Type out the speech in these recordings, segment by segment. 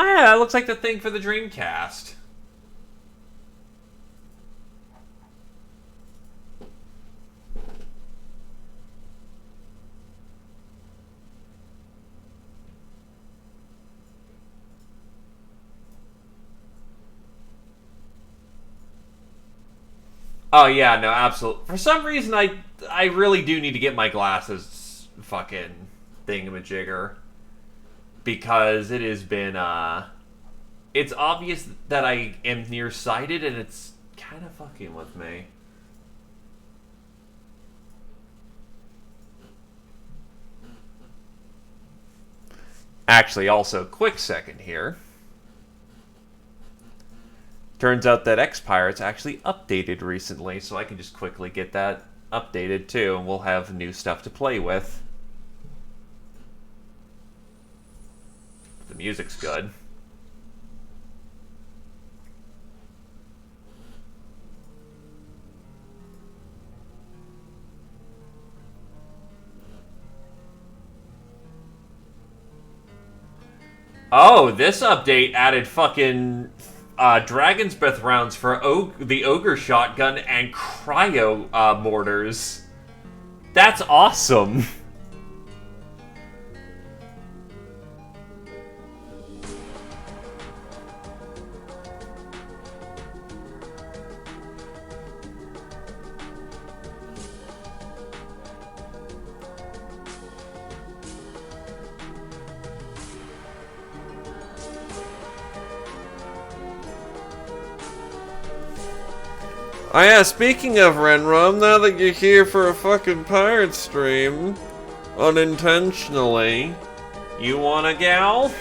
Oh yeah, that looks like the thing for the Dreamcast. Oh yeah, no, absolutely. For some reason, I really do need to get my glasses fucking thingamajigger because it has been it's obvious that I am nearsighted and it's kind of fucking with me. Actually, also, quick second here. Turns out that XPiratez actually updated recently, so I can just quickly get that updated too, and we'll have new stuff to play with. The music's good. Oh, this update added fucking Dragon's Breath rounds for the Ogre Shotgun and Cryo mortars. That's awesome. Oh yeah, speaking of Renrom, now that you're here for a fucking pirate stream, unintentionally, you want a gal?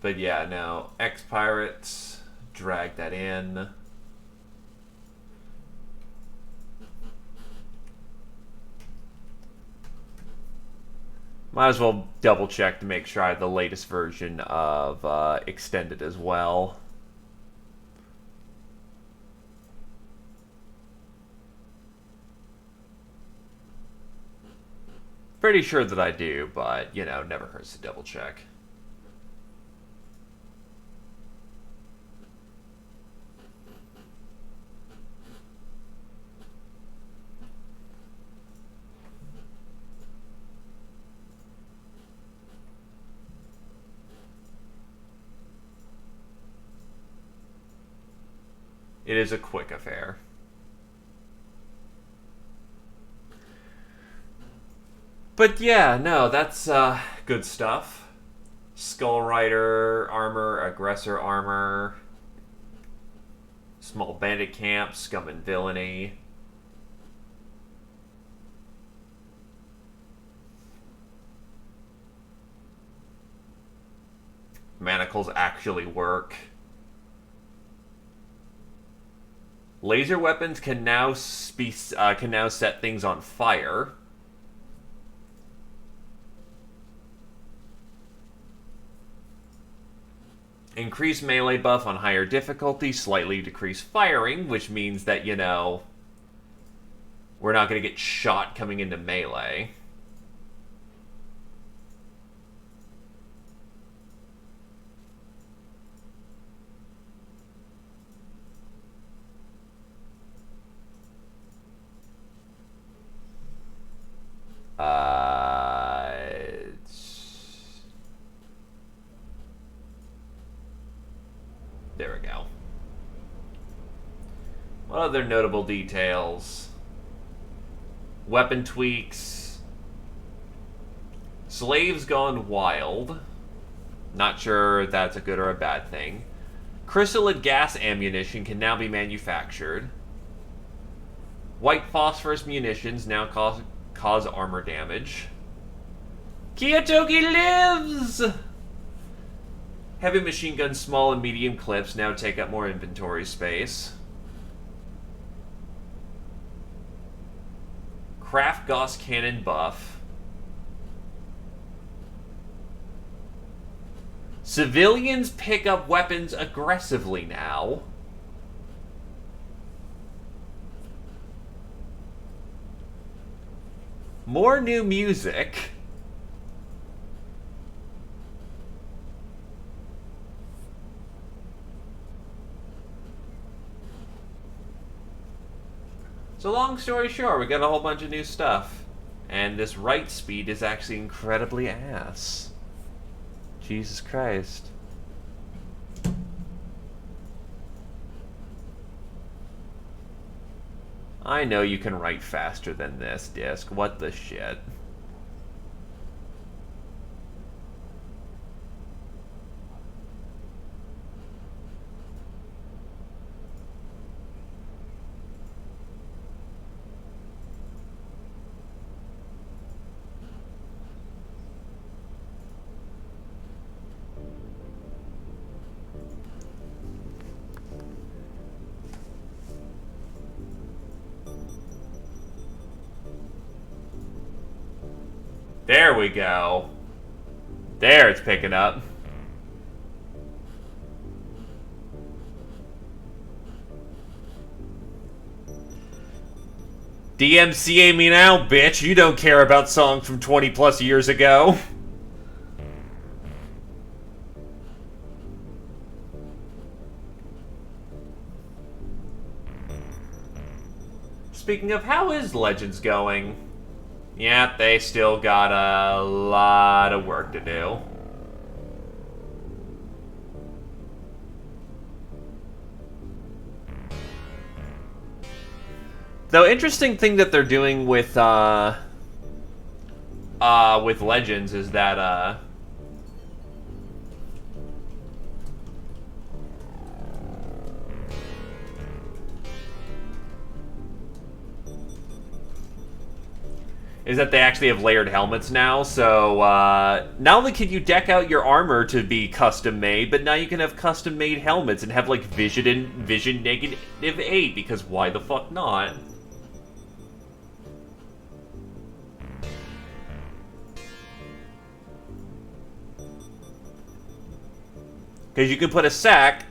But yeah, no, XPiratez, drag that in. Might as well double check to make sure I have the latest version of Extended as well. Pretty sure that I do, but, you know, never hurts to double check. It is a quick affair. But yeah, no, that's good stuff. Skull Rider armor, Aggressor armor, Small Bandit Camp, Scum and Villainy. Manacles actually work. Laser weapons can now set things on fire. Increase melee buff on higher difficulty, slightly decrease firing, which means that, you know, we're not going to get shot coming into melee. There we go. What other notable details? Weapon tweaks. Slaves Gone Wild. Not sure if that's a good or a bad thing. Chrysalid gas ammunition can now be manufactured. White phosphorus munitions now cause armor damage. Kiyotoki lives! Heavy machine guns, small and medium clips now take up more inventory space. Craft Gauss Cannon buff. Civilians pick up weapons aggressively now. More new music. So long story short, we got a whole bunch of new stuff. And this write speed is actually incredibly ass. Jesus Christ. I know you can write faster than this, disc. What the shit? There we go. There, it's picking up. DMCA me now, bitch. You don't care about songs from 20 plus years ago. Speaking of, how is Legends going? Yeah, they still got a lot of work to do. Though, interesting thing that they're doing with Legends is that, they actually have layered helmets now, so, not only can you deck out your armor to be custom-made, but now you can have custom-made helmets and have, like, vision negative 8, because why the fuck not? Because you can put a sack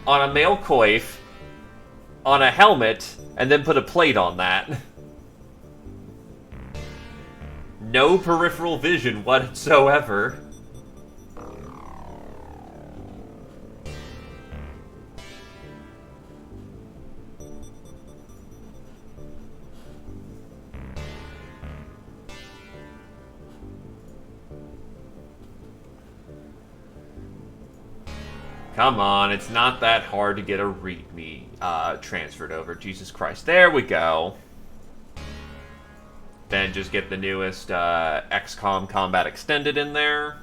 on a male coif, on a helmet, and then put a plate on that. No peripheral vision whatsoever. Come on, it's not that hard to get a README transferred over. Jesus Christ. There we go. Then just get the newest XCOM Combat Extended in there.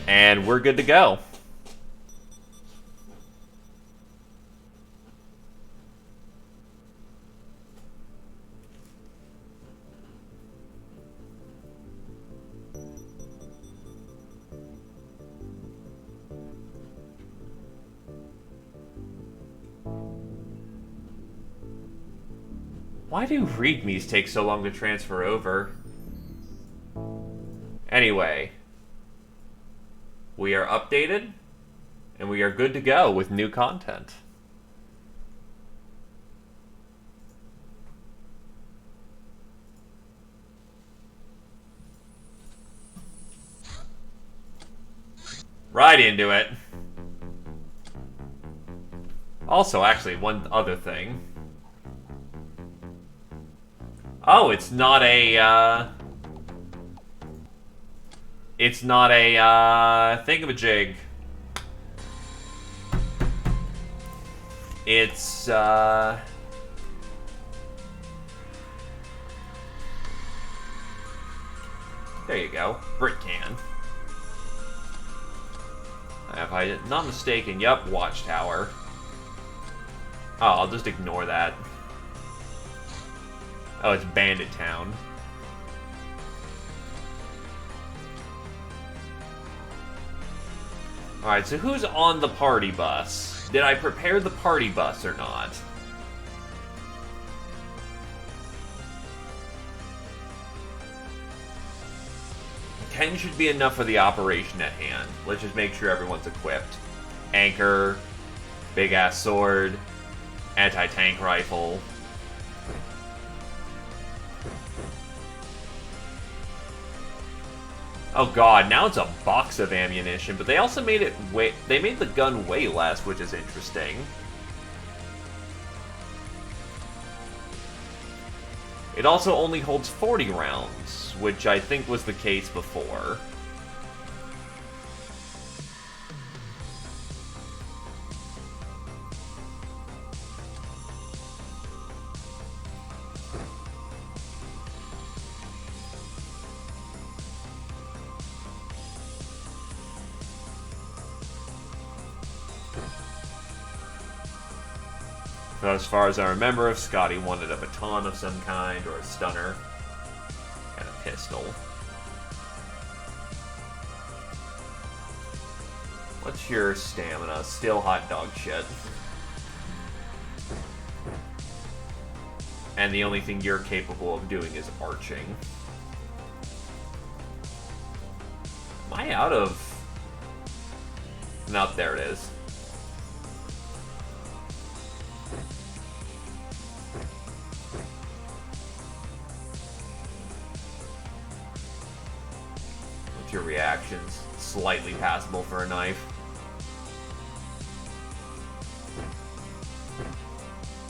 And we're good to go. Why do readmes take so long to transfer over? Anyway, we are updated, and we are good to go with new content. Right into it. Also, actually, one other thing. Oh, it's not a, thingamajig. It's, there you go. Brick can. If I'm not mistaken, yep, Watchtower. Oh, I'll just ignore that. Oh, it's Bandit Town. Alright, so who's on the party bus? Did I prepare the party bus or not? 10 should be enough for the operation at hand. Let's just make sure everyone's equipped. Anchor, big-ass sword, anti-tank rifle. Oh god, now it's a box of ammunition, but they also made it they made the gun way less, which is interesting. It also only holds 40 rounds, which I think was the case before. As far as I remember, if Scotty wanted a baton of some kind, or a stunner, and a pistol. What's your stamina? Still hot dog shit. And the only thing you're capable of doing is arching. Am I out of... No, there it is. Your reactions slightly passable for a knife.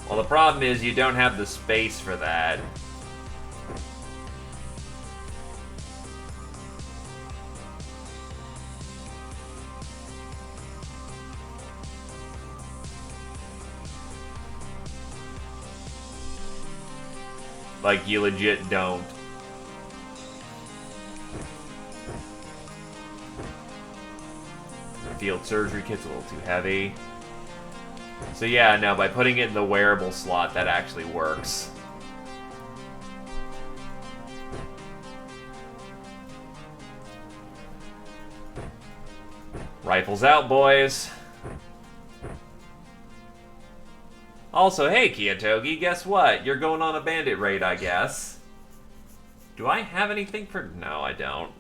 Well, the problem is you don't have the space for that. Like, you legit don't. Field surgery kit's a little too heavy. So yeah, no, by putting it in the wearable slot, that actually works. Rifles out, boys. Also, hey, Kiyatogi, guess what? You're going on a bandit raid, I guess. Do I have anything for... No, I don't.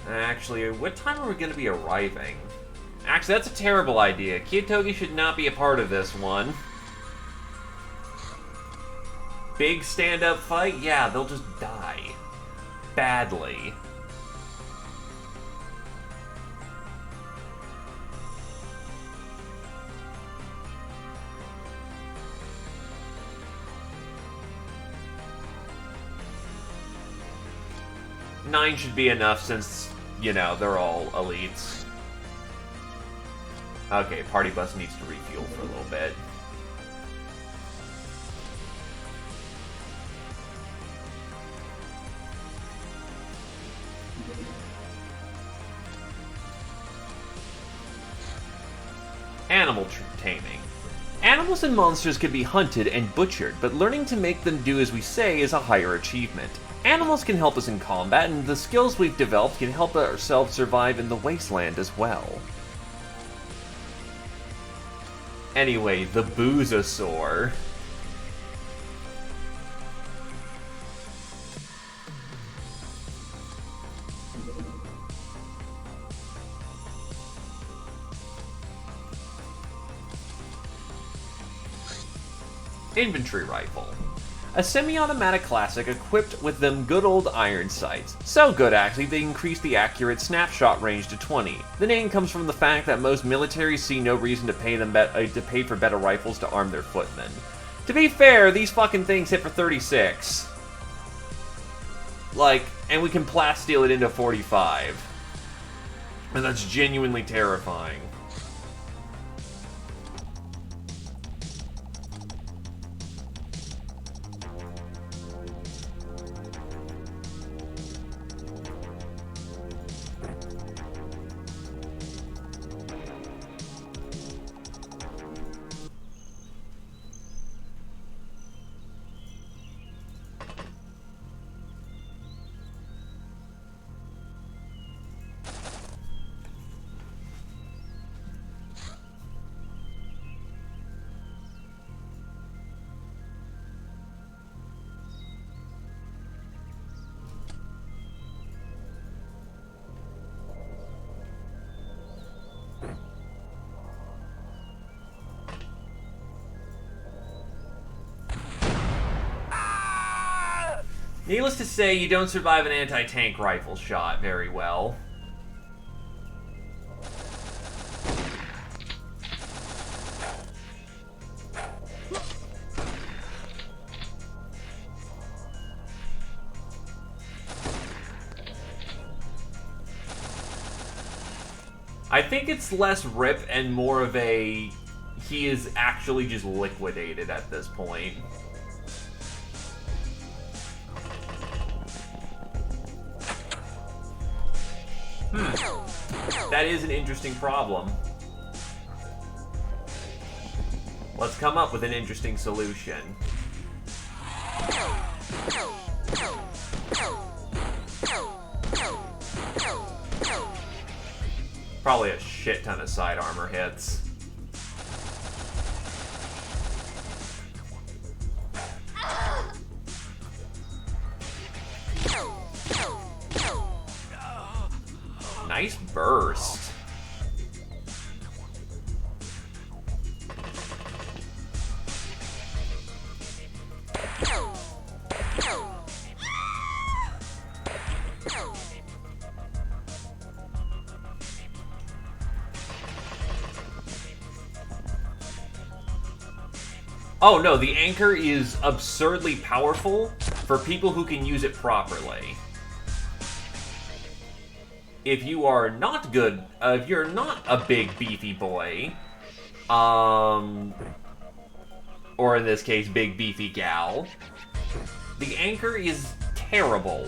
Actually, what time are we going to be arriving? Actually, that's a terrible idea. Kiyatogi should not be a part of this one. Big stand-up fight? Yeah, they'll just die. Badly. Nine should be enough since, you know, they're all elites. Okay, party bus needs to refuel for a little bit. Animal taming. Animals and monsters can be hunted and butchered, but learning to make them do as we say is a higher achievement. Animals can help us in combat, and the skills we've developed can help ourselves survive in the wasteland as well. Anyway, the Boozosaur. Infantry rifle. A semi-automatic classic equipped with them good old iron sights. So good, actually, they increase the accurate snapshot range to 20. The name comes from the fact that most militaries see no reason to pay for better rifles to arm their footmen. To be fair, these fucking things hit for 36. Like, and we can plasteel it into 45. And that's genuinely terrifying. Needless to say, you don't survive an anti-tank rifle shot very well. I think it's less rip and more of a... he is actually just liquidated at this point. That is an interesting problem. Let's come up with an interesting solution. Probably a shit ton of side armor hits. Nice burst. Oh no, the anchor is absurdly powerful for people who can use it properly. If you are not good, if you're not a big beefy boy, or in this case, big beefy gal, the anchor is terrible.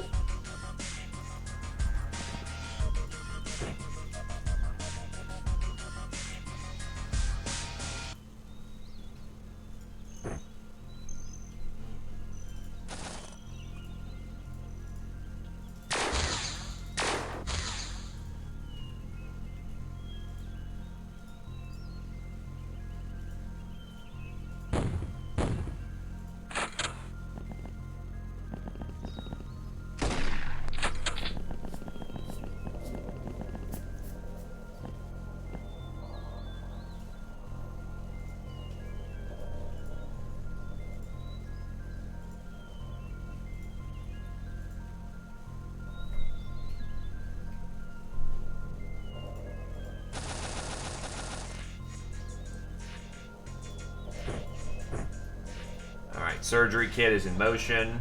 Surgery kit is in motion.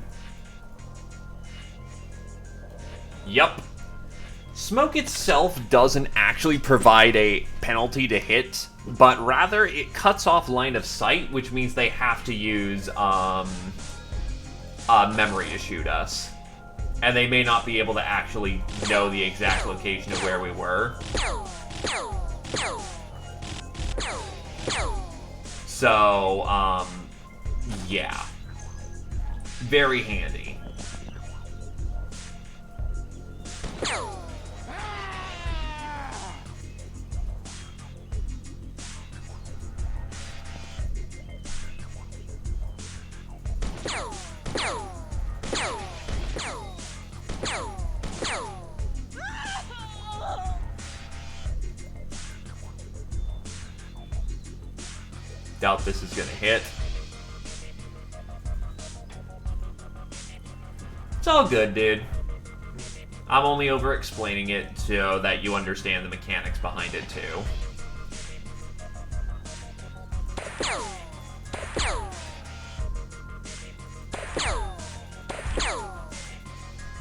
Yup. Smoke itself doesn't actually provide a penalty to hit, but rather it cuts off line of sight, which means they have to use memory to shoot us. And they may not be able to actually know the exact location of where we were. So, yeah. Very handy. Doubt this is gonna hit. It's all good, dude. I'm only over-explaining it so that you understand the mechanics behind it, too.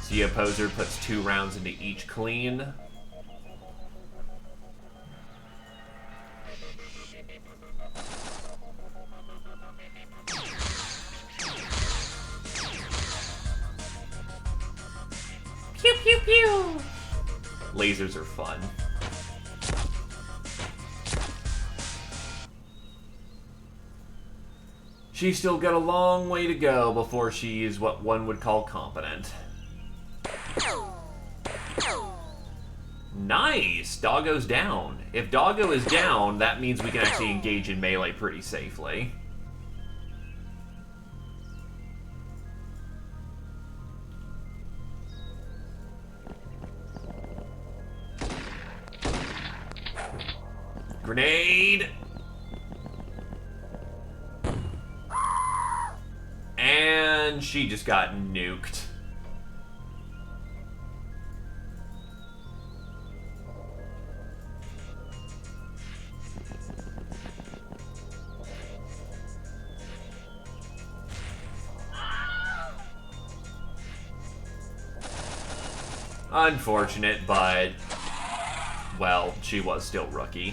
See, Opposer puts 2 rounds into each clean. Pew, pew, pew! Lasers are fun. She's still got a long way to go before she is what one would call competent. Nice! Doggo's down. If Doggo is down, that means we can actually engage in melee pretty safely. Grenade! And she just got nuked. Unfortunate, but... well, she was still rookie.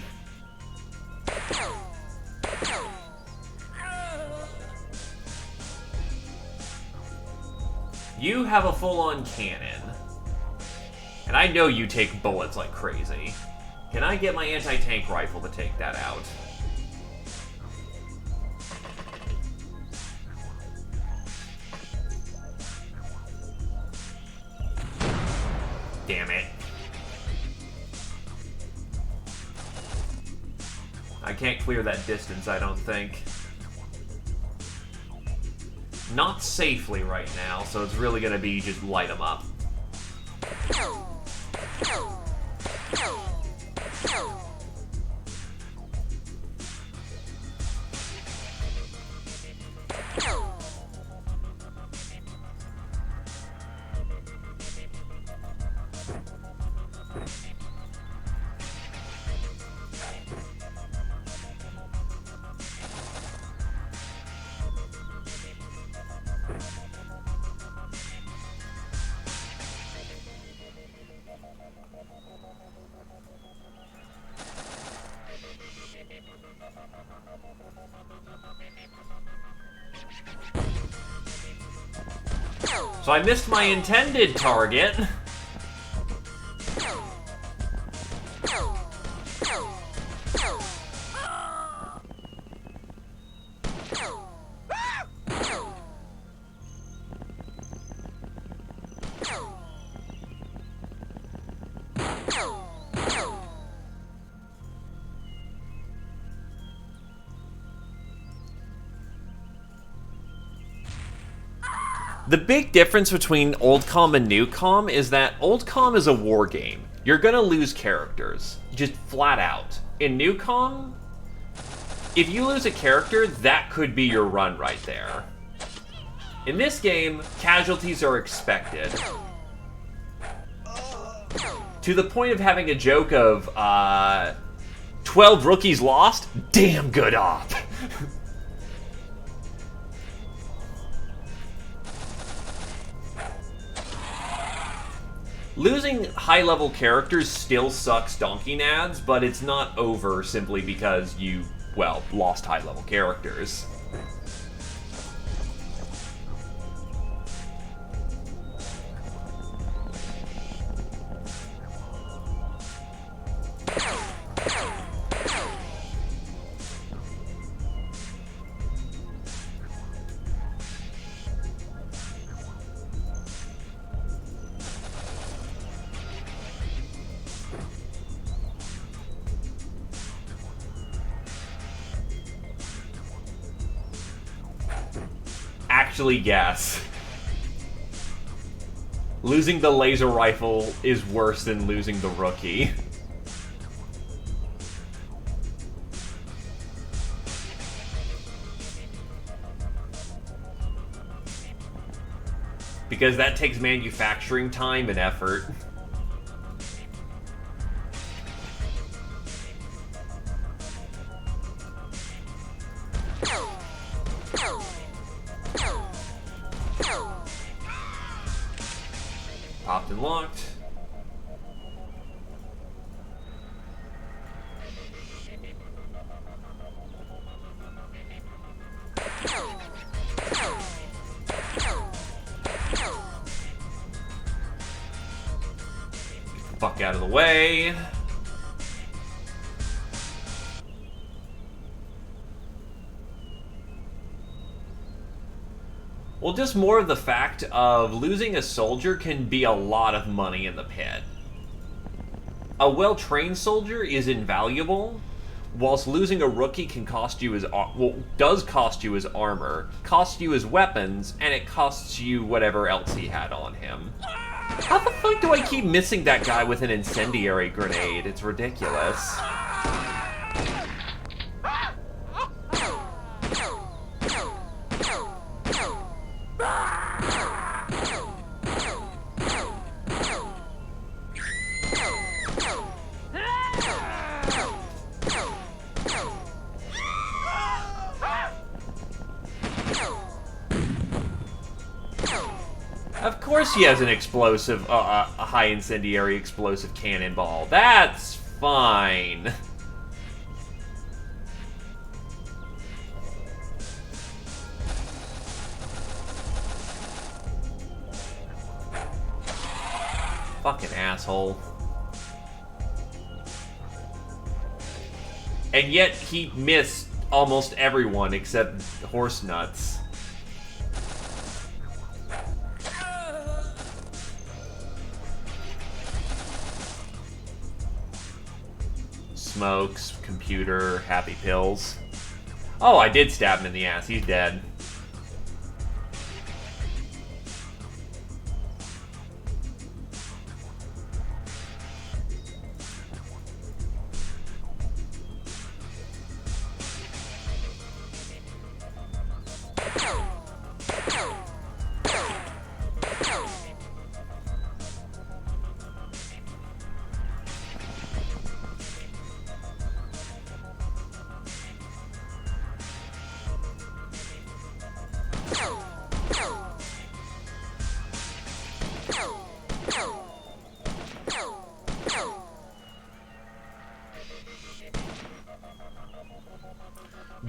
You have a full-on cannon. And I know you take bullets like crazy. Can I get my anti-tank rifle to take that out? Damn it. I can't clear that distance, I don't think. Not safely right now, so it's really gonna be just light them up. So I missed my intended target. The big difference between Old Com and New Com is that Old Com is a war game. You're gonna lose characters, just flat out. In New Com, if you lose a character, that could be your run right there. In this game, casualties are expected. To the point of having a joke of, 12 rookies lost? Damn good op! Losing high-level characters still sucks donkey nads, but it's not over simply because you, well, lost high-level characters. Actually, yes. Losing the laser rifle is worse than losing the rookie. Because that takes manufacturing time and effort. Popped and locked. Get the fuck out of the way. Well, just more of the fact of losing a soldier can be a lot of money in the pit. A well-trained soldier is invaluable, whilst losing a rookie can cost you his, well, does cost you his armor, costs you his weapons, and it costs you whatever else he had on him. How the fuck do I keep missing that guy with an incendiary grenade? It's ridiculous. Of course he has an explosive, a high incendiary explosive cannonball. That's fine. Fucking asshole. And yet he missed almost everyone except horse nuts. Smokes, computer, happy pills. Oh, I did stab him in the ass. He's dead.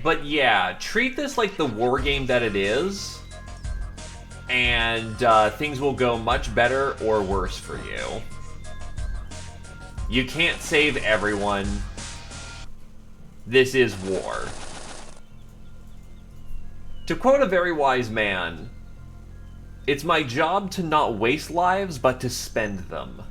But yeah, treat this like the war game that it is, and things will go much better or worse for you. You can't save everyone. This is war. To quote a very wise man, it's my job to not waste lives, but to spend them.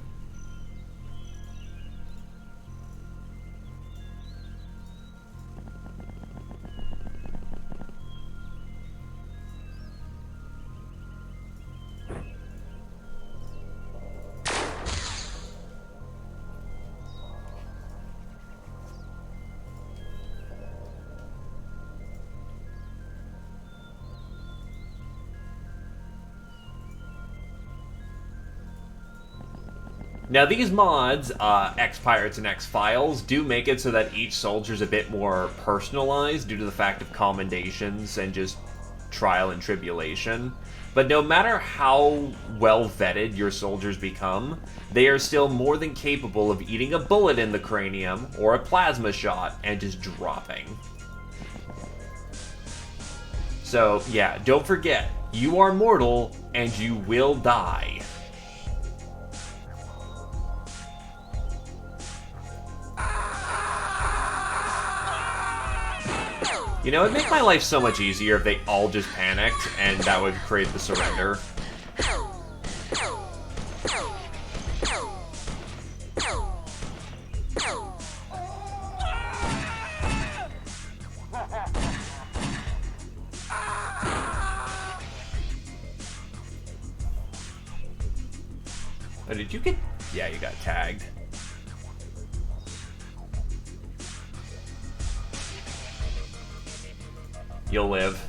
Now these mods, XPiratez and X-Files, do make it so that each soldier's a bit more personalized due to the fact of commendations and just trial and tribulation. But no matter how well vetted your soldiers become, they are still more than capable of eating a bullet in the cranium or a plasma shot and just dropping. So yeah, don't forget, you are mortal and you will die. You know, it'd make my life so much easier if they all just panicked, and that would create the surrender. Oh, did you get... Yeah, you got tagged. You'll live.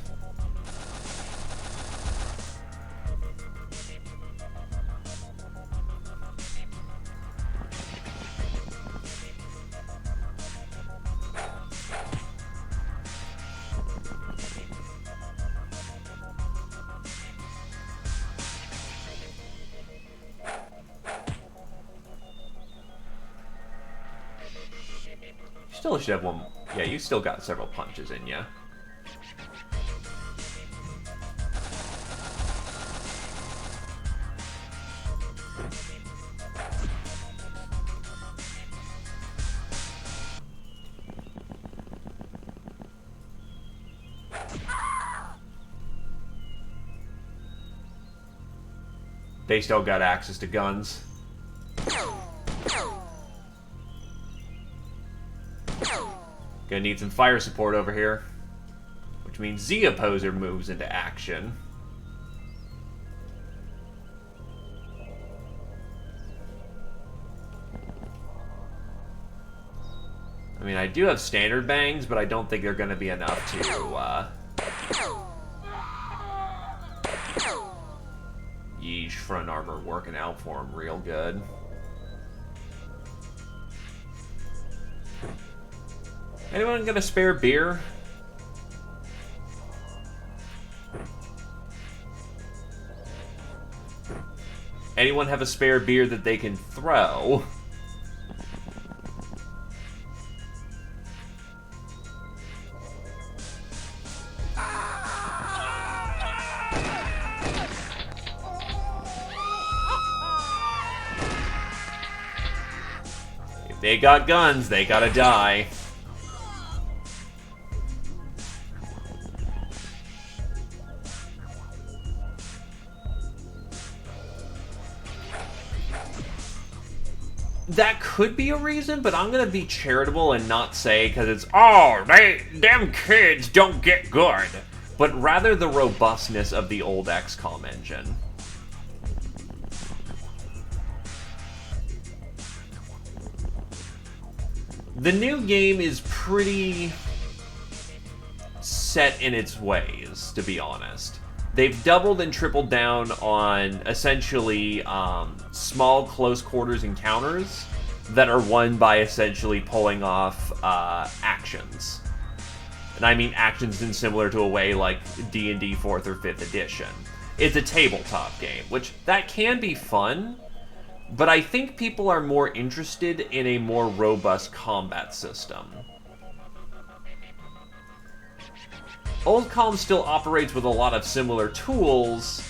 You still should have one. Yeah, you still got several punches in you. They still got access to guns. Gonna need some fire support over here. Which means Z-Opposer moves into action. I mean, I do have standard bangs, but I don't think they're gonna be enough to, Yeesh, front armor working out for him real good. Anyone gonna spare beer? Anyone have a spare beer that they can throw? If they got guns, they gotta die. That could be a reason, but I'm gonna be charitable and not say because it's, oh, them kids don't get good, but rather the robustness of the old XCOM engine. The new game is pretty set in its ways, to be honest. They've doubled and tripled down on essentially small close quarters encounters that are won by essentially pulling off actions. And I mean actions in similar to a way like D&D 4th or 5th edition. It's a tabletop game, which that can be fun, but I think people are more interested in a more robust combat system. Old COM still operates with a lot of similar tools,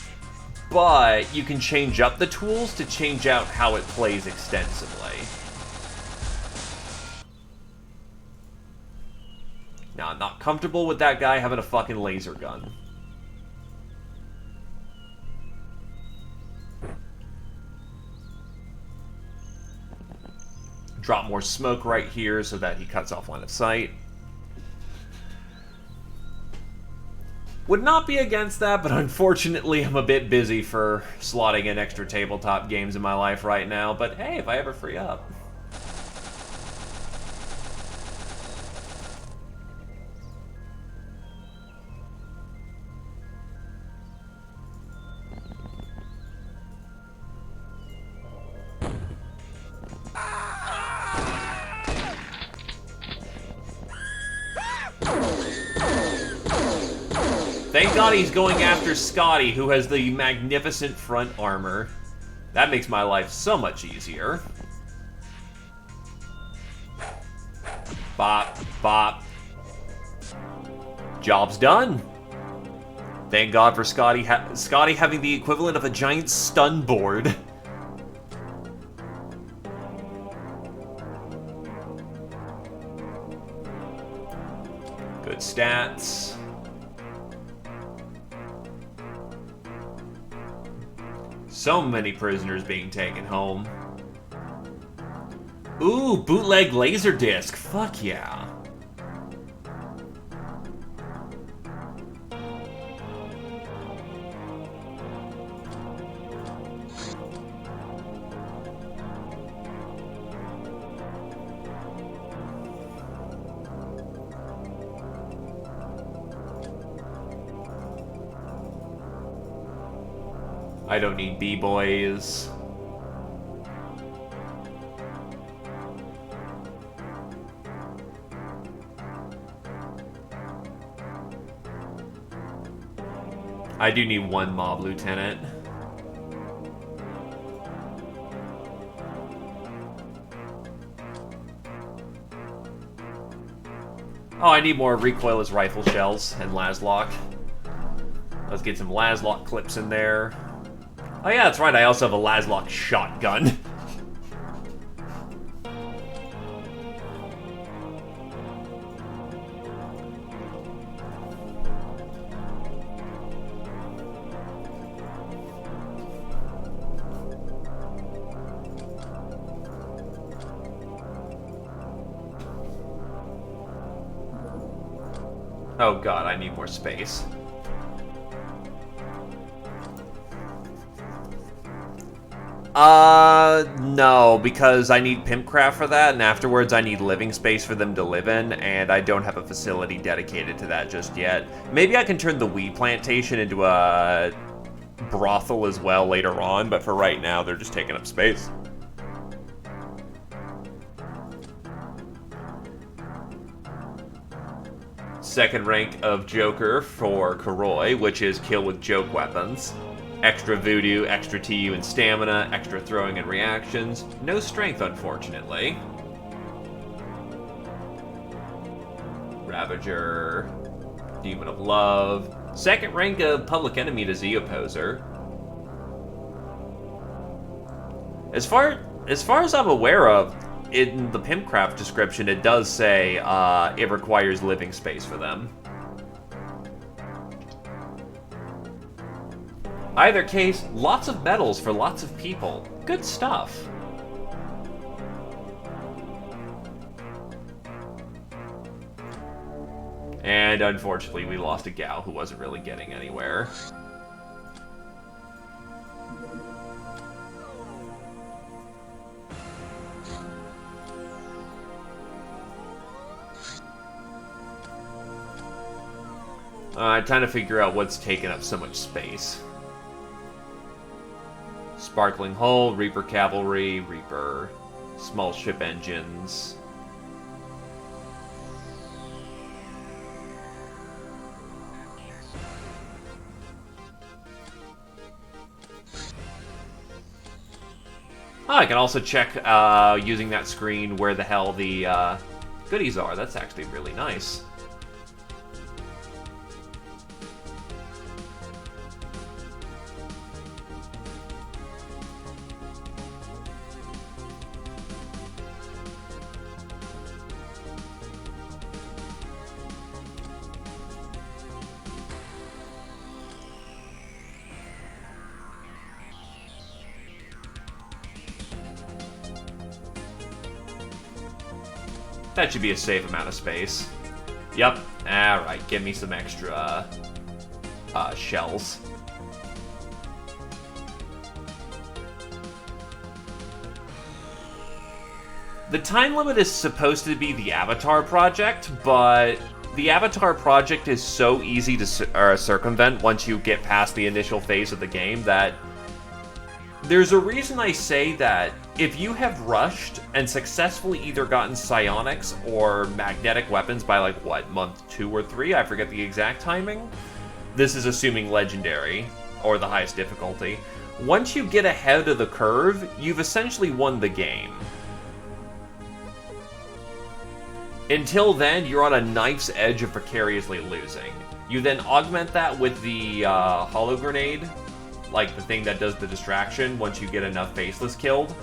but you can change up the tools to change out how it plays extensively. Now, I'm not comfortable with that guy having a fucking laser gun. Drop more smoke right here so that he cuts off line of sight. Would not be against that, but unfortunately I'm a bit busy for slotting in extra tabletop games in my life right now. But hey, if I ever free up. Thank God he's going after Scotty, who has the magnificent front armor. That makes my life so much easier. Bop, bop. Job's done. Thank God for Scotty having the equivalent of a giant stun board. Good stats. So many prisoners being taken home. Ooh, bootleg Laserdisc. Fuck yeah. I don't need B-boys. I do need one mob lieutenant. Oh, I need more recoilless rifle shells and Laslock. Let's get some Laslock clips in there. Oh yeah, that's right, I also have a Laslock shotgun. Oh god, I need more space. No, because I need Pimpcraft for that, and afterwards I need living space for them to live in, and I don't have a facility dedicated to that just yet. Maybe I can turn the weed plantation into a brothel as well later on, but for right now, they're just taking up space. Second rank of Joker for Kuroi, which is kill with joke weapons. Extra voodoo, extra TU and stamina, extra throwing and reactions. No strength, unfortunately. Ravager, Demon of Love. Second rank of Public Enemy to Z Opposer. As far as I'm aware of, in the Pimpcraft description, it does say it requires living space for them. Either case, lots of medals for lots of people. Good stuff. And unfortunately, we lost a gal who wasn't really getting anywhere. Trying to figure out what's taking up so much space. Sparkling Hull, Reaper Cavalry, Reaper Small Ship Engines. I can also check, using that screen, where the hell the goodies are. That's actually really nice. That should be a safe amount of space. Yep. Alright, give me some extra shells. The time limit is supposed to be the Avatar project, but the Avatar project is so easy to circumvent once you get past the initial phase of the game that there's a reason I say that if you have rushed and successfully either gotten psionics or magnetic weapons by, like, what, month 2 or 3? I forget the exact timing. This is assuming legendary, or the highest difficulty. Once you get ahead of the curve, you've essentially won the game. Until then, you're on a knife's edge of precariously losing. You then augment that with the holo grenade, like the thing that does the distraction once you get enough faceless killed.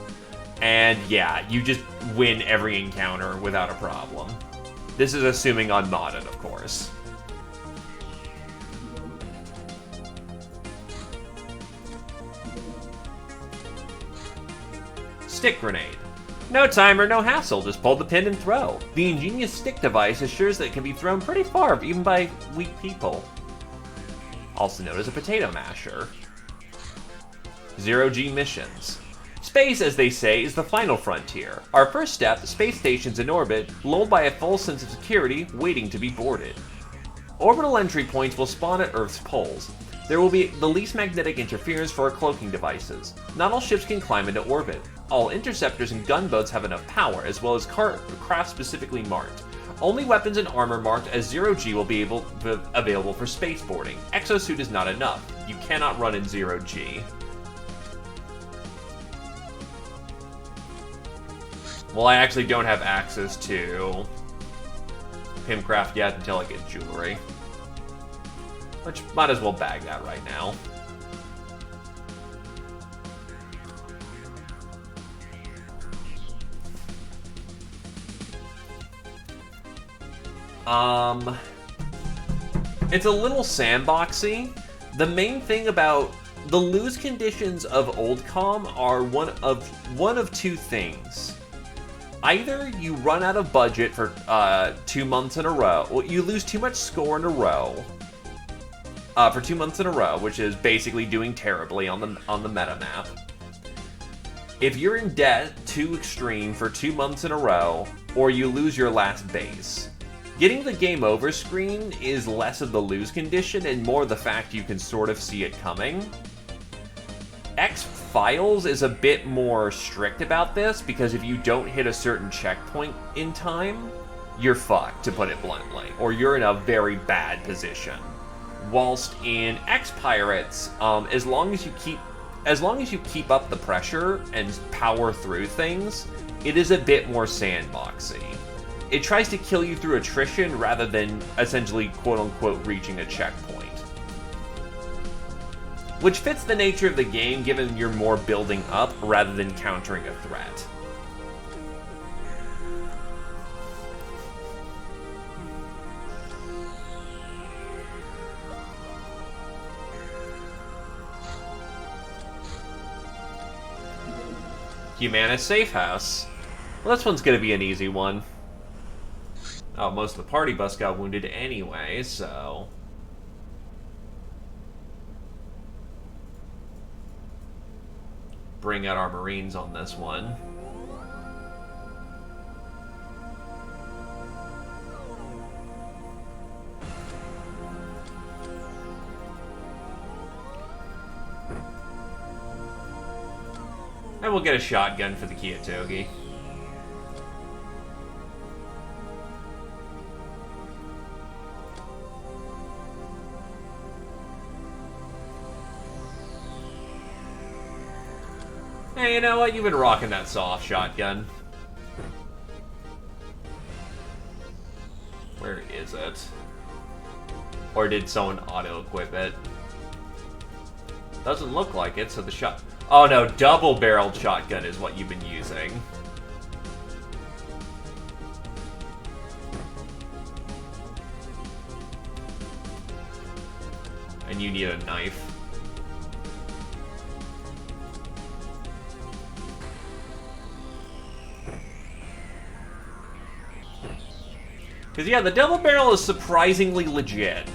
And yeah, you just win every encounter without a problem. This is assuming unmodded, of course. Stick grenade. No timer, no hassle, just pull the pin and throw. The ingenious stick device assures that it can be thrown pretty far, even by weak people. Also known as a potato masher. Zero-G missions. Space, as they say, is the final frontier. Our first step, space stations in orbit, lulled by a false sense of security, waiting to be boarded. Orbital entry points will spawn at Earth's poles. There will be the least magnetic interference for our cloaking devices. Not all ships can climb into orbit. All interceptors and gunboats have enough power, as well as craft specifically marked. Only weapons and armor marked as Zero-G will be available for spaceboarding. Exosuit is not enough. You cannot run in Zero-G. Well, I actually don't have access to Pimpcraft yet until I get jewelry. Which, might as well bag that right now. It's a little sandboxy. The main thing about the lose conditions of OldCom are one of two things. Either you run out of budget for 2 months in a row, or you lose too much score in a row for 2 months in a row, which is basically doing terribly on the meta map. If you're in debt too extreme for 2 months in a row, or you lose your last base. Getting the game over screen is less of the lose condition and more the fact you can sort of see it coming. XPiratez is a bit more strict about this, because if you don't hit a certain checkpoint in time, you're fucked, to put it bluntly, or you're in a very bad position. whilst in XPiratez, as long as you keep up the pressure and power through things, it is a bit more sandboxy. It tries to kill you through attrition rather than essentially quote-unquote reaching a checkpoint. Which fits the nature of the game, given you're more building up rather than countering a threat. Humanist Safe House. Well, this one's gonna be an easy one. Oh, most of the party bus got wounded anyway, so... bring out our Marines on this one. And we'll get a shotgun for the Kyotogi. Hey, you know what? You've been rocking that soft shotgun. Where is it? Or did someone auto-equip it? Doesn't look like it, so the shot... Oh no, double-barreled shotgun is what you've been using. And you need a knife. Because, yeah, the double barrel is surprisingly legit.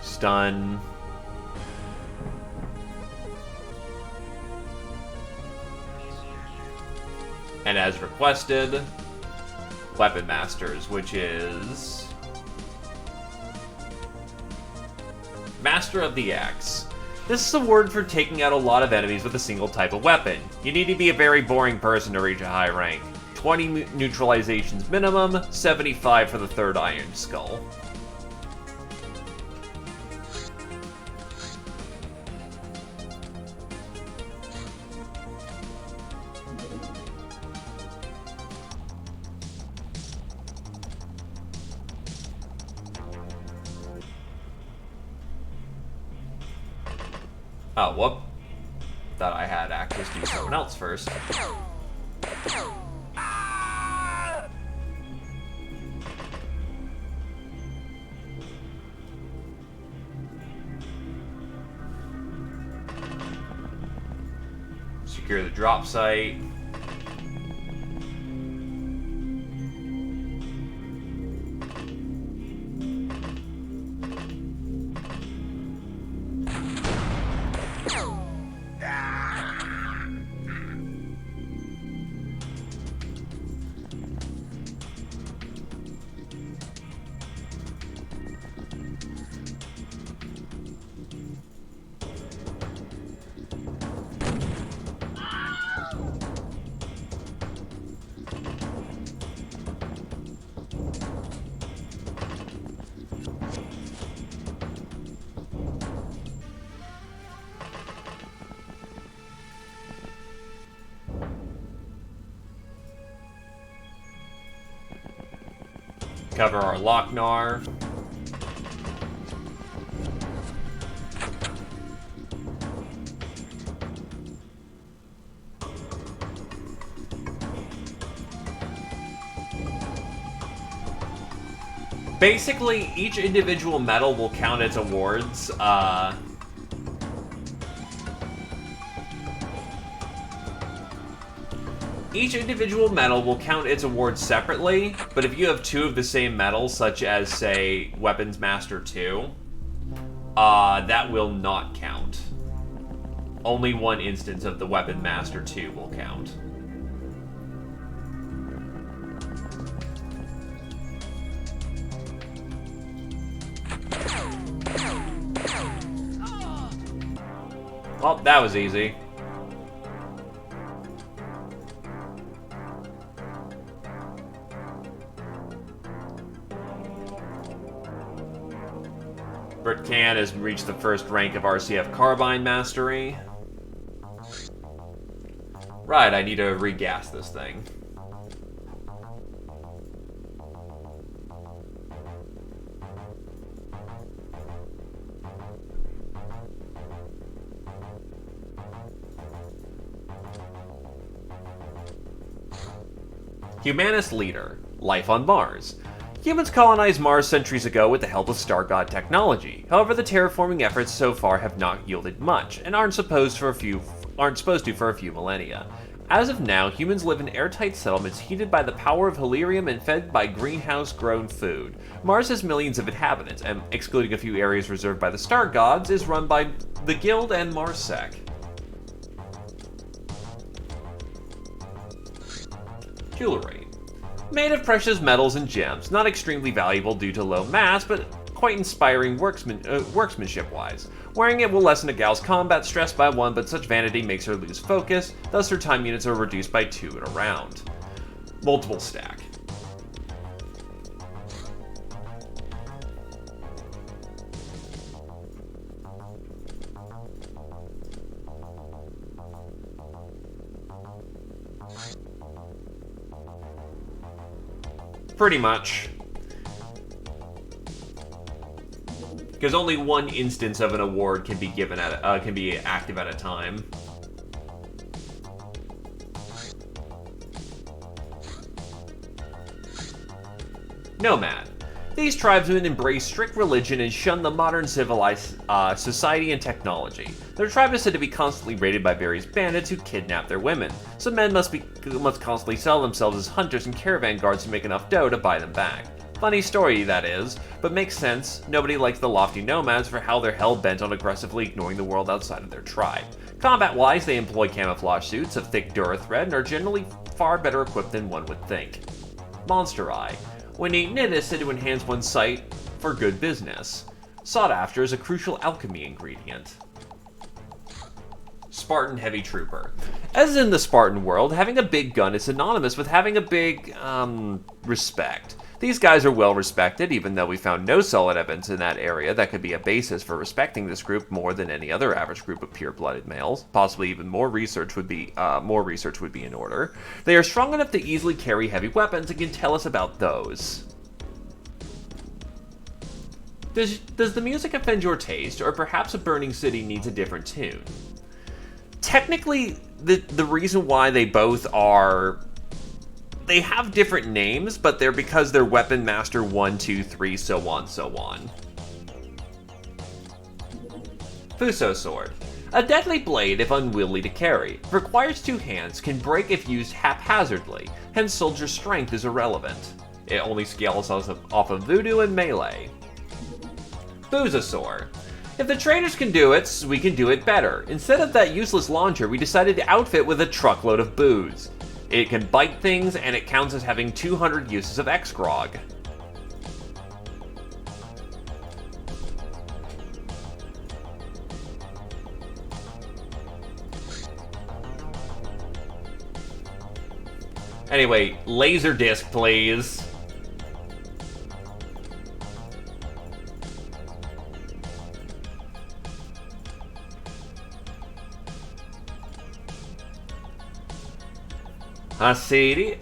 Stun. And as requested, Weapon Masters, which is... Master of the Axe. This is a word for taking out a lot of enemies with a single type of weapon. You need to be a very boring person to reach a high rank. 20 neutralizations minimum, 75 for the third Iron Skull. Oh, whoop. Thought I had access to someone else first. Secure the drop site. Cover our Lochnar. Basically, each individual medal will count as awards, Each individual medal will count its awards separately, but if you have 2 of the same medal, such as, say, Weapons Master 2, that will not count. Only 1 instance of the Weapon Master 2 will count. Well, that was easy. Can has reached the first rank of RCF Carbine Mastery. Right, I need to regas this thing. Humanist Leader. Life on Mars. Humans colonized Mars centuries ago with the help of Star God technology. However, the terraforming efforts so far have not yielded much, and aren't supposed to for a few millennia. As of now, humans live in airtight settlements heated by the power of Helium and fed by greenhouse-grown food. Mars has millions of inhabitants, and excluding a few areas reserved by the Star Gods, is run by the Guild and MarsSec. Jewelry. Made of precious metals and gems, not extremely valuable due to low mass, but quite inspiring workmanship-wise. Wearing it will lessen a gal's combat stress by 1, but such vanity makes her lose focus, thus her time units are reduced by 2 in a round. Multiple stack. Pretty much. Because only 1 instance of an award can be given can be active at a time. Nomad. These tribesmen embrace strict religion and shun the modern civilized society and technology. Their tribe is said to be constantly raided by various bandits who kidnap their women, so men must constantly sell themselves as hunters and caravan guards to make enough dough to buy them back. Funny story, that is, but makes sense. Nobody likes the lofty nomads for how they're hell-bent on aggressively ignoring the world outside of their tribe. Combat-wise, they employ camouflage suits of thick Durathread and are generally far better equipped than one would think. Monster Eye. When eaten, it is said to enhance one's sight for good business. Sought after is a crucial alchemy ingredient. Spartan Heavy Trooper. As in the Spartan world, having a big gun is synonymous with having a big, respect. These guys are well respected, even though we found no solid evidence in that area that could be a basis for respecting this group more than any other average group of pure-blooded males. Possibly even more research would be in order. They are strong enough to easily carry heavy weapons and can tell us about those. Does the music offend your taste, or perhaps A Burning City needs a different tune? Technically, the reason why they both are... They have different names, but they're because they're Weapon Master 1, 2, 3, so on, so on. Fuso Sword. A deadly blade if unwieldy to carry. Requires 2 hands, can break if used haphazardly, hence soldier strength is irrelevant. It only scales off of voodoo and melee. Boozosaur. If the traders can do it, we can do it better. Instead of that useless launcher, we decided to outfit with a truckload of booze. It can bite things, and it counts as having 200 uses of X-Grog. Anyway, laser disc, please. Asiri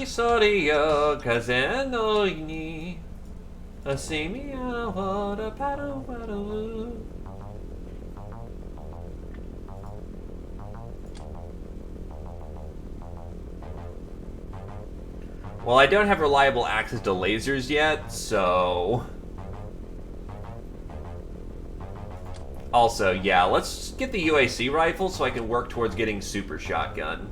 sorio kazeno ni asimi awara paru paru. Well, I don't have reliable access to lasers yet, so... Also, yeah, let's get the UAC rifle so I can work towards getting Super Shotgun.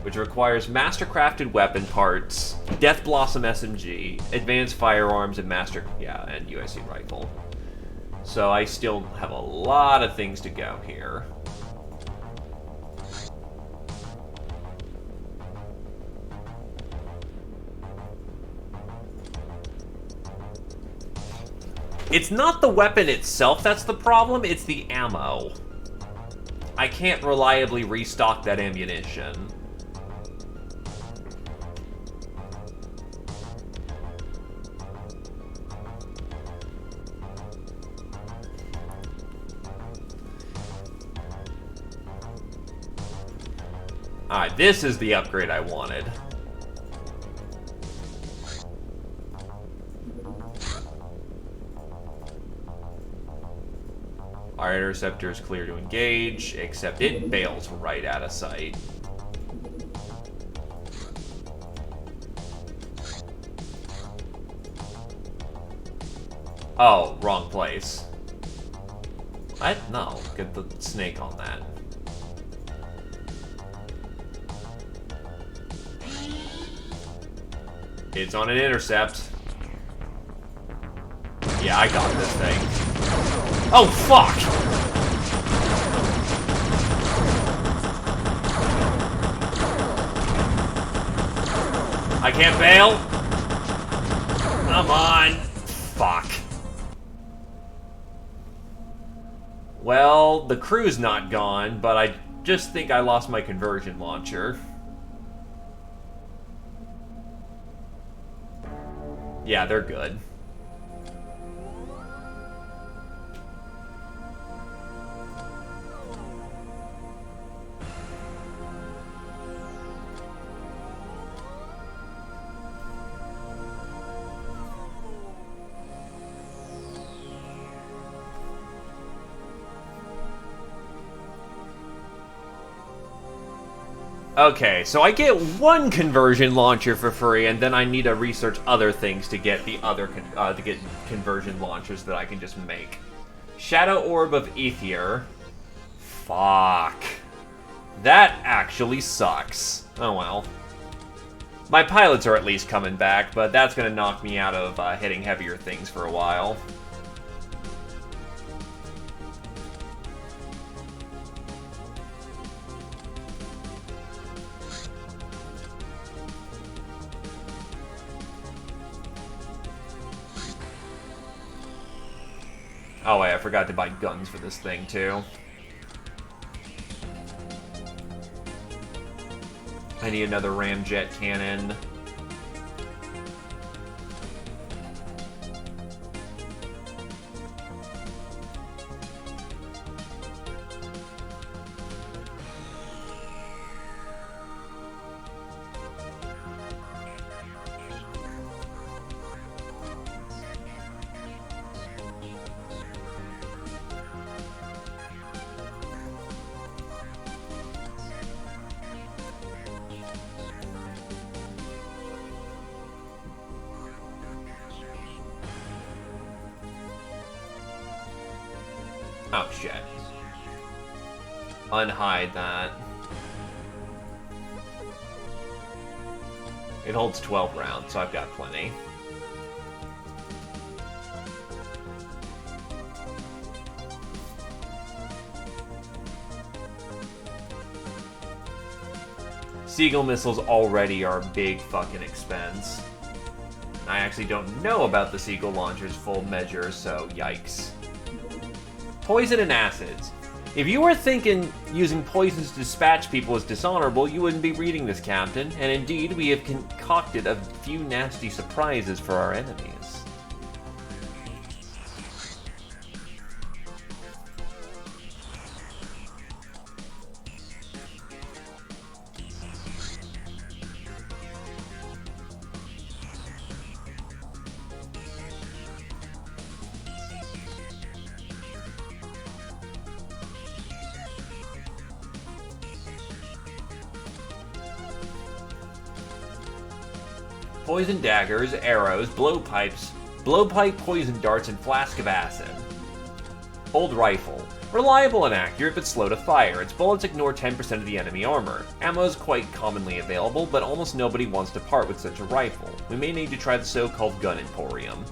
which requires master-crafted weapon parts, Death Blossom SMG, advanced firearms, and and USC rifle. So I still have a lot of things to go here. It's not the weapon itself that's the problem, it's the ammo. I can't reliably restock that ammunition. Alright, this is the upgrade I wanted. Our interceptor is clear to engage, except it bails right out of sight. Oh, wrong place. What? No, get the snake on that. It's on an intercept. Yeah, I got this thing. Oh, fuck! I can't bail? Come on. Fuck. Well, the crew's not gone, but I just think I lost my conversion launcher. Yeah, they're good. Okay, so I get one conversion launcher for free, and then I need to research other things to get the other conversion launchers that I can just make. Shadow Orb of Ether. Fuck. That actually sucks. Oh well. My pilots are at least coming back, but that's gonna knock me out of hitting heavier things for a while. Oh wait, I forgot to buy guns for this thing too. I need another ramjet cannon. Oh, shit. Unhide that. It holds 12 rounds, so I've got plenty. Seagull missiles already are a big fucking expense. I actually don't know about the Seagull launcher's full measure, so yikes. Poison and acids. If you were thinking using poisons to dispatch people is dishonorable, you wouldn't be reading this, Captain. And indeed, we have concocted a few nasty surprises for our enemies. Poison daggers, arrows, blowpipe poison darts, and flask of acid. Old rifle. Reliable and accurate, but slow to fire. Its bullets ignore 10% of the enemy armor. Ammo is quite commonly available, but almost nobody wants to part with such a rifle. We may need to try the so-called Gun Emporium.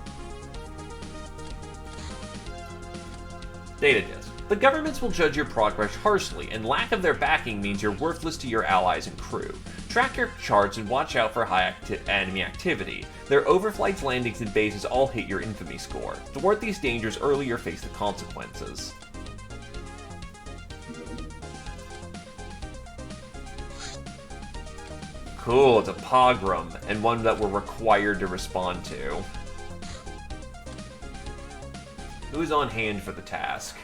Data disk. The governments will judge your progress harshly, and lack of their backing means you're worthless to your allies and crew. Track your charts and watch out for high enemy activity. Their overflights, landings, and bases all hit your infamy score. Thwart these dangers early or face the consequences. Cool, it's a pogrom, and one that we're required to respond to. Who's on hand for the task?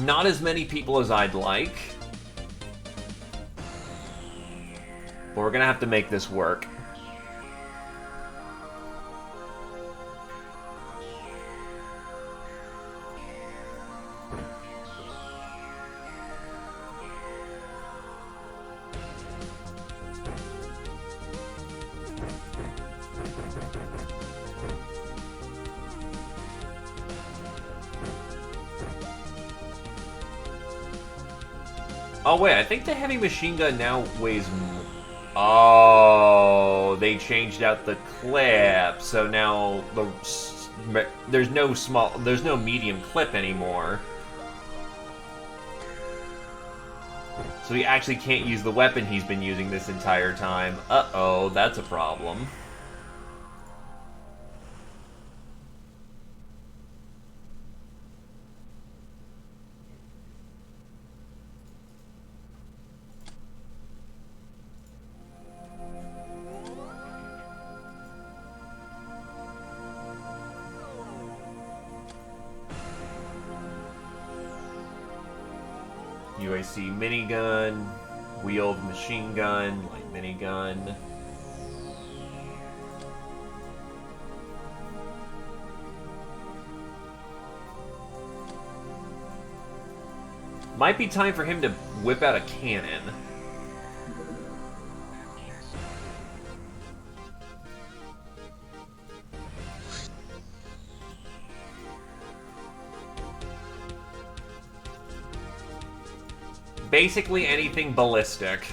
Not as many people as I'd like. But we're gonna have to make this work. Oh wait, I think the heavy machine gun now weighs more. Oh, they changed out the clip, so now there's no medium clip anymore. So he actually can't use the weapon he's been using this entire time. Uh-oh, that's a problem. UAC minigun, wheeled machine gun, light minigun. Might be time for him to whip out a cannon. Basically anything ballistic.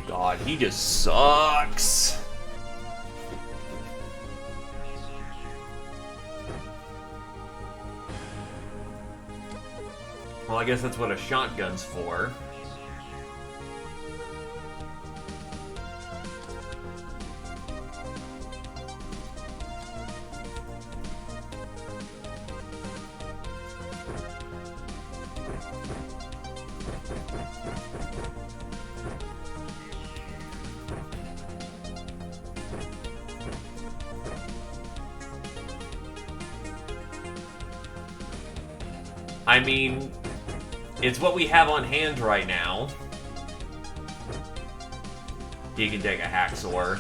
God, he just sucks. Well, I guess that's what a shotgun's for. I mean, it's what we have on hand right now. He can take a hacksaw.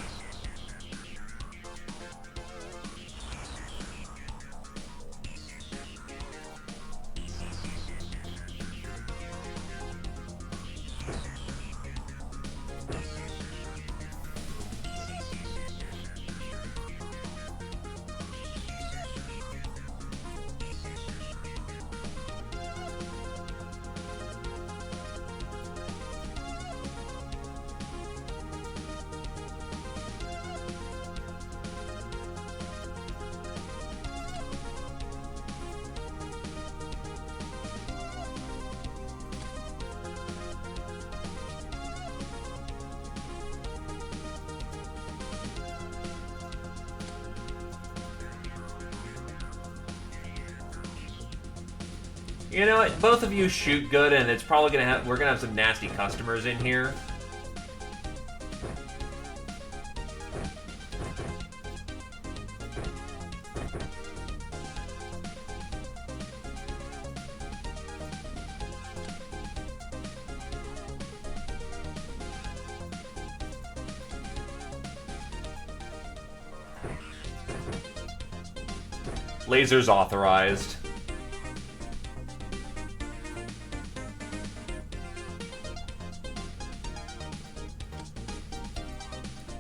You know what? Both of you shoot good, and it's probably gonna have. We're gonna have some nasty customers in here. Lasers authorized.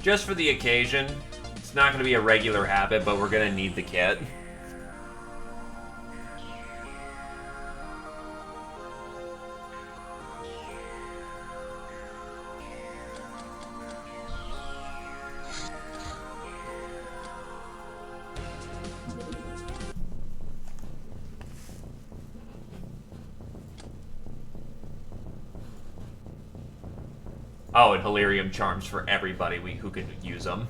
Just for the occasion. It's not going to be a regular habit, but we're going to need the kit. Oh, and Hilarium Charms for everybody who could use them.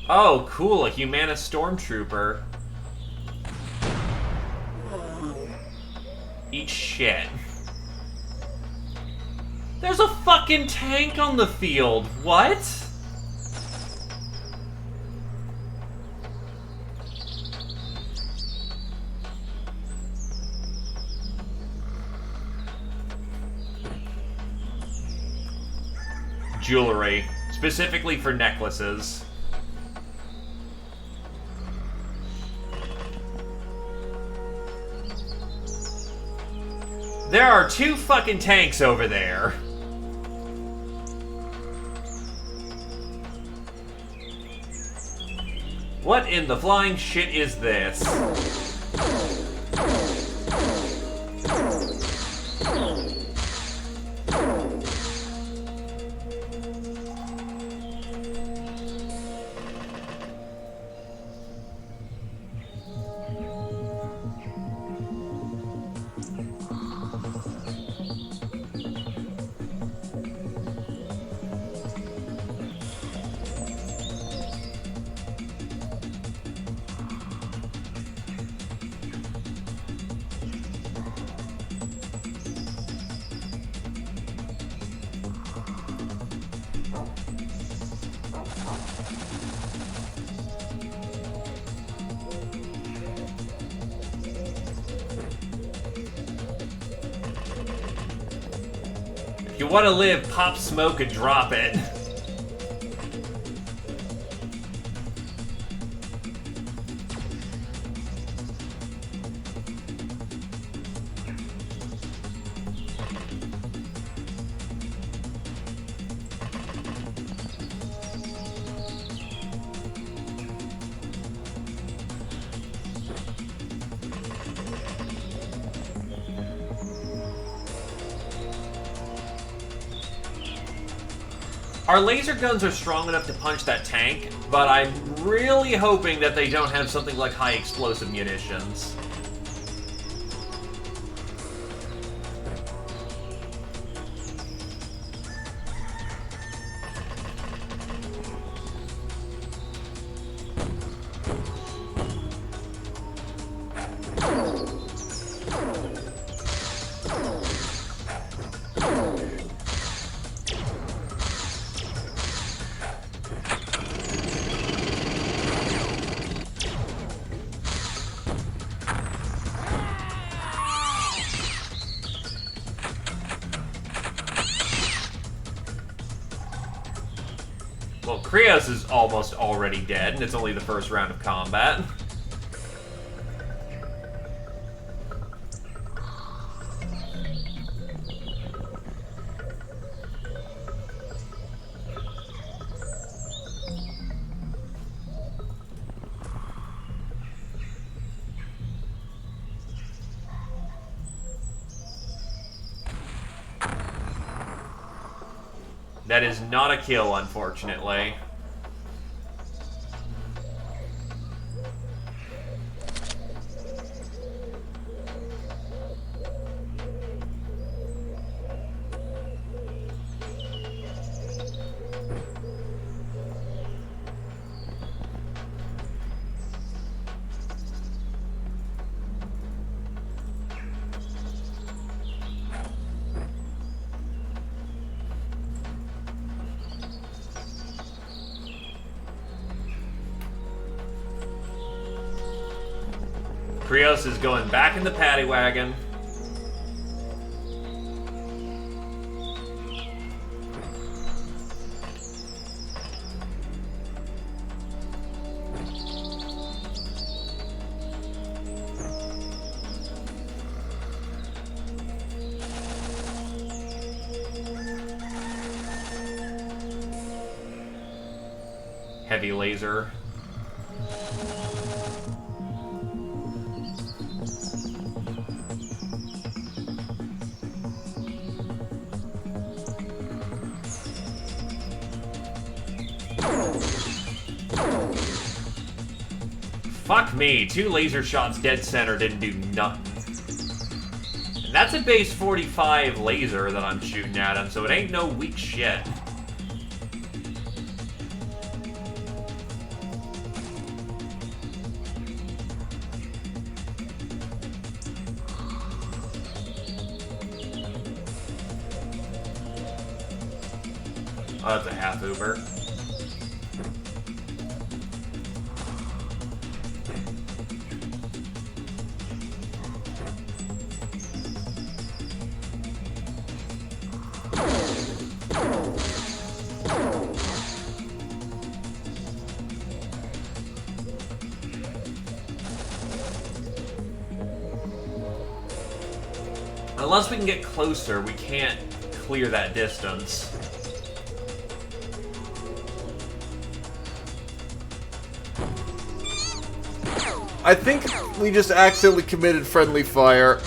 Oh, cool, a Humana Stormtrooper. Eat shit. There's a fucking tank on the field. What? Jewelry, specifically for necklaces. There are 2 fucking tanks over there. What in the flying shit is this? If you want to live, pop smoke and drop it. Our laser guns are strong enough to punch that tank, but I'm really hoping that they don't have something like high explosive munitions. Well, Krios is almost already dead, and it's only the first round of combat. That is not a kill, unfortunately. Krios is going back in the paddy wagon. Heavy laser. Fuck me, 2 laser shots dead center didn't do nothing. And that's a base 45 laser that I'm shooting at him, so it ain't no weak shit. Oh, that's a half Uber. Unless we can get closer, we can't clear that distance. I think we just accidentally committed friendly fire.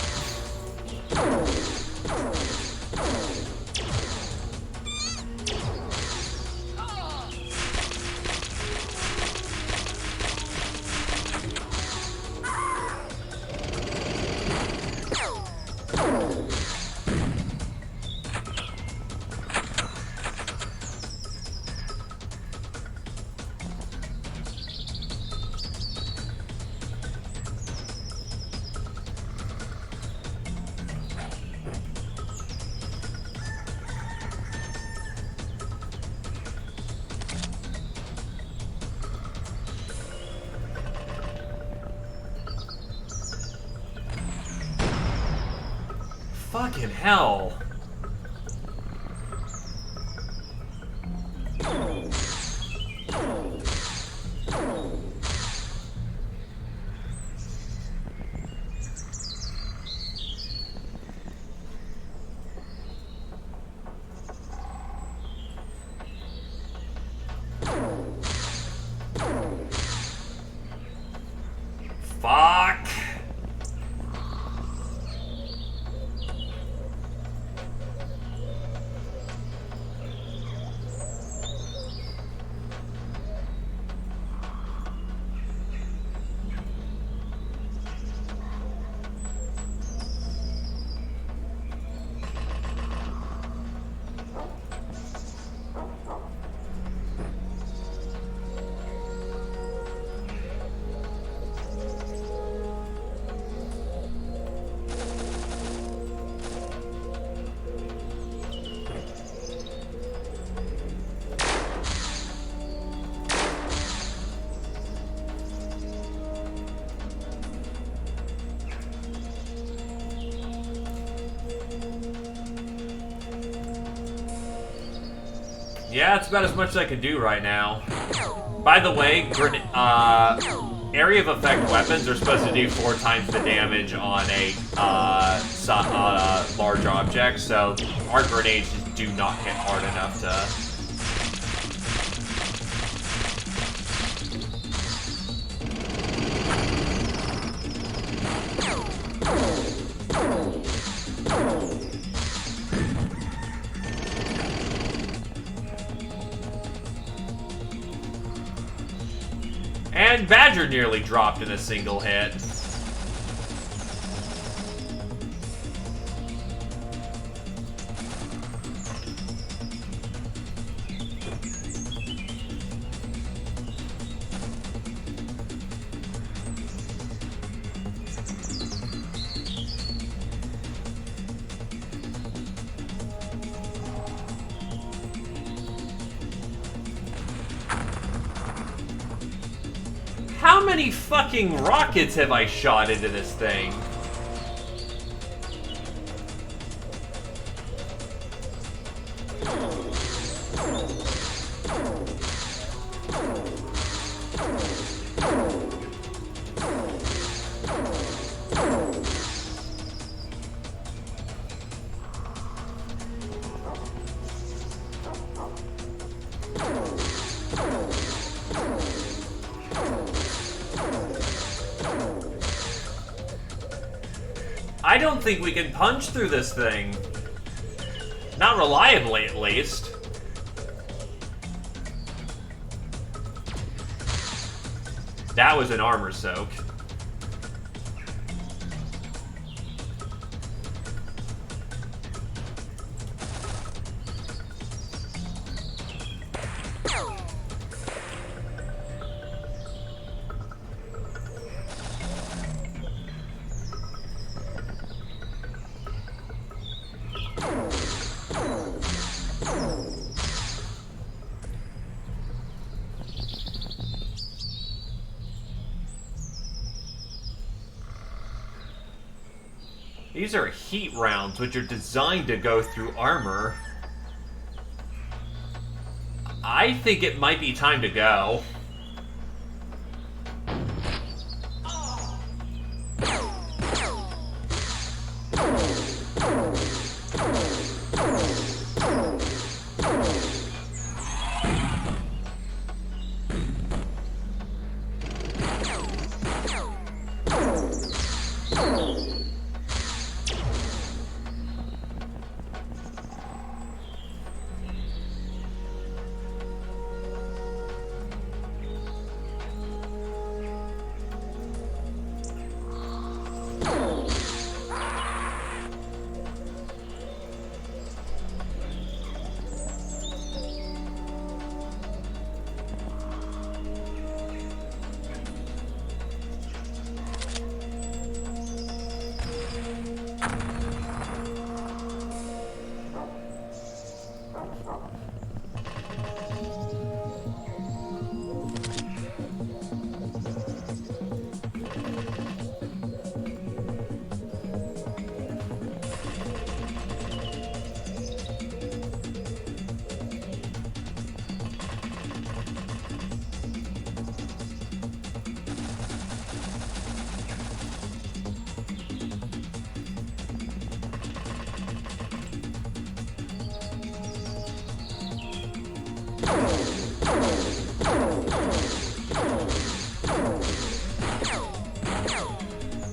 Fucking hell. Fuck. Yeah, it's about as much as I can do right now. By the way, area of effect weapons are supposed to do 4 times the damage on a large object, so our grenades just do not hit hard enough to... And Badger nearly dropped in a single hit. How many fucking rockets have I shot into this thing? I don't think we can punch through this thing. Not reliably, at least. That was an armor soak. These are heat rounds, which are designed to go through armor. I think it might be time to go.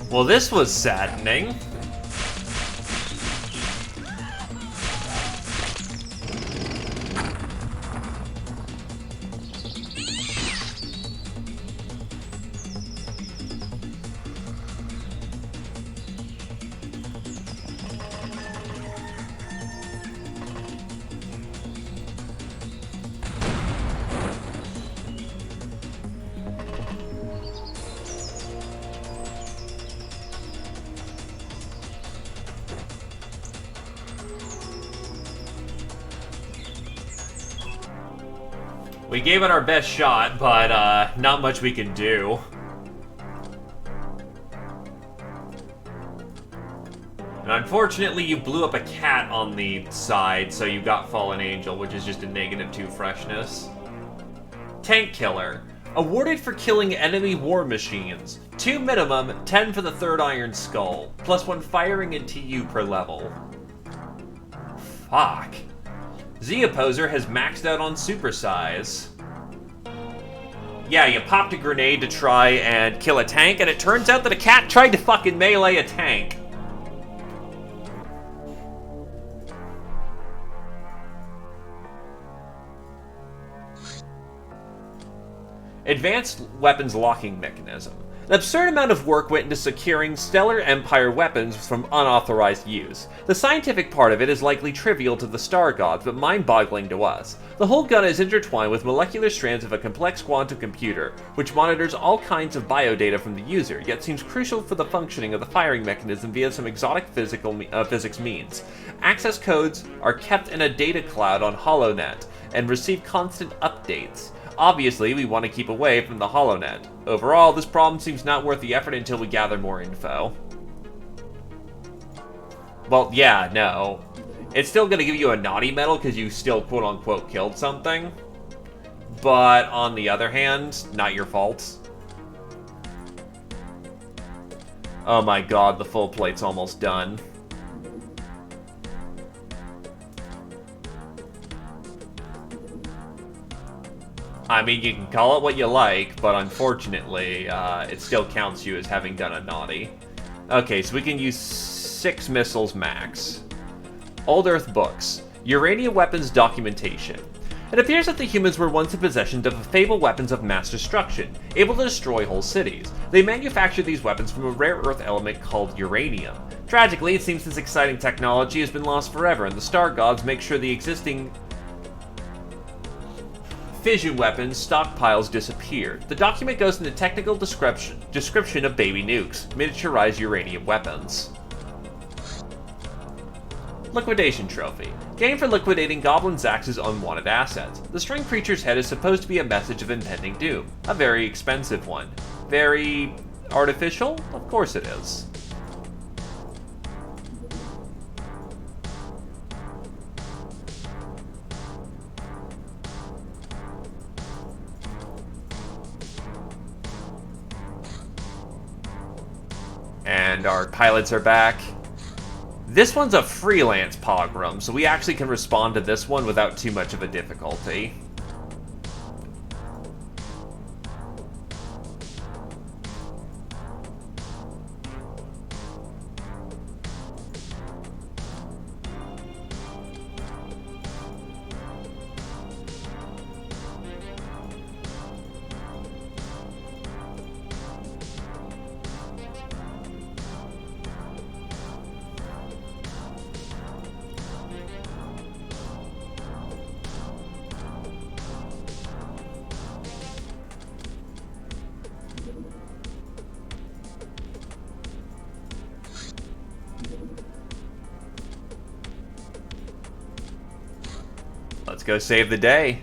Well, this was saddening. We gave it our best shot, but not much we can do. And unfortunately, you blew up a cat on the side, so you got Fallen Angel, which is just a -2 freshness. Tank Killer. Awarded for killing enemy war machines. 2 minimum, 10 for the 3rd Iron Skull. +1 firing and TU per level. Fuck. Z-Opposer has maxed out on Super Size. Yeah, you popped a grenade to try and kill a tank, and it turns out that a cat tried to fucking melee a tank. Advanced weapons locking mechanism. An absurd amount of work went into securing Stellar Empire weapons from unauthorized use. The scientific part of it is likely trivial to the Star Gods, but mind-boggling to us. The whole gun is intertwined with molecular strands of a complex quantum computer, which monitors all kinds of biodata from the user, yet seems crucial for the functioning of the firing mechanism via some exotic physics means. Access codes are kept in a data cloud on HoloNet, and receive constant updates. Obviously, we want to keep away from the HoloNet. Overall, this problem seems not worth the effort until we gather more info. Well, yeah, no. It's still going to give you a naughty medal because you still quote-unquote killed something. But on the other hand, not your fault. Oh my god, the full plate's almost done. I mean, you can call it what you like, but unfortunately, it still counts you as having done a naughty. Okay, so we can use 6 missiles max. Old Earth books. Uranium weapons documentation. It appears that the humans were once in possession of fabled weapons of mass destruction, able to destroy whole cities. They manufactured these weapons from a rare earth element called uranium. Tragically, it seems this exciting technology has been lost forever, and the Star Gods make sure the existing fission weapons stockpiles disappeared. The document goes into technical description of baby nukes, miniaturized uranium weapons. Liquidation trophy. Gained for liquidating Goblin Zax's unwanted assets. The string creature's head is supposed to be a message of impending doom. A very expensive one. Very artificial? Of course it is. And our pilots are back. This one's a freelance pogrom, so we actually can respond to this one without too much of a difficulty. Let's go save the day.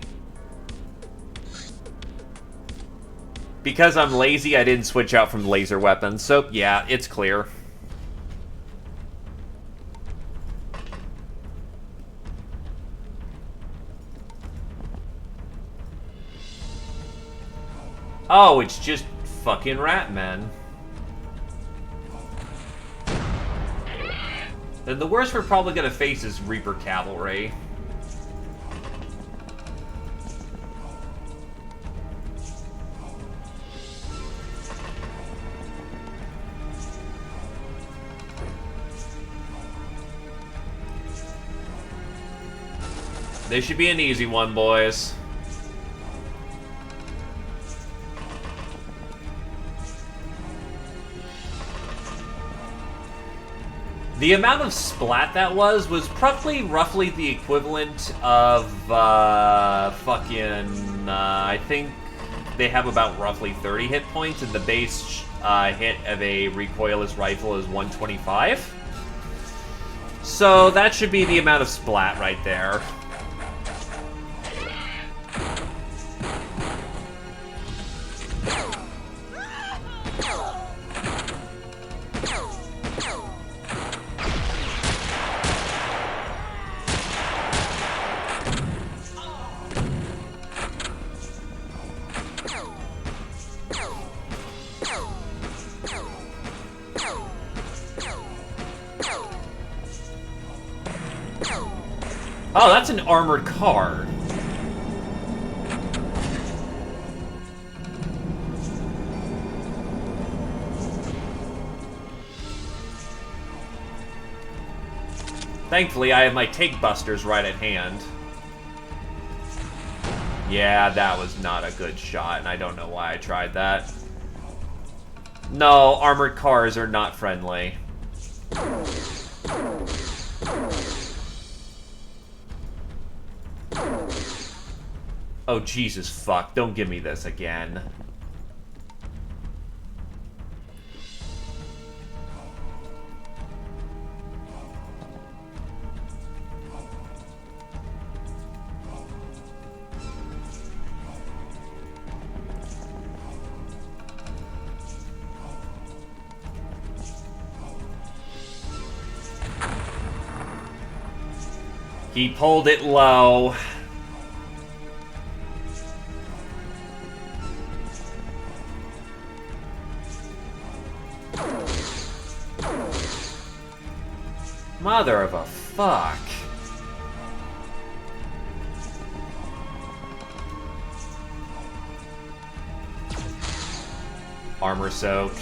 Because I'm lazy, I didn't switch out from laser weapons, so yeah, it's clear. Oh, it's just fucking Ratmen. Then the worst we're probably gonna face is Reaper Cavalry. This should be an easy one, boys. The amount of splat that was probably roughly the equivalent of, I think they have about roughly 30 hit points, and the base hit of a recoilless rifle is 125. So that should be the amount of splat right there. Oh, that's an armored car. Thankfully, I have my tank busters right at hand. Yeah, that was not a good shot, and I don't know why I tried that. No, armored cars are not friendly. Oh, Jesus fuck. Don't give me this again. He pulled it low. Mother of a fuck. Armor soak.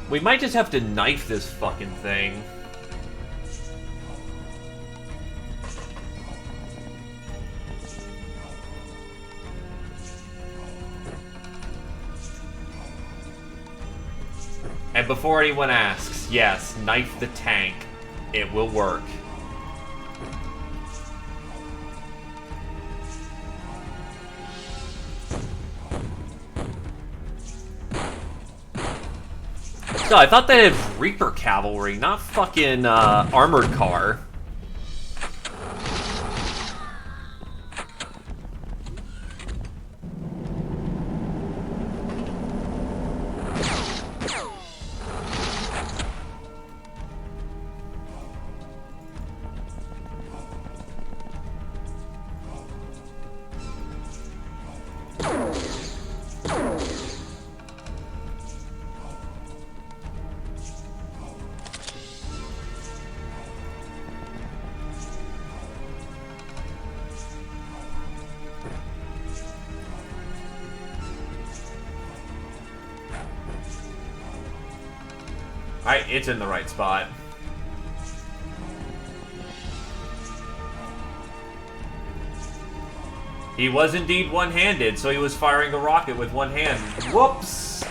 We might just have to knife this fucking thing. And before anyone asks, yes, knife the tank. It will work. No, I thought they had Reaper Cavalry, not fucking armored car. Alright, it's in the right spot. He was indeed one-handed, so he was firing a rocket with one hand. Whoops!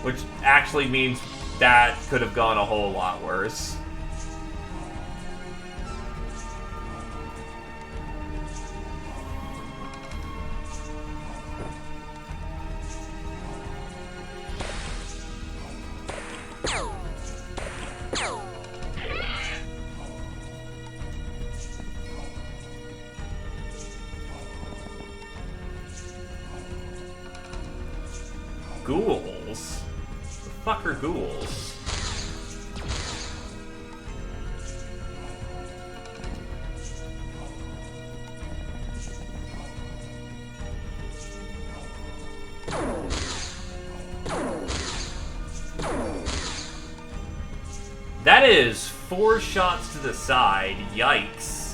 Which actually means that could have gone a whole lot worse. Ghouls? The fuck are ghouls? That is 4 shots to the side. Yikes.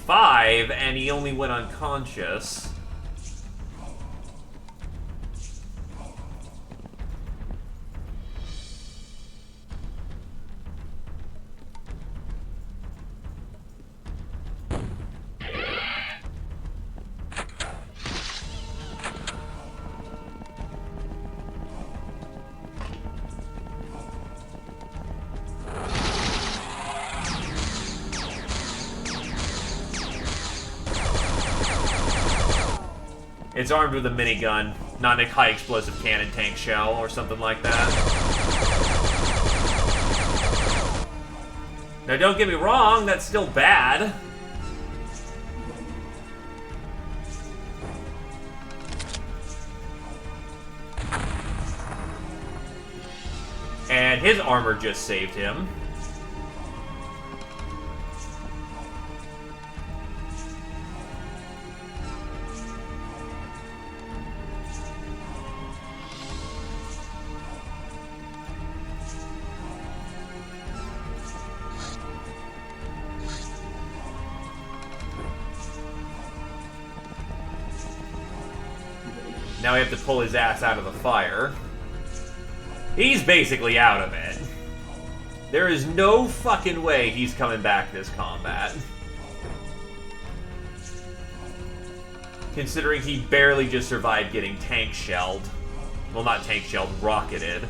5, and he only went unconscious. It's armed with a minigun, not a high explosive cannon tank shell or something like that. Now don't get me wrong, that's still bad. And his armor just saved him. Now we have to pull his ass out of the fire. He's basically out of it. There is no fucking way he's coming back this combat. Considering he barely just survived getting tank shelled. Well, not tank shelled, rocketed.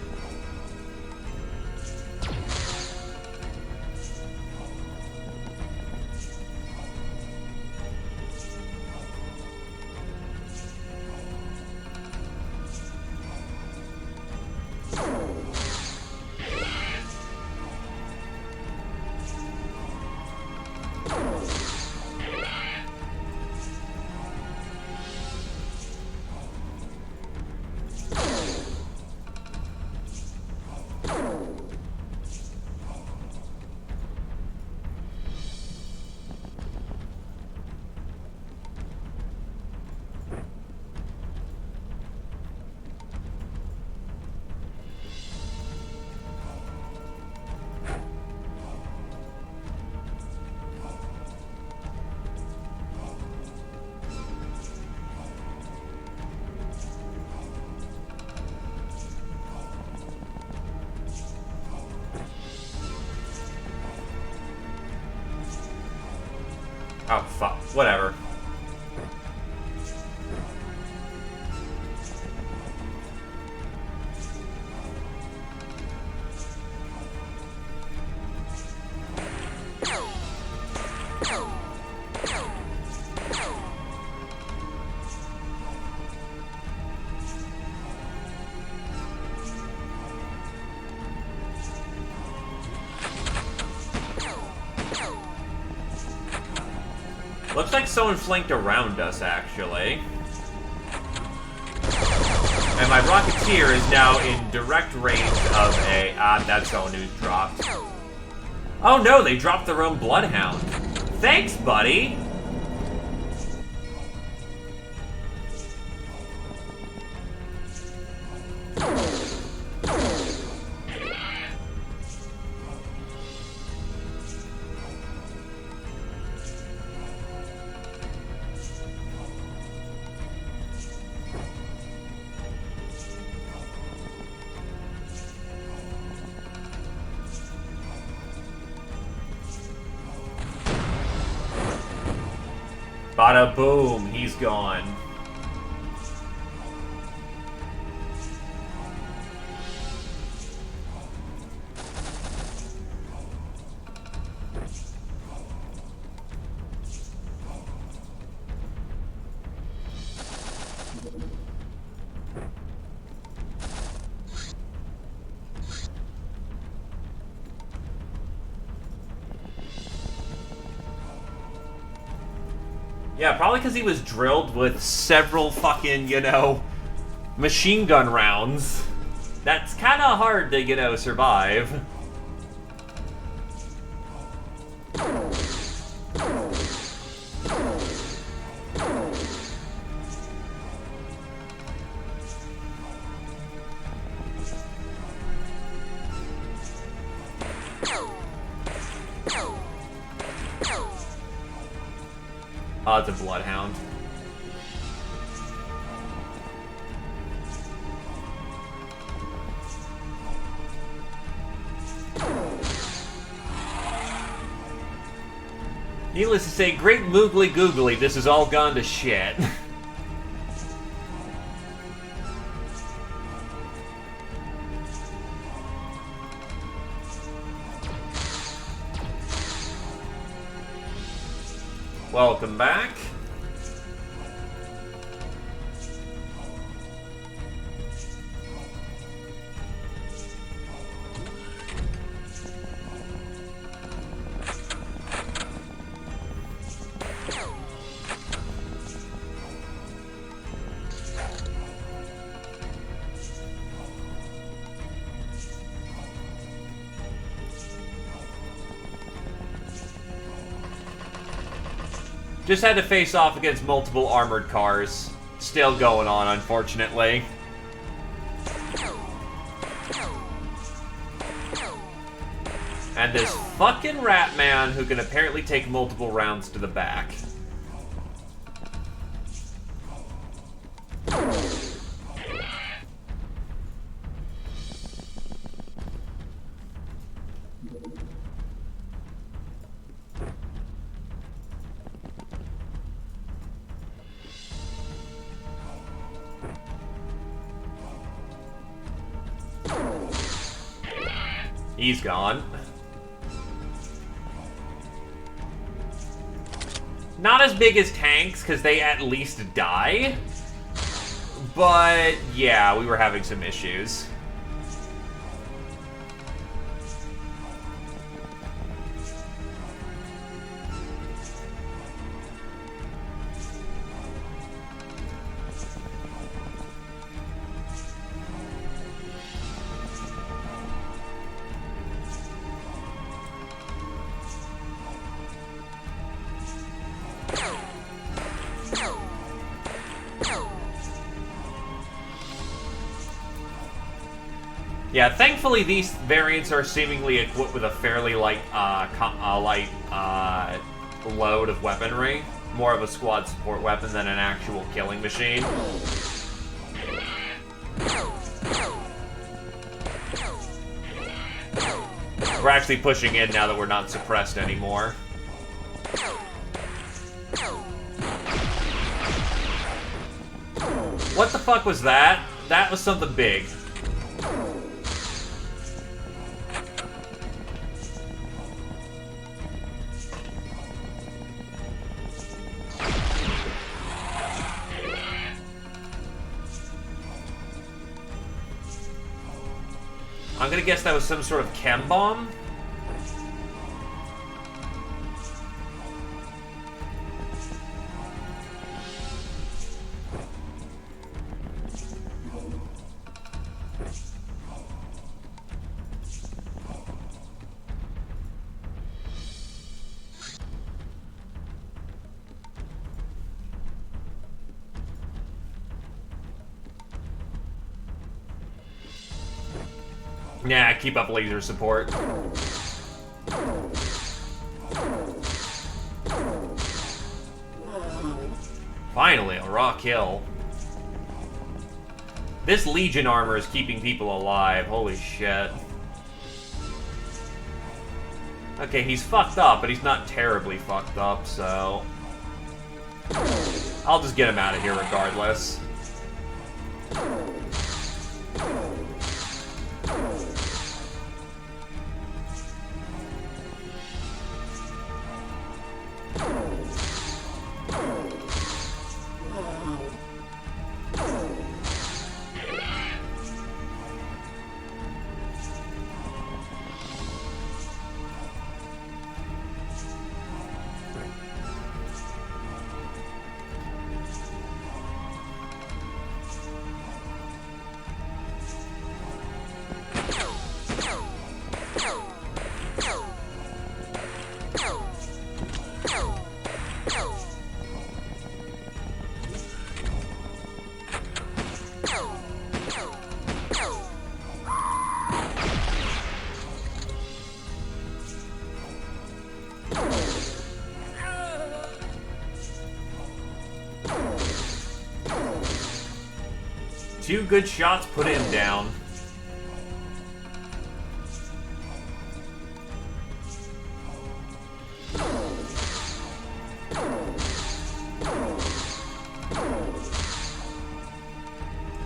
Oh, fuck. Whatever. Looks like someone flanked around us, actually. And my Rocketeer is now in direct range of a... that's someone who's dropped. Oh no, they dropped their own Bloodhound. Thanks, buddy! Bada boom, he's gone. Yeah, probably because he was drilled with several fucking, machine gun rounds. That's kind of hard to, survive. Oh, it's a Bloodhound. Needless to say, great moogly googly, this has all gone to shit. Welcome back. Just had to face off against multiple armored cars. Still going on, unfortunately. And this fucking rat man who can apparently take multiple rounds to the back. He's gone. Not as big as tanks, because they at least die. But, yeah, we were having some issues. Yeah, thankfully these variants are seemingly equipped with a fairly light, load of weaponry. More of a squad support weapon than an actual killing machine. We're actually pushing in now that we're not suppressed anymore. What the fuck was that? That was something big. I'm gonna guess that was some sort of chem bomb. Nah, keep up laser support. Finally, a raw kill. This Legion armor is keeping people alive. Holy shit. Okay, he's fucked up, but he's not terribly fucked up, so... I'll just get him out of here regardless. Two good shots put him down.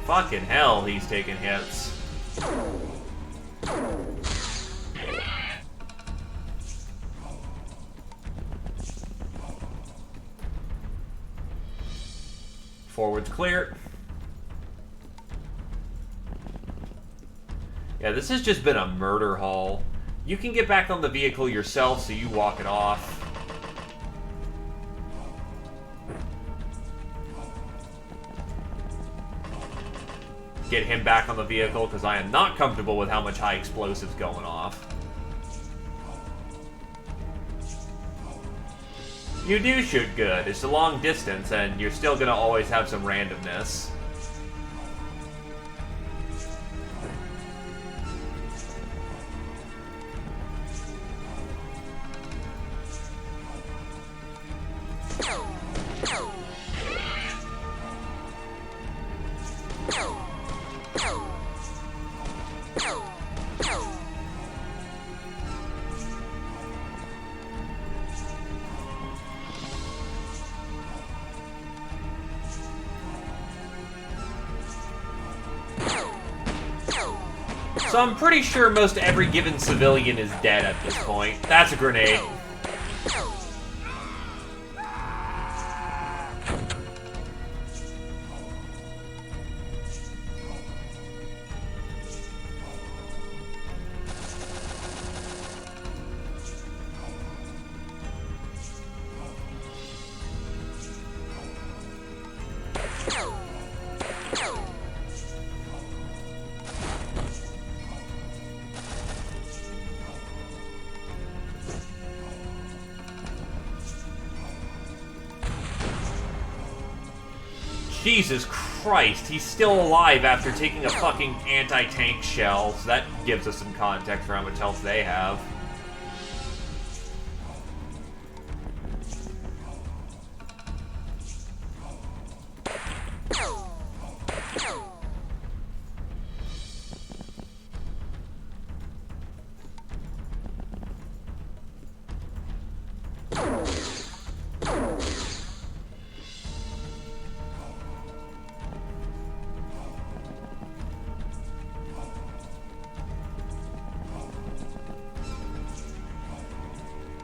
Fucking hell, he's taking hits. Forward's clear. Yeah, this has just been a murder haul. You can get back on the vehicle yourself, so you walk it off. Get him back on the vehicle, because I am not comfortable with how much high explosives going off. You do shoot good. It's a long distance, and you're still gonna always have some randomness. So I'm pretty sure most every given civilian is dead at this point. That's a grenade. Jesus Christ, he's still alive after taking a fucking anti-tank shell, so that gives us some context for how much health they have.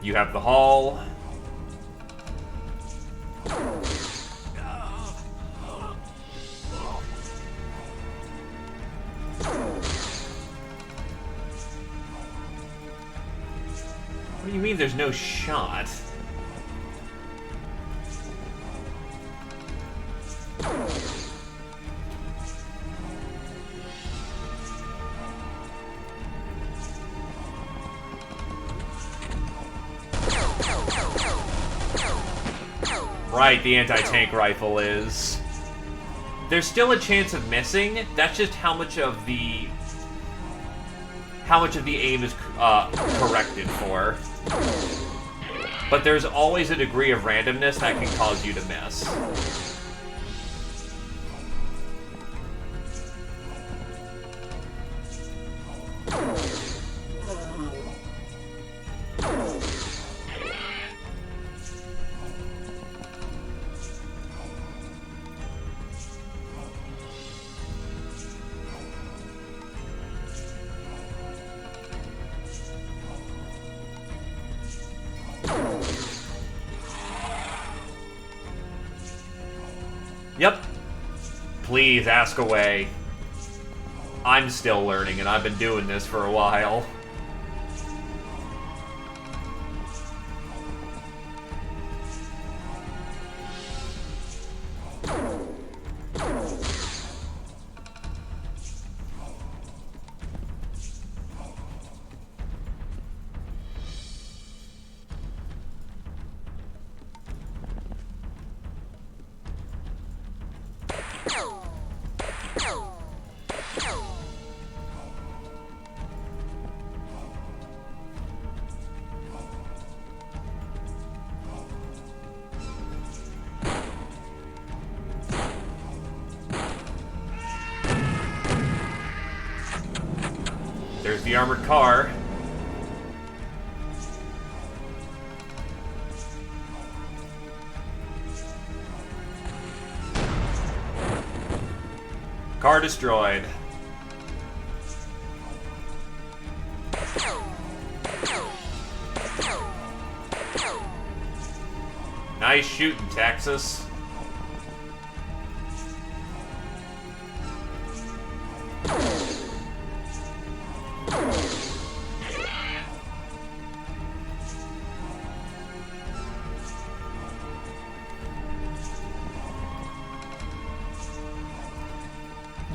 You have the hall. What do you mean there's no shot? Right, the anti-tank rifle is. There's still a chance of missing. That's just how much of the aim is corrected for. But there's always a degree of randomness that can cause you to miss. Yep. Please ask away. I'm still learning, and I've been doing this for a while. There's the armored car. Car destroyed. Nice shooting, Texas.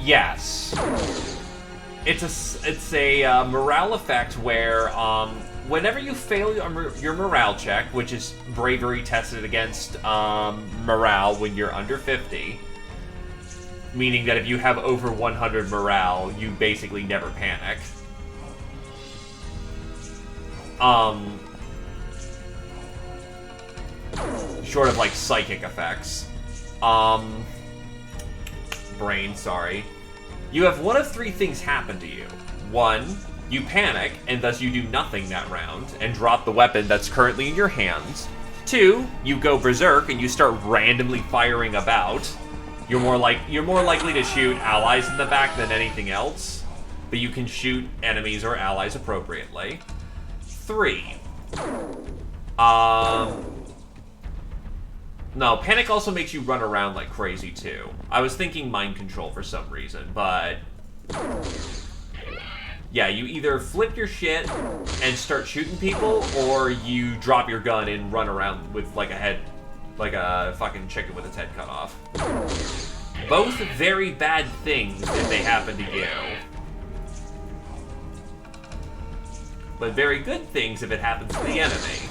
Yes. It's a morale effect where, whenever you fail your morale check, which is bravery tested against morale when you're under 50, meaning that if you have over 100 morale, you basically never panic. Short of, like, psychic effects. Brain, sorry. You have one of three things happen to you. One, you panic, and thus you do nothing that round, and drop the weapon that's currently in your hands. Two, you go berserk, and you start randomly firing about. You're more likely to shoot allies in the back than anything else, but you can shoot enemies or allies appropriately. Three, no, panic also makes you run around like crazy, too. I was thinking mind control for some reason, but... yeah, you either flip your shit and start shooting people, or you drop your gun and run around with, like, a fucking chicken with its head cut off. Both very bad things if they happen to you. But very good things if it happens to the enemy.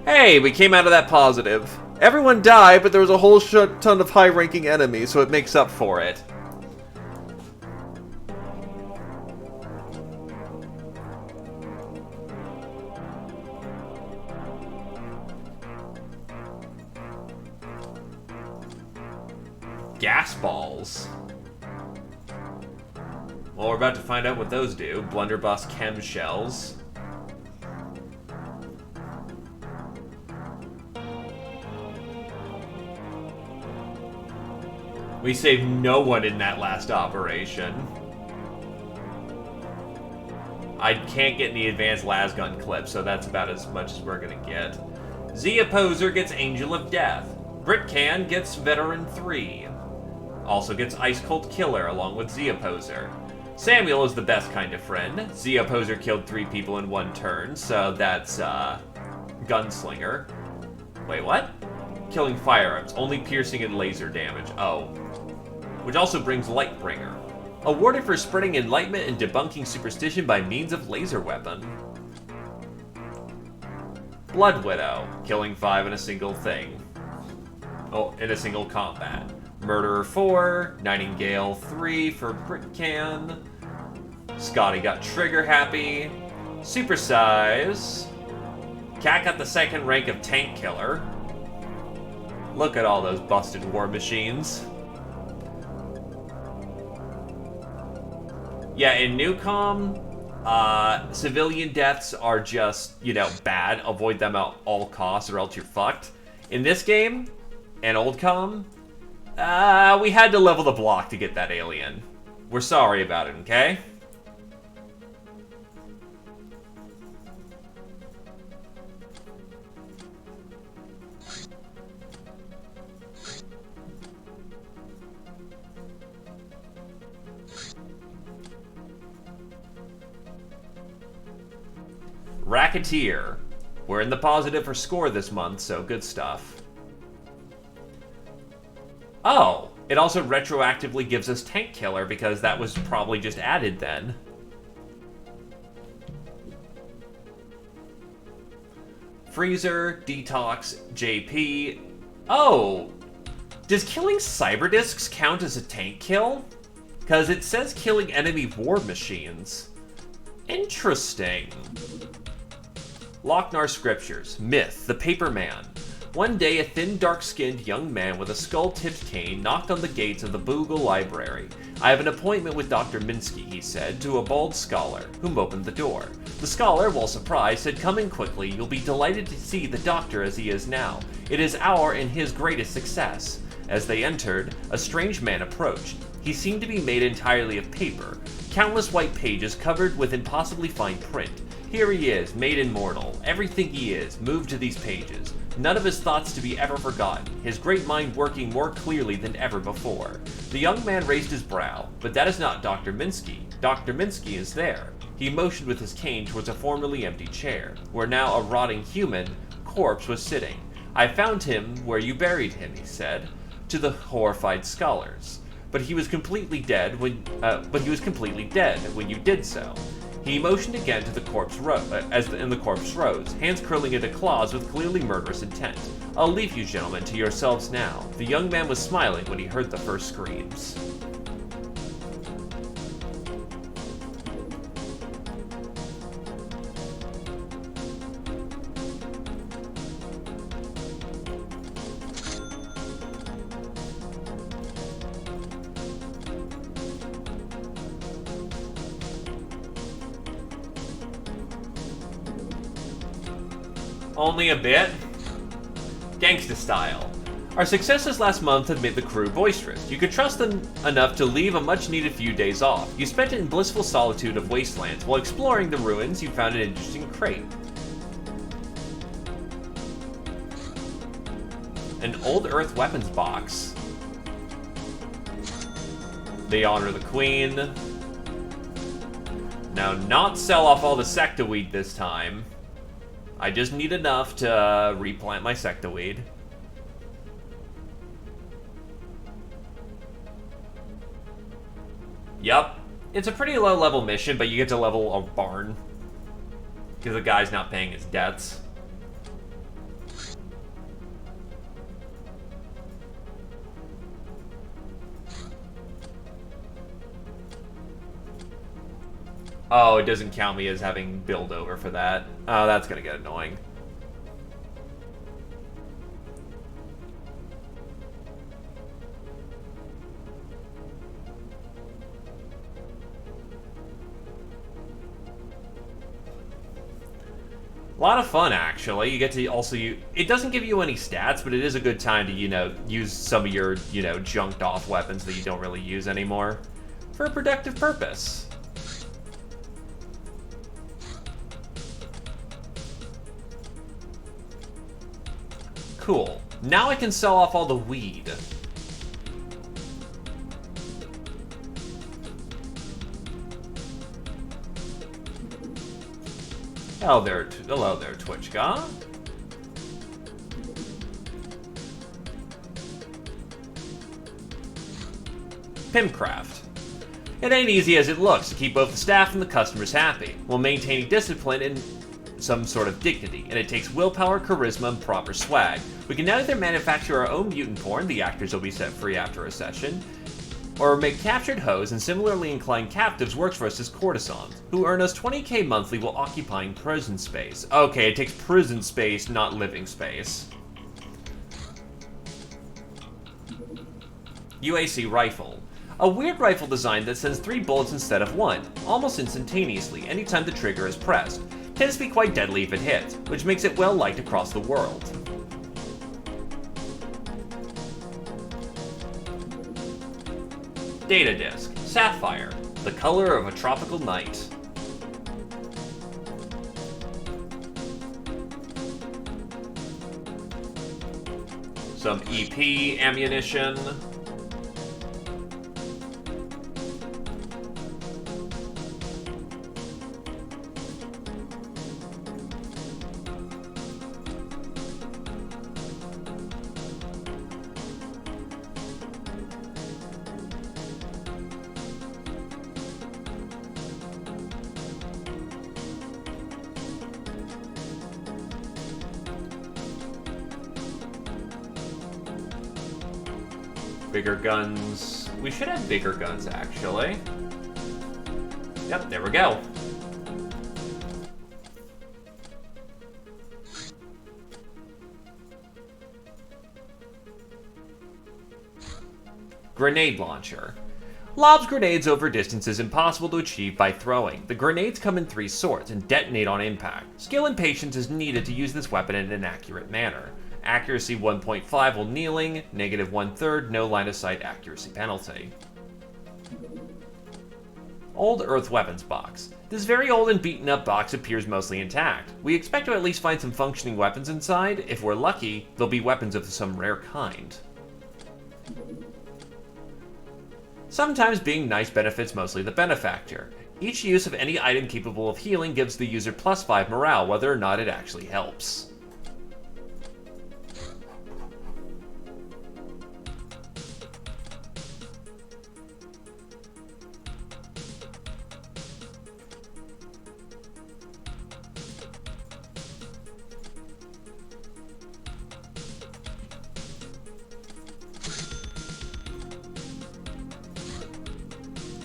Hey, we came out of that positive. Everyone died, but there was a whole ton of high-ranking enemies, so it makes up for it. Gas balls. Well, we're about to find out what those do. Blunderbuss chem shells. We saved no one in that last operation. I can't get any advanced lasgun clips, so that's about as much as we're gonna get. Z Opposer gets Angel of Death. Britcan gets Veteran 3. Also gets Ice Cold Killer along with Z Opposer. Samuel is the best kind of friend. Z Opposer killed 3 people in 1 turn, so that's Gunslinger. Wait, what? Killing firearms, only piercing and laser damage. Oh. Which also brings Lightbringer. Awarded for spreading enlightenment and debunking superstition by means of laser weapon. Blood Widow, killing 5 in a single thing. Oh, in a single combat. Murderer 4, Nightingale 3 for Britcan. Scotty got trigger happy. Supersize. Cat got the 2nd rank of Tank Killer. Look at all those busted war machines. Yeah, in Newcom, civilian deaths are just, you know, bad. Avoid them at all costs or else you're fucked. In this game, and Oldcom, we had to level the block to get that alien. We're sorry about it, okay? Racketeer. We're in the positive for score this month, so good stuff. Oh, it also retroactively gives us Tank Killer because that was probably just added then. Freezer, Detox, JP. Oh, does killing Cyberdiscs count as a tank kill? Because it says killing enemy war machines. Interesting. Lochnar Scriptures. Myth, the Paper Man. One day, a thin, dark-skinned young man with a skull-tipped cane knocked on the gates of the Boogle Library. I have an appointment with Dr. Minsky, he said, to a bald scholar, whom opened the door. The scholar, while surprised, said, "Come in quickly. You'll be delighted to see the doctor as he is now. It is our and his greatest success." As they entered, a strange man approached. He seemed to be made entirely of paper, countless white pages covered with impossibly fine print. Here he is, made immortal. Everything he is, moved to these pages. None of his thoughts to be ever forgotten, his great mind working more clearly than ever before. The young man raised his brow, but that is not Dr. Minsky. Dr. Minsky is there. He motioned with his cane towards a formerly empty chair, where now a rotting human corpse was sitting. "I found him where you buried him," he said, to the horrified scholars. but he was completely dead when you did so. He motioned again to the corpse the corpse rose, hands curling into claws with clearly murderous intent. I'll leave you gentlemen to yourselves now. The young man was smiling when he heard the first screams. Only a bit? Gangsta style. Our successes last month have made the crew boisterous. You could trust them enough to leave a much-needed few days off. You spent it in blissful solitude of wastelands. While exploring the ruins, you found an interesting crate. An old Earth weapons box. They honor the Queen. Now, not sell off all the sectaweed this time. I just need enough to replant my sectaweed. Yup. It's a pretty low-level mission, but you get to level a barn. Because the guy's not paying his debts. Oh, it doesn't count me as having build over for that. Oh, that's gonna get annoying. A lot of fun, actually. You get to also it doesn't give you any stats, but it is a good time to, use some of your, junked off weapons that you don't really use anymore for a productive purpose. Cool. Now I can sell off all the weed. Hello there, Twitch God. Pimpcraft. It ain't easy as it looks to keep both the staff and the customers happy, while maintaining discipline and some sort of dignity, and it takes willpower, charisma, and proper swag. We can now either manufacture our own mutant porn, the actors will be set free after a session, or make captured hoes and similarly inclined captives work for us as courtesans, who earn us 20k monthly while occupying prison space. Okay, it takes prison space, not living space. UAC rifle. A weird rifle design that sends 3 bullets instead of 1, almost instantaneously, anytime the trigger is pressed. Tends to be quite deadly if it hits, which makes it well liked across the world. Data disc. Sapphire. The color of a tropical night. Some EP ammunition. Bigger guns. We should have bigger guns, actually. Yep, there we go. Grenade launcher. Lobs grenades over distances impossible to achieve by throwing. The grenades come in 3 sorts and detonate on impact. Skill and patience is needed to use this weapon in an accurate manner. Accuracy 1.5 while kneeling, negative 1/3, no line of sight accuracy penalty. Old Earth weapons box. This very old and beaten up box appears mostly intact. We expect to at least find some functioning weapons inside. If we're lucky, they'll be weapons of some rare kind. Sometimes being nice benefits mostly the benefactor. Each use of any item capable of healing gives the user +5 morale, whether or not it actually helps.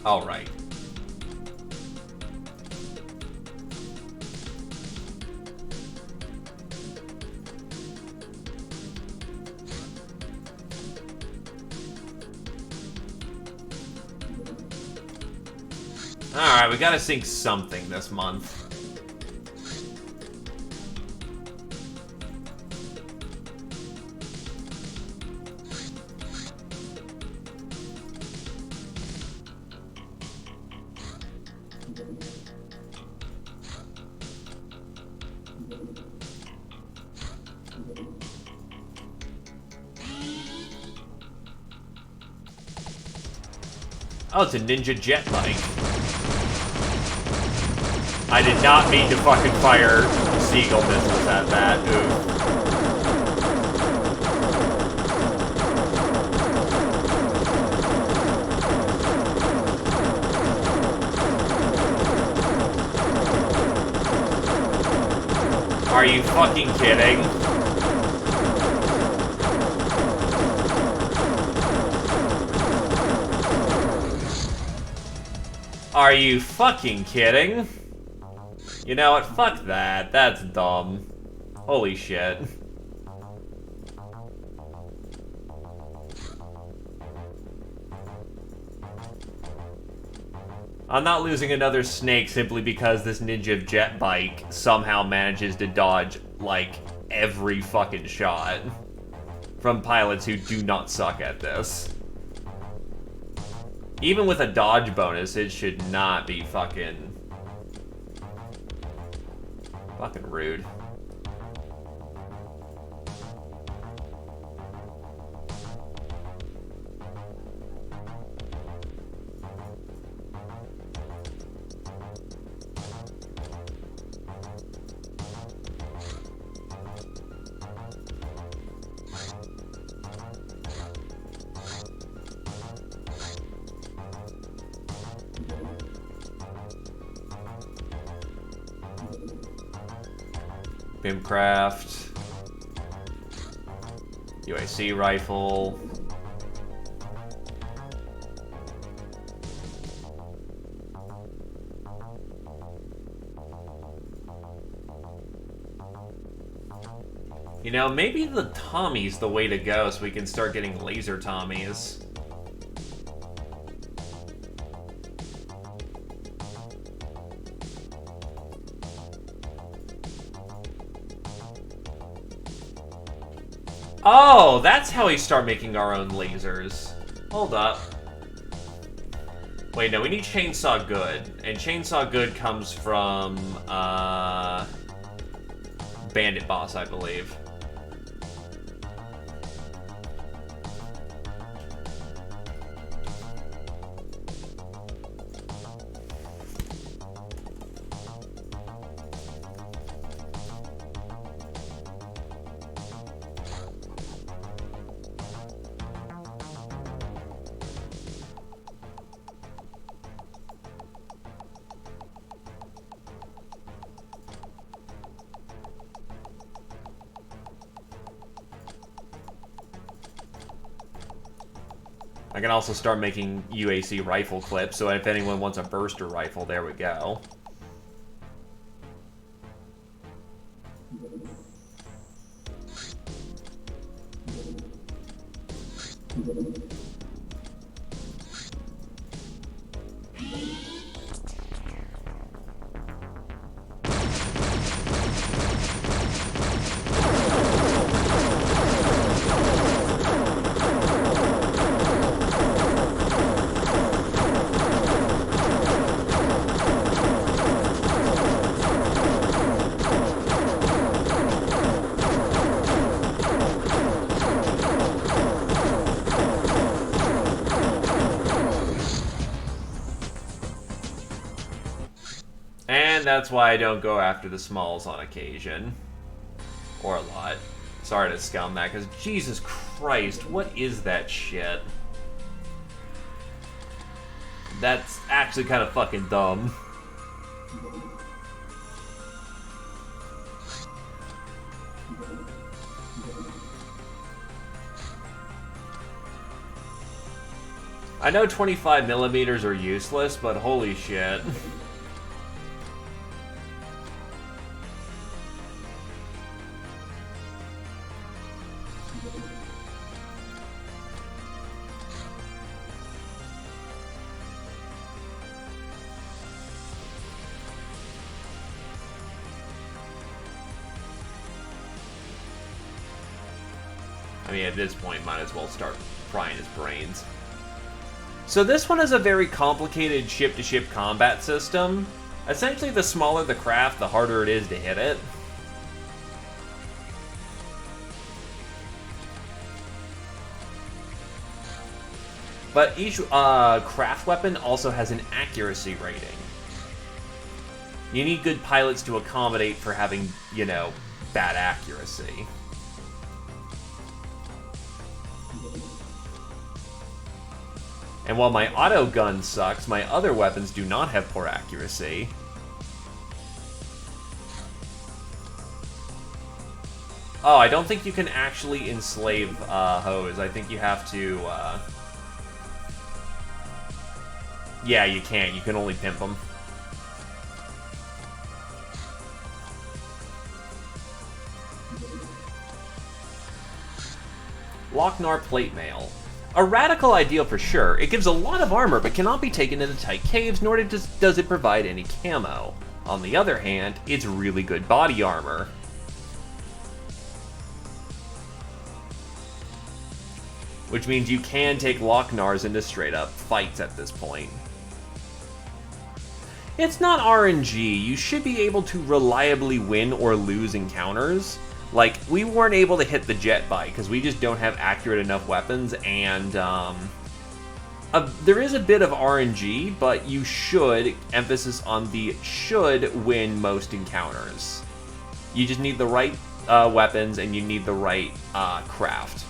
Alright. Alright, we gotta sink something this month. Oh, it's a ninja jet bike. I did not mean to fucking fire seagull missiles at that. Ooh. Are you fucking kidding? Are you fucking kidding? You know what? Fuck that. That's dumb. Holy shit. I'm not losing another snake simply because this ninja jet bike somehow manages to dodge, like, every fucking shot from pilots who do not suck at this. Even with a dodge bonus, it should not be fucking rude. Bimcraft, UAC rifle. You know, maybe the Tommy's the way to go so we can start getting laser Tommies. Oh, that's how we start making our own lasers. Hold up. Wait, no, we need Chainsaw Good. And Chainsaw Good comes from, Bandit Boss, I believe. I can also start making UAC rifle clips, so if anyone wants a burster rifle, there we go. And that's why I don't go after the smalls on occasion. Or a lot. Sorry to scum that, because Jesus Christ, what is that shit? That's actually kind of fucking dumb. I know 25 millimeters are useless, but holy shit. I mean, at this point, might as well start frying his brains. So this one is a very complicated ship-to-ship combat system. Essentially, the smaller the craft, the harder it is to hit it. But each craft weapon also has an accuracy rating. You need good pilots to accommodate for having, you know, bad accuracy. And while my auto gun sucks, my other weapons do not have poor accuracy. Oh, I don't think you can actually enslave hoes. I think you have to... Yeah, you can't. You can only pimp them. Lochnar Plate Mail. A radical ideal for sure. It gives a lot of armor, but cannot be taken into tight caves, nor does it provide any camo. On the other hand, it's really good body armor. Which means you can take Lochnars into straight up fights at this point. It's not RNG. You should be able to reliably win or lose encounters. Like, we weren't able to hit the jet bike because we just don't have accurate enough weapons, and there is a bit of RNG, but you should, emphasis on the should, win most encounters. You just need the right weapons, and you need the right craft.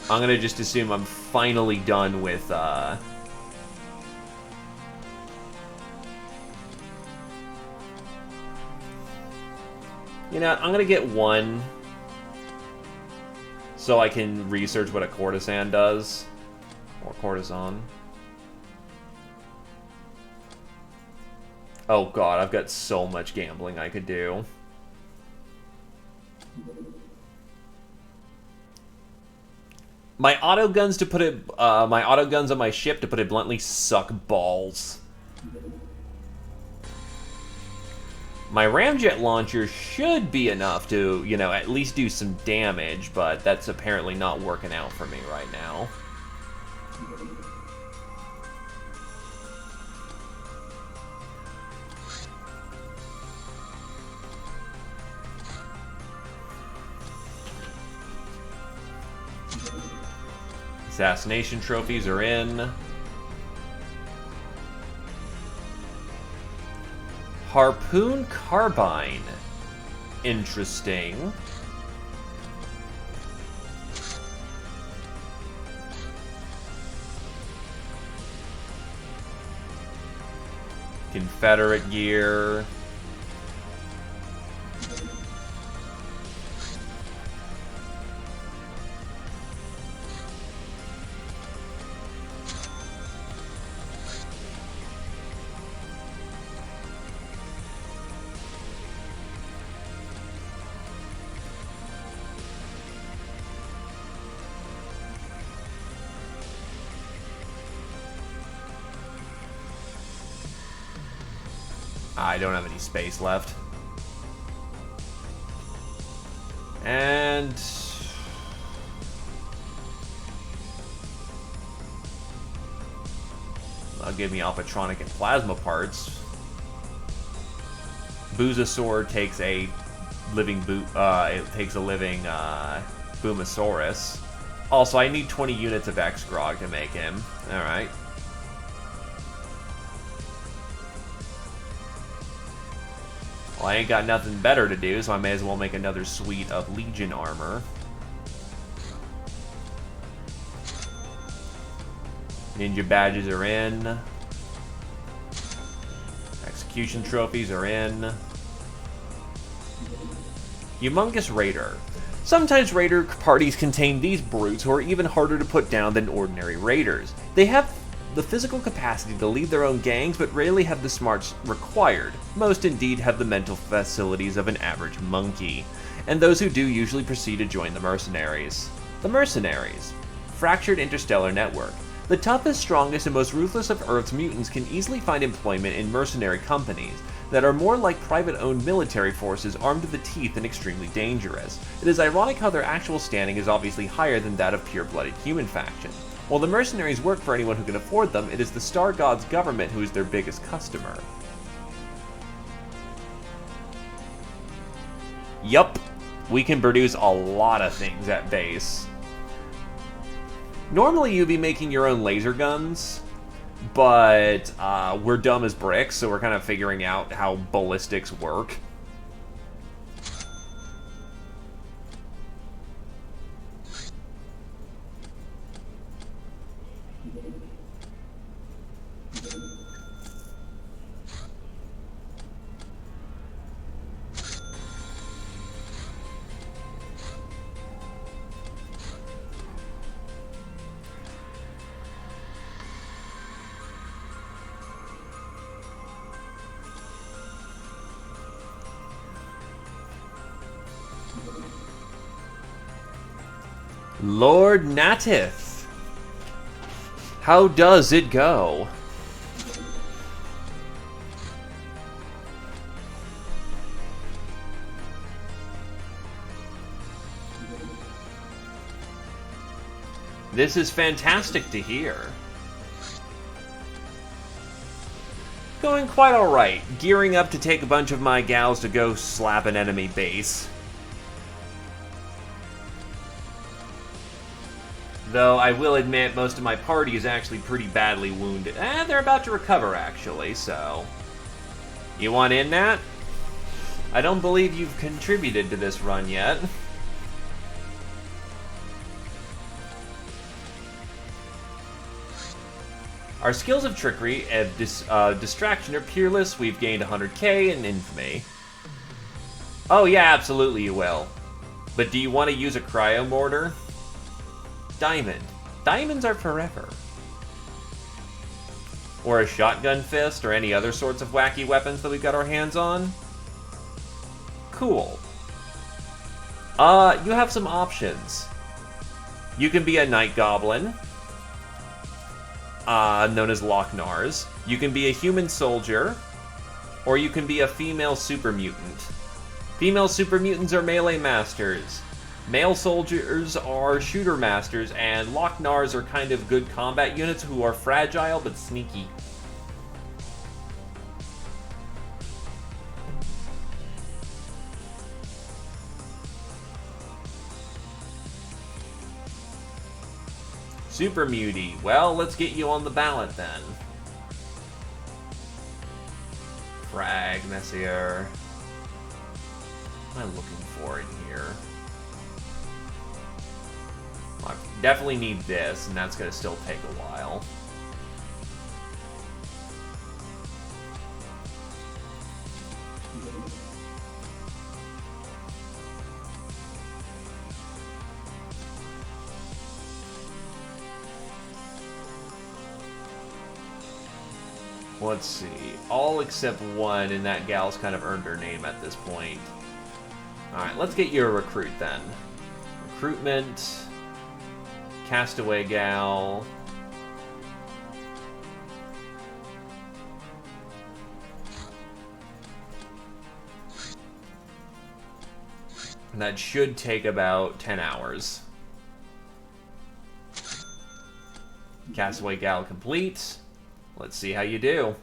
I'm gonna just assume I'm finally done with you know, I'm gonna get one so I can research what a courtesan does. Or courtesan. Oh god, I've got so much gambling I could do. My auto guns, to put it, my auto guns on my ship, to put it bluntly, suck balls. My ramjet launcher should be enough to, you know, at least do some damage, but that's apparently not working out for me right now. Assassination trophies are in. Harpoon carbine. Interesting. Confederate gear. I don't have any space left. And that'll give me Alpatronic and plasma parts. Boozosaur takes a living Boomosaurus. Also, I need 20 units of X-Grog to make him. Alright. Well, I ain't got nothing better to do, so I may as well make another suite of Legion armor. Ninja badges are in. Execution trophies are in. Humongous Raider. Sometimes raider parties contain these brutes who are even harder to put down than ordinary raiders. They have the physical capacity to lead their own gangs, but rarely have the smarts required. Most indeed have the mental facilities of an average monkey. And those who do usually proceed to join the mercenaries. The mercenaries. Fractured interstellar network. The toughest, strongest, and most ruthless of Earth's mutants can easily find employment in mercenary companies that are more like private-owned military forces armed to the teeth and extremely dangerous. It is ironic how their actual standing is obviously higher than that of pure-blooded human factions. While the mercenaries work for anyone who can afford them, it is the Star God's government who is their biggest customer. Yup, we can produce a lot of things at base. Normally you'd be making your own laser guns, but we're dumb as bricks, so we're kind of figuring out how ballistics work. Lord Natith. How does it go? This is fantastic to hear. Going quite alright. Gearing up to take a bunch of my gals to go slap an enemy base. Though I will admit most of my party is actually pretty badly wounded. They're about to recover actually, so... You want in, Nat? I don't believe you've contributed to this run yet. Our skills of trickery and distraction are peerless. We've gained 100k in infamy. Oh yeah, absolutely you will. But do you want to use a cryo mortar? Diamond. Diamonds are forever. Or a shotgun fist, or any other sorts of wacky weapons that we've got our hands on. Cool. You have some options. You can be a night goblin, known as Loch-Nars. You can be a human soldier, or you can be a female super mutant. Female super mutants are melee masters. Male soldiers are shooter masters, and Loch-Nars are kind of good combat units who are fragile but sneaky. Super Mutie. Well, let's get you on the ballot then. Frag, Messier. What am I looking for in here? I definitely need this, and that's going to still take a while. Let's see. All except one, and that gal's kind of earned her name at this point. Alright, let's get you a recruit then. Recruitment... Castaway gal. And that should take about 10 hours. Castaway gal complete. Let's see how you do.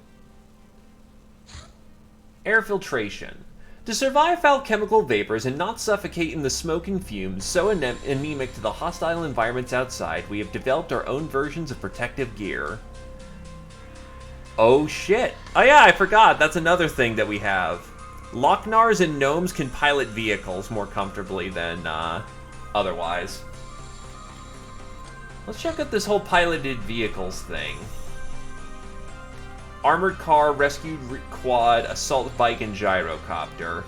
Air filtration. To survive foul chemical vapors and not suffocate in the smoke and fumes so anemic to the hostile environments outside, we have developed our own versions of protective gear. Oh shit. Oh yeah, I forgot. That's another thing that we have. Loch-Nars and gnomes can pilot vehicles more comfortably than otherwise. Let's check out this whole piloted vehicles thing. Armored car, rescued quad, assault bike, and gyrocopter.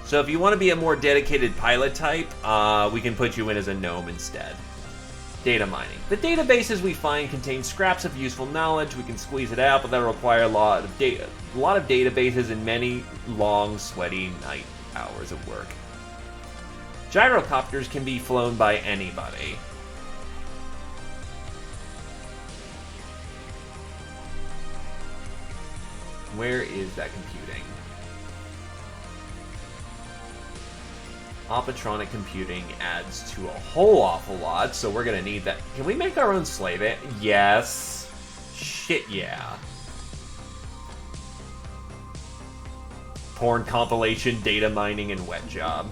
So if you want to be a more dedicated pilot type, we can put you in as a gnome instead. Data mining. The databases we find contain scraps of useful knowledge. We can squeeze it out, but that'll require a lot of databases and many long, sweaty night hours of work. Gyrocopters can be flown by anybody. Where is that computing? Oppatronic computing adds to a whole awful lot, so we're gonna need that. Can we make our own slave? Yes. Shit, yeah. Porn compilation, data mining, and wet job.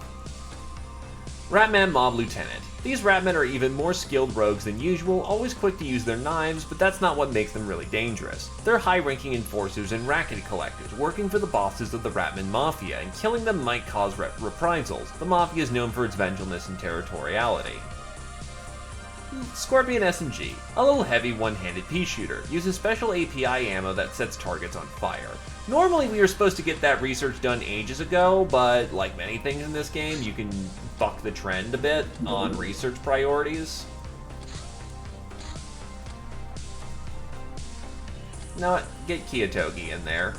Ratman Mob Lieutenant. These Ratmen are even more skilled rogues than usual, always quick to use their knives, but that's not what makes them really dangerous. They're high-ranking enforcers and racket collectors, working for the bosses of the Ratman Mafia, and killing them might cause reprisals. The Mafia is known for its vengefulness and territoriality. Scorpion SMG, a little heavy one-handed pea shooter, uses special API ammo that sets targets on fire. Normally we were supposed to get that research done ages ago, but like many things in this game, you can buck the trend a bit on research priorities. No, get Kiyotogi in there.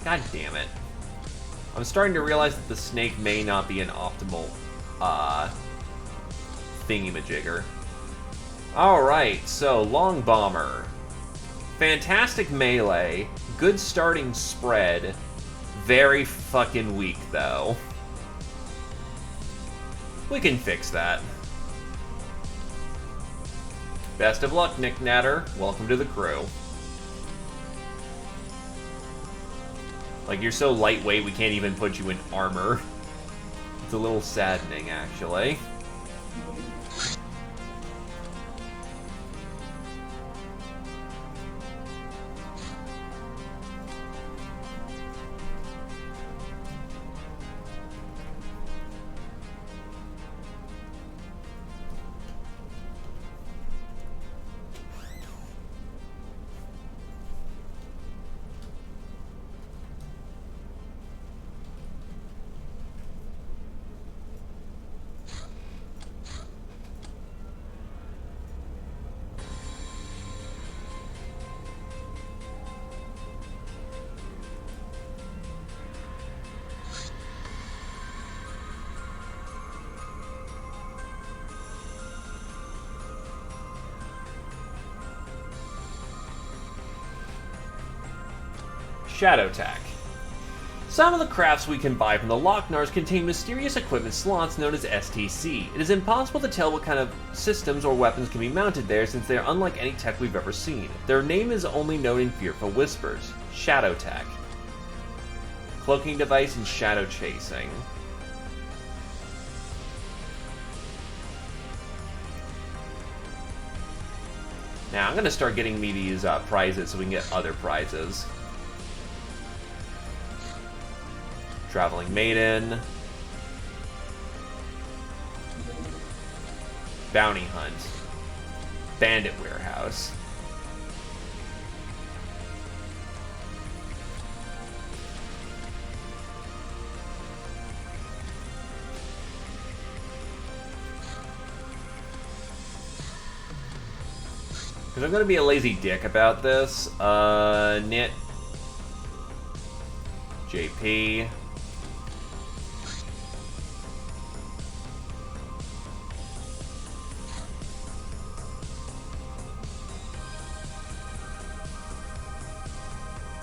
God damn it. I'm starting to realize that the snake may not be an optimal, thingy-majigger. Alright, so, Long Bomber. Fantastic melee, good starting spread, very fucking weak, though. We can fix that. Best of luck, Nick Natter. Welcome to the crew. Like, you're so lightweight, we can't even put you in armor. It's a little saddening, actually. Shadow Tack. Some of the crafts we can buy from the Locknars contain mysterious equipment slots known as STC. It is impossible to tell what kind of systems or weapons can be mounted there since they are unlike any tech we've ever seen. Their name is only known in fearful whispers. Shadow Tack. Cloaking device and shadow chasing. Now I'm going to start getting me these prizes so we can get other prizes. Traveling Maiden. Bounty Hunt. Bandit Warehouse. Because I'm going to be a lazy dick about this. Knit. JP.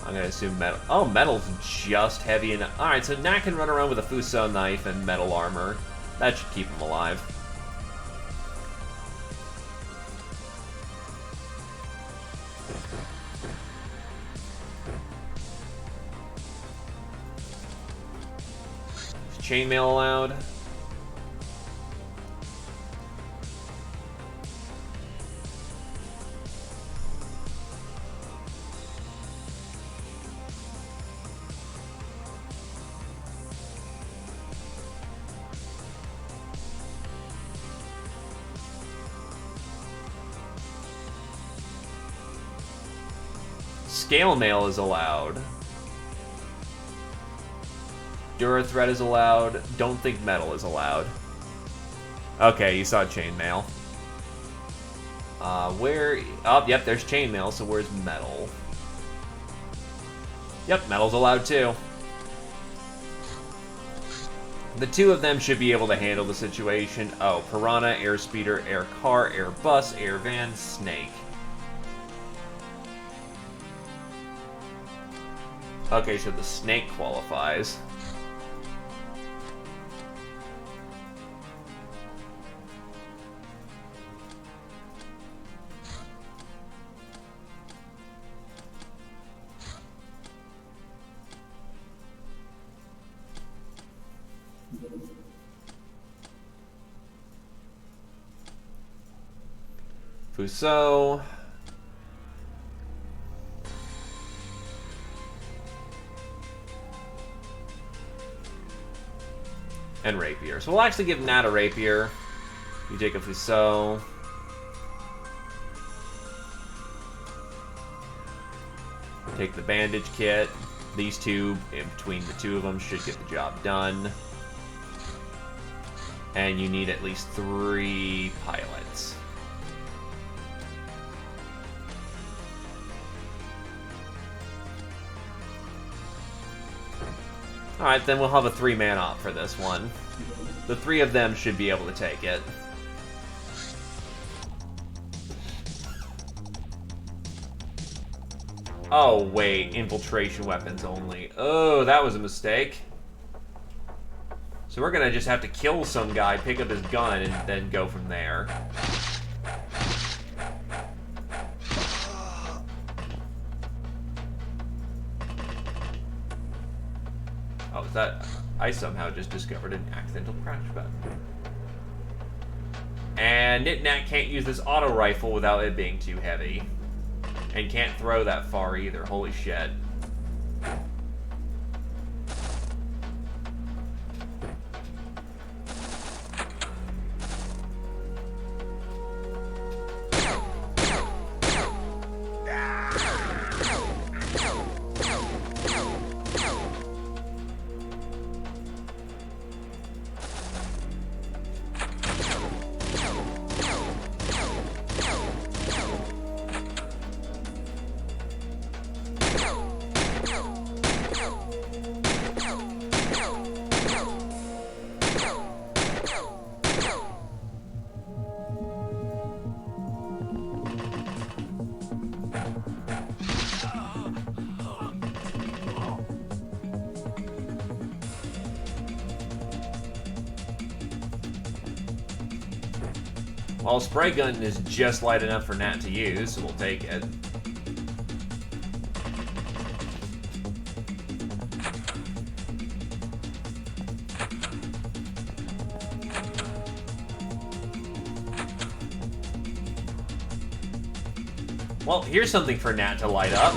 I'm gonna assume metal. Oh, metal's just heavy enough. Alright, so Nat can run around with a Fuso knife and metal armor. That should keep him alive. Is chainmail allowed? Scale mail is allowed. Dura thread is allowed. Don't think metal is allowed. Okay, you saw chainmail. Where... Oh, yep, there's chainmail, so where's metal? Yep, metal's allowed too. The two of them should be able to handle the situation. Oh, Piranha, Airspeeder, Air Car, Air Bus, Air Van, Snake. Okay, so the Snake qualifies. Fuso. And Rapier. So we'll actually give Nat a Rapier. You take a Fuso. Take the bandage kit. These two, in between the two of them, should get the job done. And you need at least 3 pilots. Alright, then we'll have a 3-man op for this one. The 3 of them should be able to take it. Oh, wait. Infiltration weapons only. Oh, that was a mistake. So we're gonna just have to kill some guy, pick up his gun, and then go from there. Oh, is that... I somehow just discovered an accidental crash button. And Nit-Nat can't use this auto rifle without it being too heavy. And can't throw that far either. Holy shit. Well, spray gun is just light enough for Nat to use, so we'll take it. Well, here's something for Nat to light up.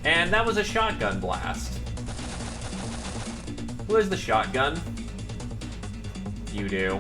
And that was a shotgun blast. Who has the shotgun? You do.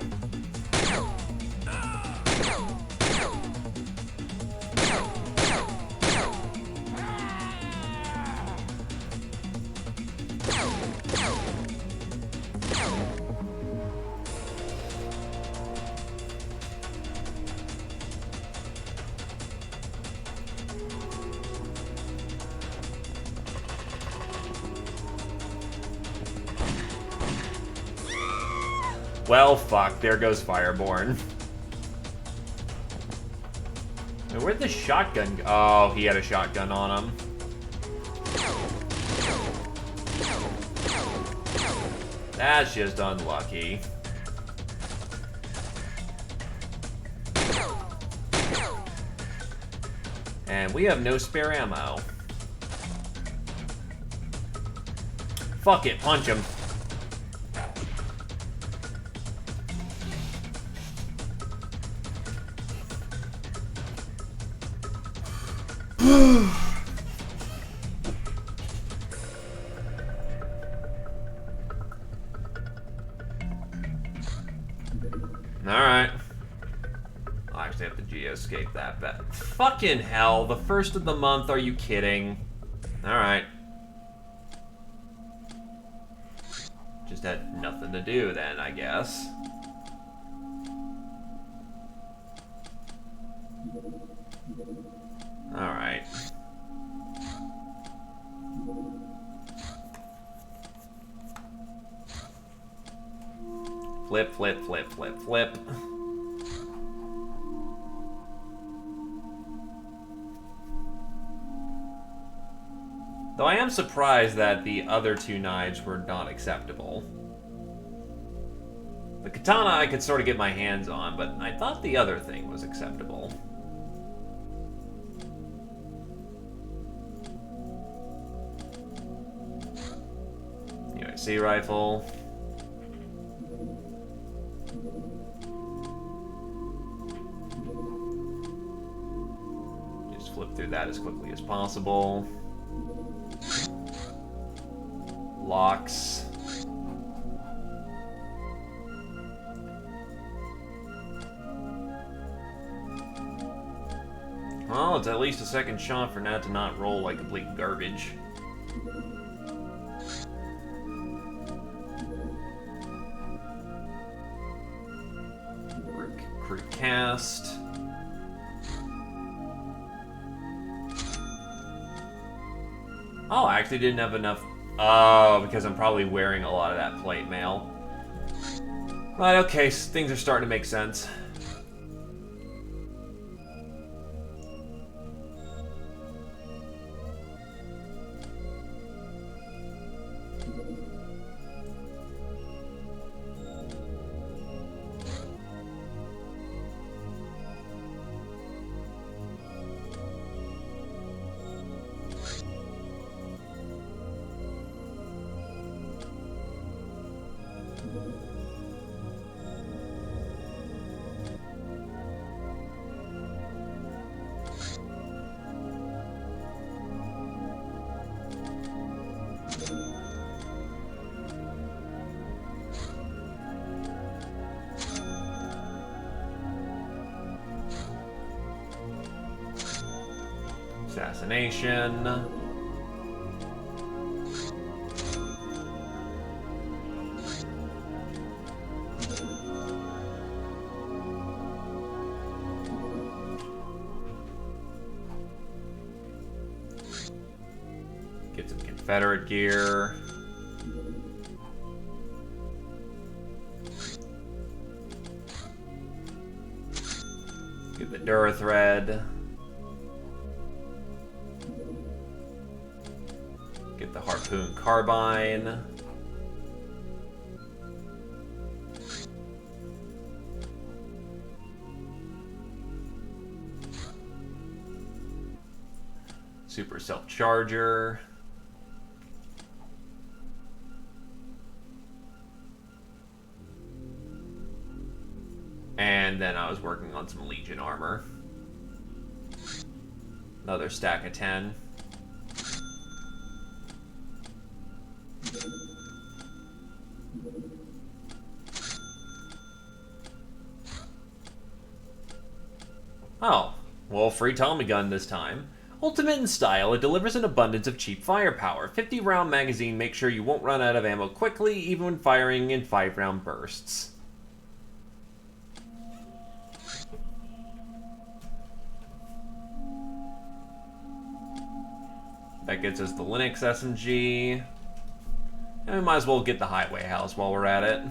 Well, fuck. There goes Fireborn. Now, where'd the shotgun go? Oh, he had a shotgun on him. That's just unlucky. And we have no spare ammo. Fuck it, punch him. escape that bad. Fucking hell, the first of the month, are you kidding? Alright. Just had nothing to do then, I guess. Alright. Flip, flip, flip, flip, flip. Though I am surprised that the other two knives were not acceptable. The katana I could sort of get my hands on, but I thought the other thing was acceptable. UAC rifle. Just flip through that as quickly as possible. Locks. Well, it's at least a second shot for that to not roll like complete garbage. Crit cast. Oh, I actually didn't have enough. Oh, because I'm probably wearing a lot of that plate mail. But okay, things are starting to make sense. Assassination. Get some Confederate gear. Get the Durithread. Get the Harpoon Carbine. Super Self-Charger. And then I was working on some Legion armor. Another stack of 10. Oh, well, free Tommy gun this time. Ultimate in style, it delivers an abundance of cheap firepower. 50-round magazine makes sure you won't run out of ammo quickly, even when firing in 5-round bursts. That gets us the Linux SMG. And we might as well get the Highway House while we're at it.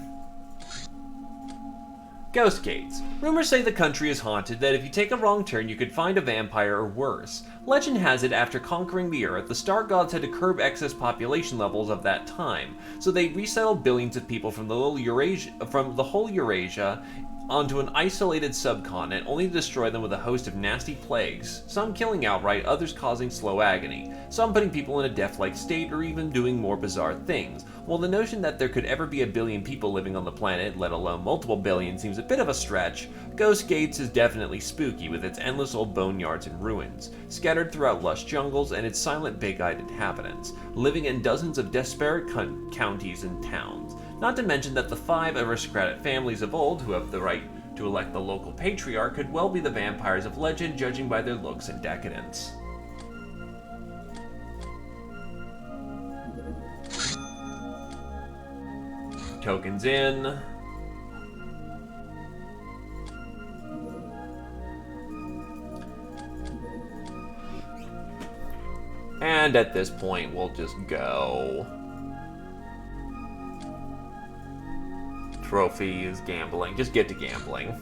Ghost Gates. Rumors say the country is haunted, that if you take a wrong turn you could find a vampire or worse. Legend has it after conquering the Earth, the Star Gods had to curb excess population levels of that time, so they resettled billions of people from the whole Eurasia onto an isolated subcontinent, only to destroy them with a host of nasty plagues, some killing outright, others causing slow agony, some putting people in a death-like state or even doing more bizarre things. While the notion that there could ever be a billion people living on the planet, let alone multiple billion, seems a bit of a stretch, Ghost Gates is definitely spooky with its endless old boneyards and ruins, scattered throughout lush jungles and its silent big-eyed inhabitants, living in dozens of disparate counties and towns. Not to mention that the 5 aristocratic families of old who have the right To elect the local patriarch could well be the vampires of legend, judging by their looks and decadence. Tokens in. And at this point, we'll just go. Trophies, gambling. Just get to gambling.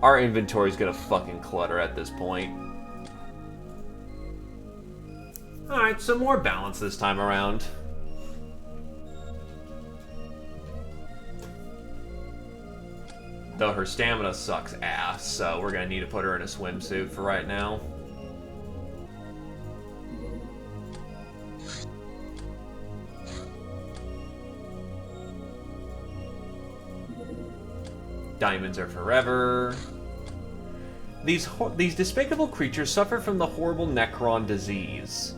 Our inventory's gonna fucking clutter at this point. Alright, some more balance this time around. Though her stamina sucks ass, so we're gonna need to put her in a swimsuit for right now. Diamonds are forever. These despicable creatures suffer from the horrible Necron disease.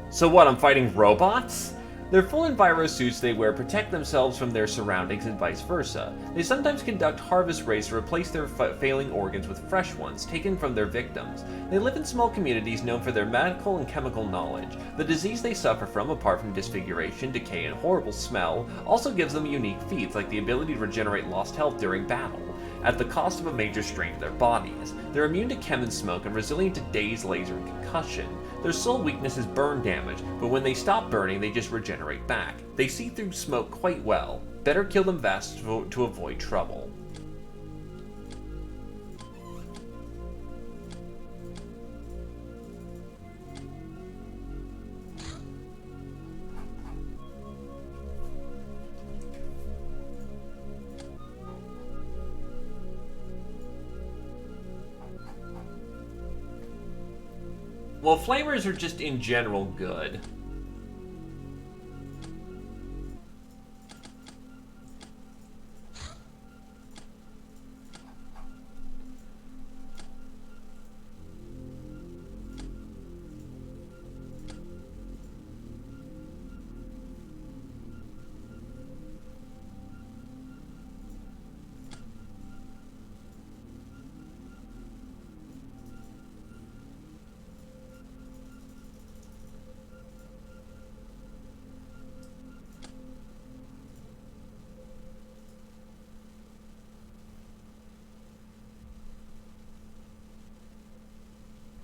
So what, I'm fighting robots? Their full enviro-suits they wear protect themselves from their surroundings and vice versa. They sometimes conduct harvest rates to replace their failing organs with fresh ones, taken from their victims. They live in small communities known for their medical and chemical knowledge. The disease they suffer from, apart from disfiguration, decay, and horrible smell, also gives them unique feats like the ability to regenerate lost health during battle, at the cost of a major strain to their bodies. They're immune to chem and smoke and resilient to daze, laser, and concussion. Their sole weakness is burn damage, but when they stop burning, they just regenerate back. They see through smoke quite well. Better kill them fast to avoid trouble. Well, flamers are just in general good.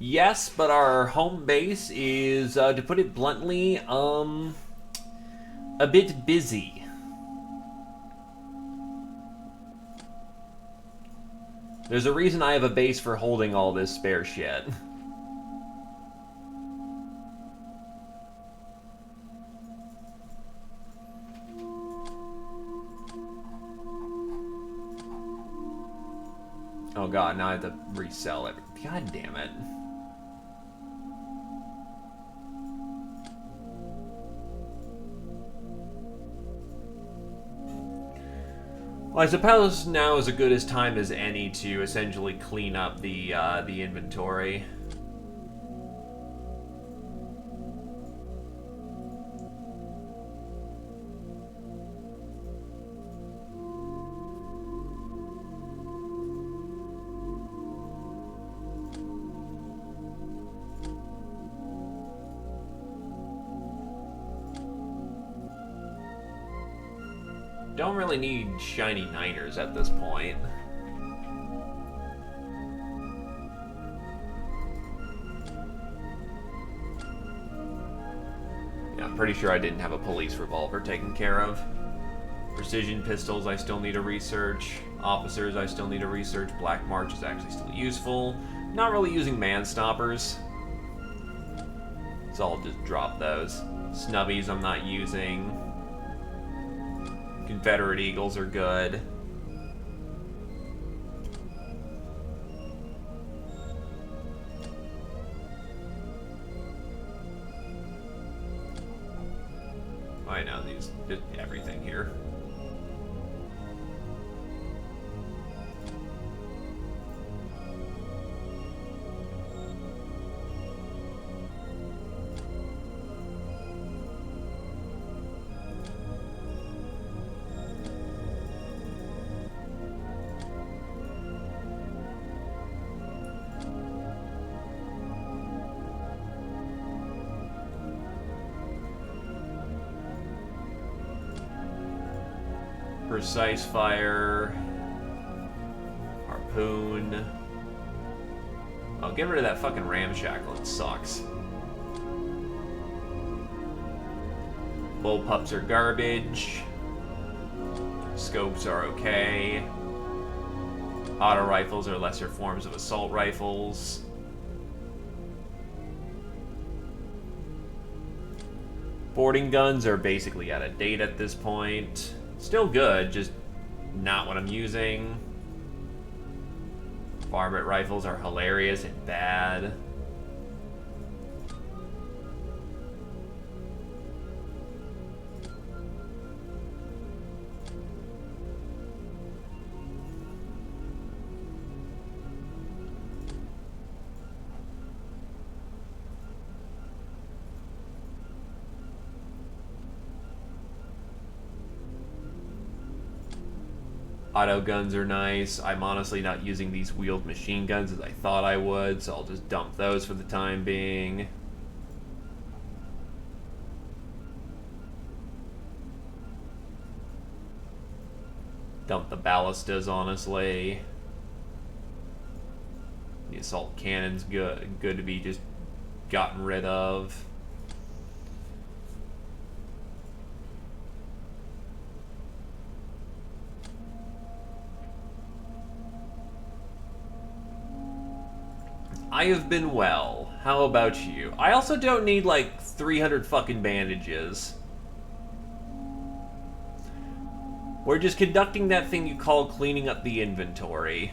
Yes, but our home base is, to put it bluntly, a bit busy. There's a reason I have a base for holding all this spare shit. Oh god, now I have to resell it. God damn it. Well, I suppose now is as good as time as any to essentially clean up the inventory. Don't really need shiny niners at this point. Yeah, I'm pretty sure I didn't have a police revolver taken care of. Precision pistols I still need to research. Officers I still need to research. Black March is actually still useful. Not really using man stoppers. So I'll just drop those. Snubbies I'm not using. Confederate Eagles are good. I know, these, just everything here. Precise fire. Harpoon. Oh, get rid of that fucking ramshackle. It sucks. Bullpups are garbage. Scopes are okay. Auto rifles are lesser forms of assault rifles. Boarding guns are basically out of date at this point. Still good, just not what I'm using. Varmint rifles are hilarious and bad. Auto guns are nice. I'm honestly not using these wheeled machine guns as I thought I would, so I'll just dump those for the time being. Dump the ballistas, honestly. The assault cannon's good to be just gotten rid of. I have been well. How about you? I also don't need like 300 fucking bandages. We're just conducting that thing you call cleaning up the inventory.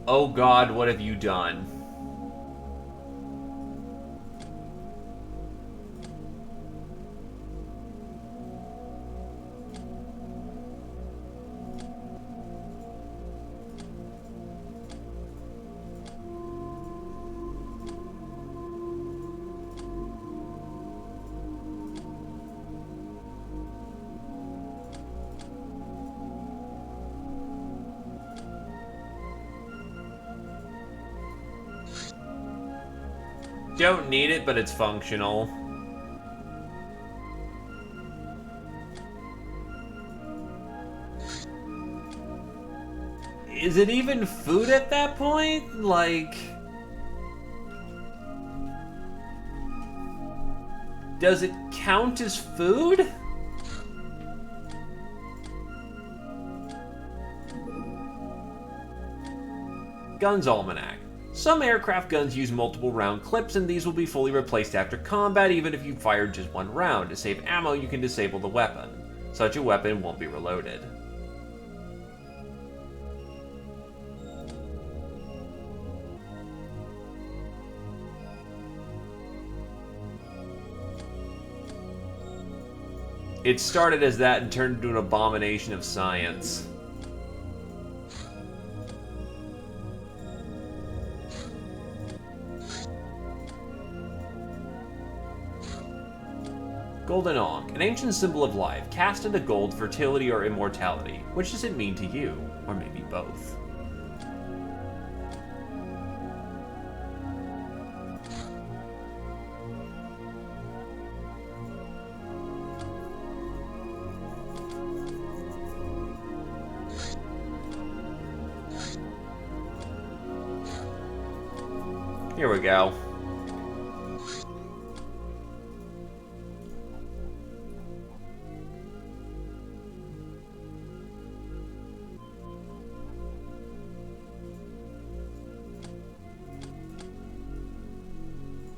Oh God, what have you done? Don't need it, but it's functional. Is it even food at that point? Like... does it count as food? Guns Almanac. Some aircraft guns use multiple round clips, and these will be fully replaced after combat even if you fired just one round. To save ammo, you can disable the weapon. Such a weapon won't be reloaded. It started as that and turned into an abomination of science. Golden Ankh, an ancient symbol of life, cast into gold, fertility, or immortality. Which does it mean to you? Or maybe both. Here we go.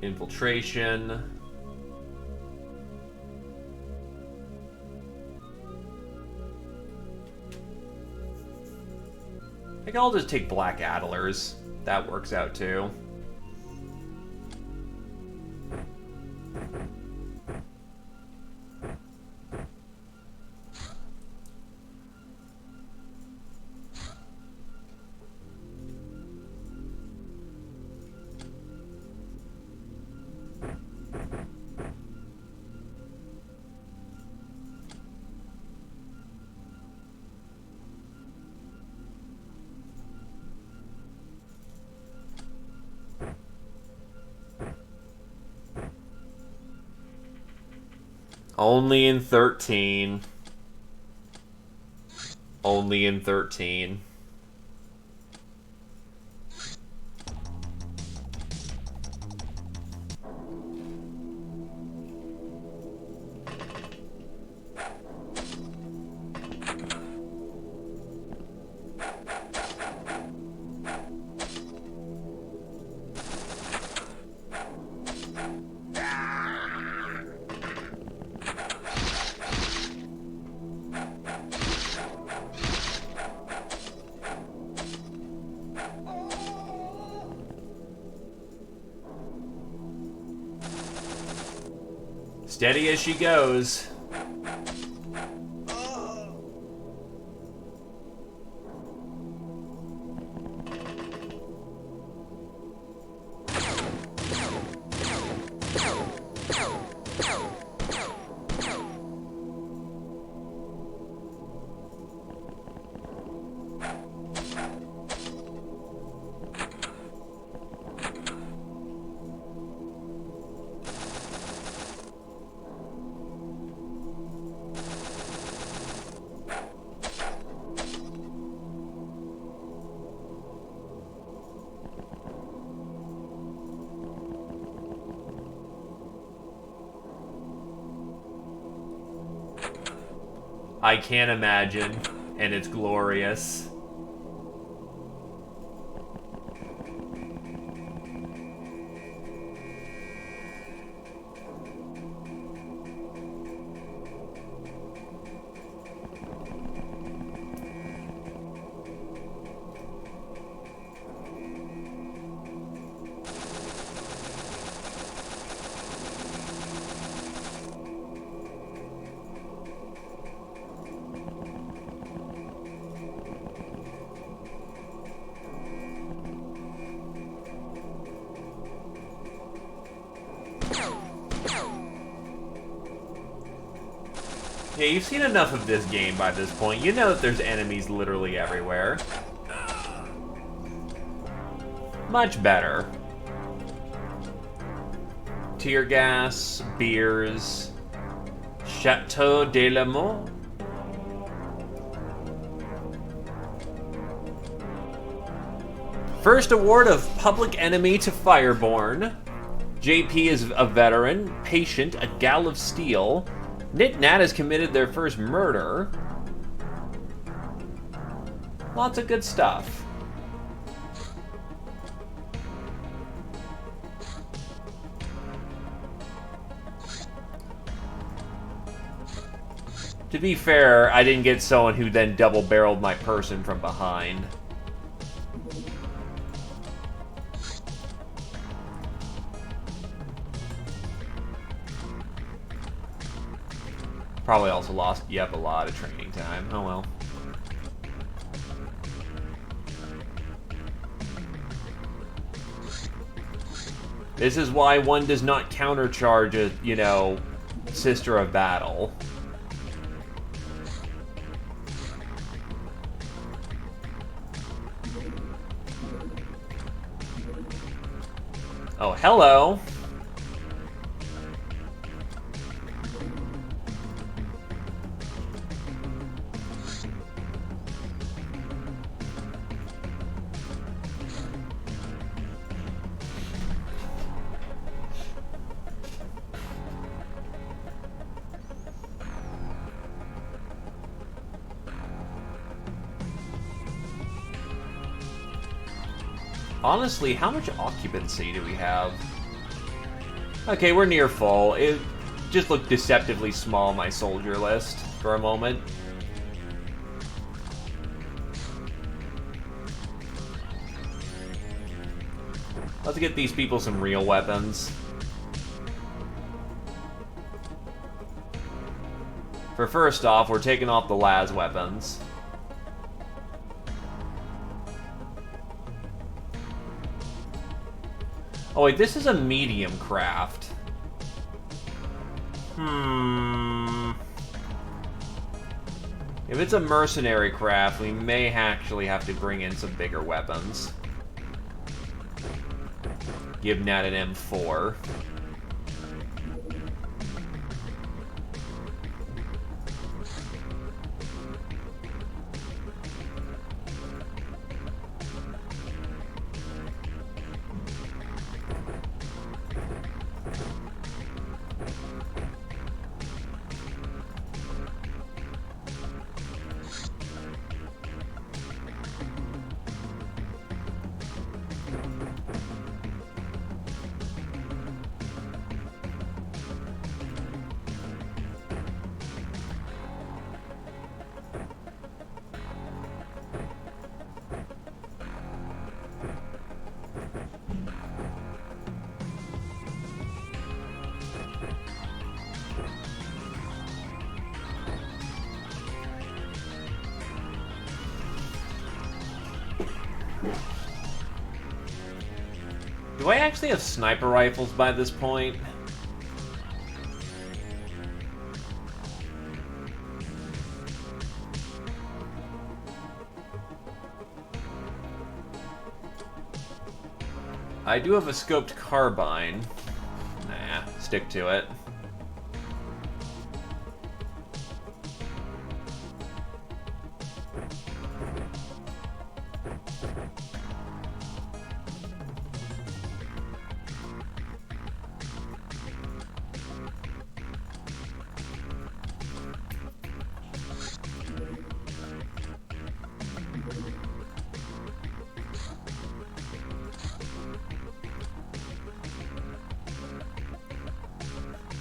Infiltration. I think I'll just take Black Adlers. That works out too. Only in 13. Only in 13. Steady as she goes. I can't imagine, and it's glorious. Yeah, you've seen enough of this game by this point. You know that there's enemies literally everywhere. Much better. Tear gas, beers, Chateau de la Mort. First award of Public Enemy to Fireborn. JP is a veteran, patient, a gal of steel. Nit Nat has committed their first murder. Lots of good stuff. To be fair, I didn't get someone who then double-barreled my person from behind. Probably also lost, yep, a lot of training time. Oh well. This is why one does not countercharge a, you know, Sister of Battle. Oh, hello. Honestly, how much occupancy do we have? Okay, we're near full. It just looked deceptively small, my soldier list, for a moment. Let's get these people some real weapons. For first off, we're taking off the las weapons. Oh wait, this is a medium craft. If it's a mercenary craft, we may actually have to bring in some bigger weapons. Give Nat an M4. Do I actually have sniper rifles by this point? I do have a scoped carbine. Nah, stick to it.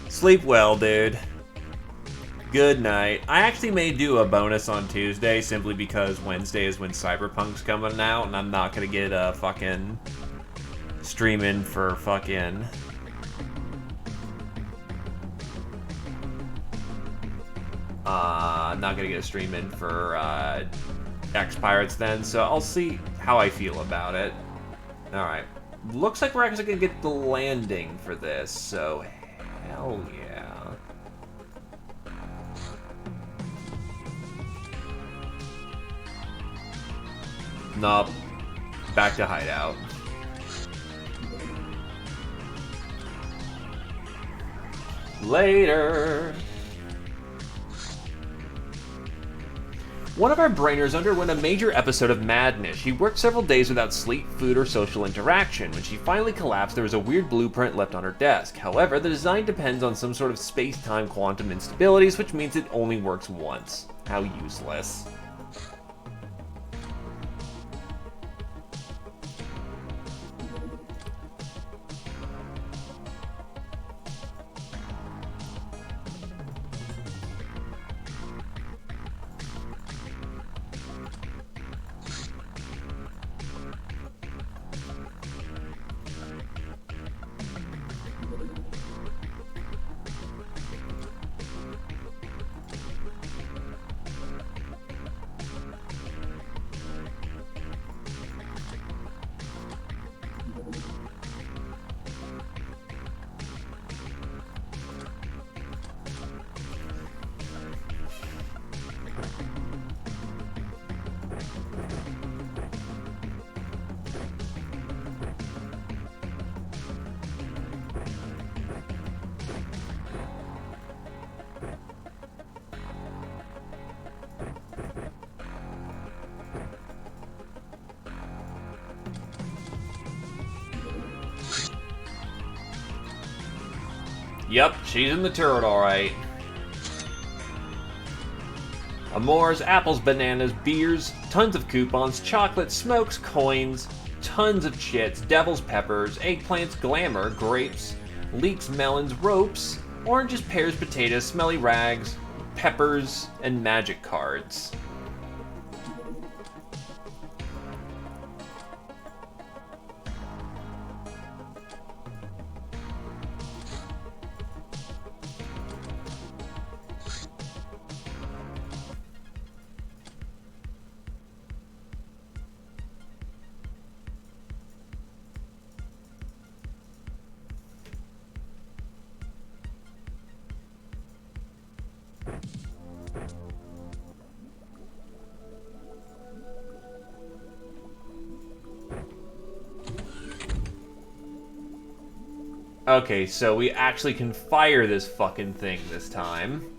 Sleep well, dude. Good night. I actually may do a bonus on Tuesday simply because Wednesday is when Cyberpunk's coming out, and I'm not gonna get a fucking streaming for fucking not gonna get a streaming for XPiratez then, so I'll see how I feel about it. Alright. Looks like we're actually gonna get the landing for this, so hell yeah. Nope. Back to hideout. Later. One of our brainers underwent a major episode of madness. She worked several days without sleep, food, or social interaction. When she finally collapsed, there was a weird blueprint left on her desk. However, the design depends on some sort of space-time quantum instabilities, which means it only works once. How useless. Yep, she's in the turret, alright. Amores, apples, bananas, beers, tons of coupons, chocolate, smokes, coins, tons of chits, devil's peppers, eggplants, glamour, grapes, leeks, melons, ropes, oranges, pears, potatoes, smelly rags, peppers, and magic cards. Okay, so we actually can fire this fucking thing this time.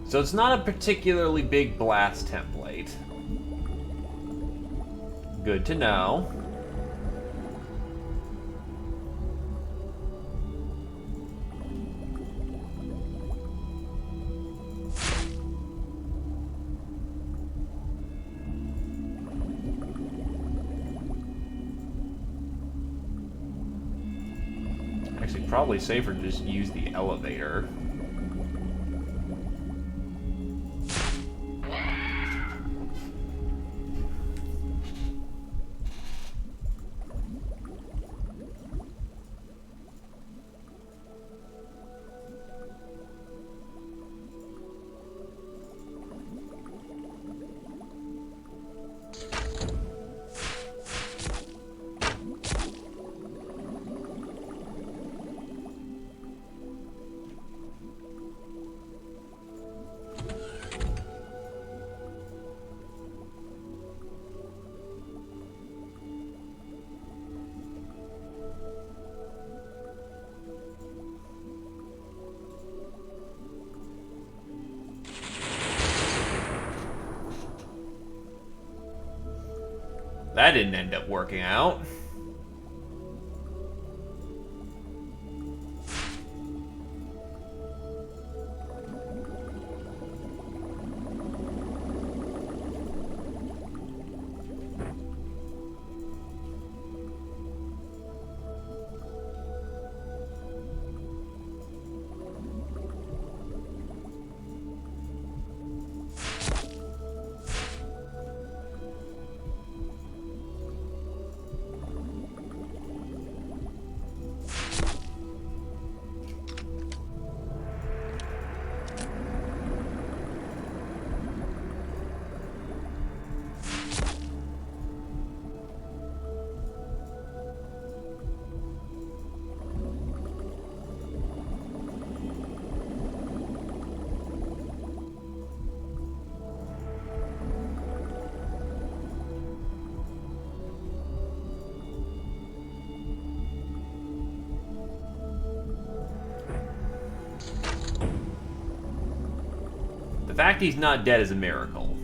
So it's not a particularly big blast template. Good to know. Actually, probably safer to just use the elevator. That didn't end up working out. The fact he's not dead is a miracle.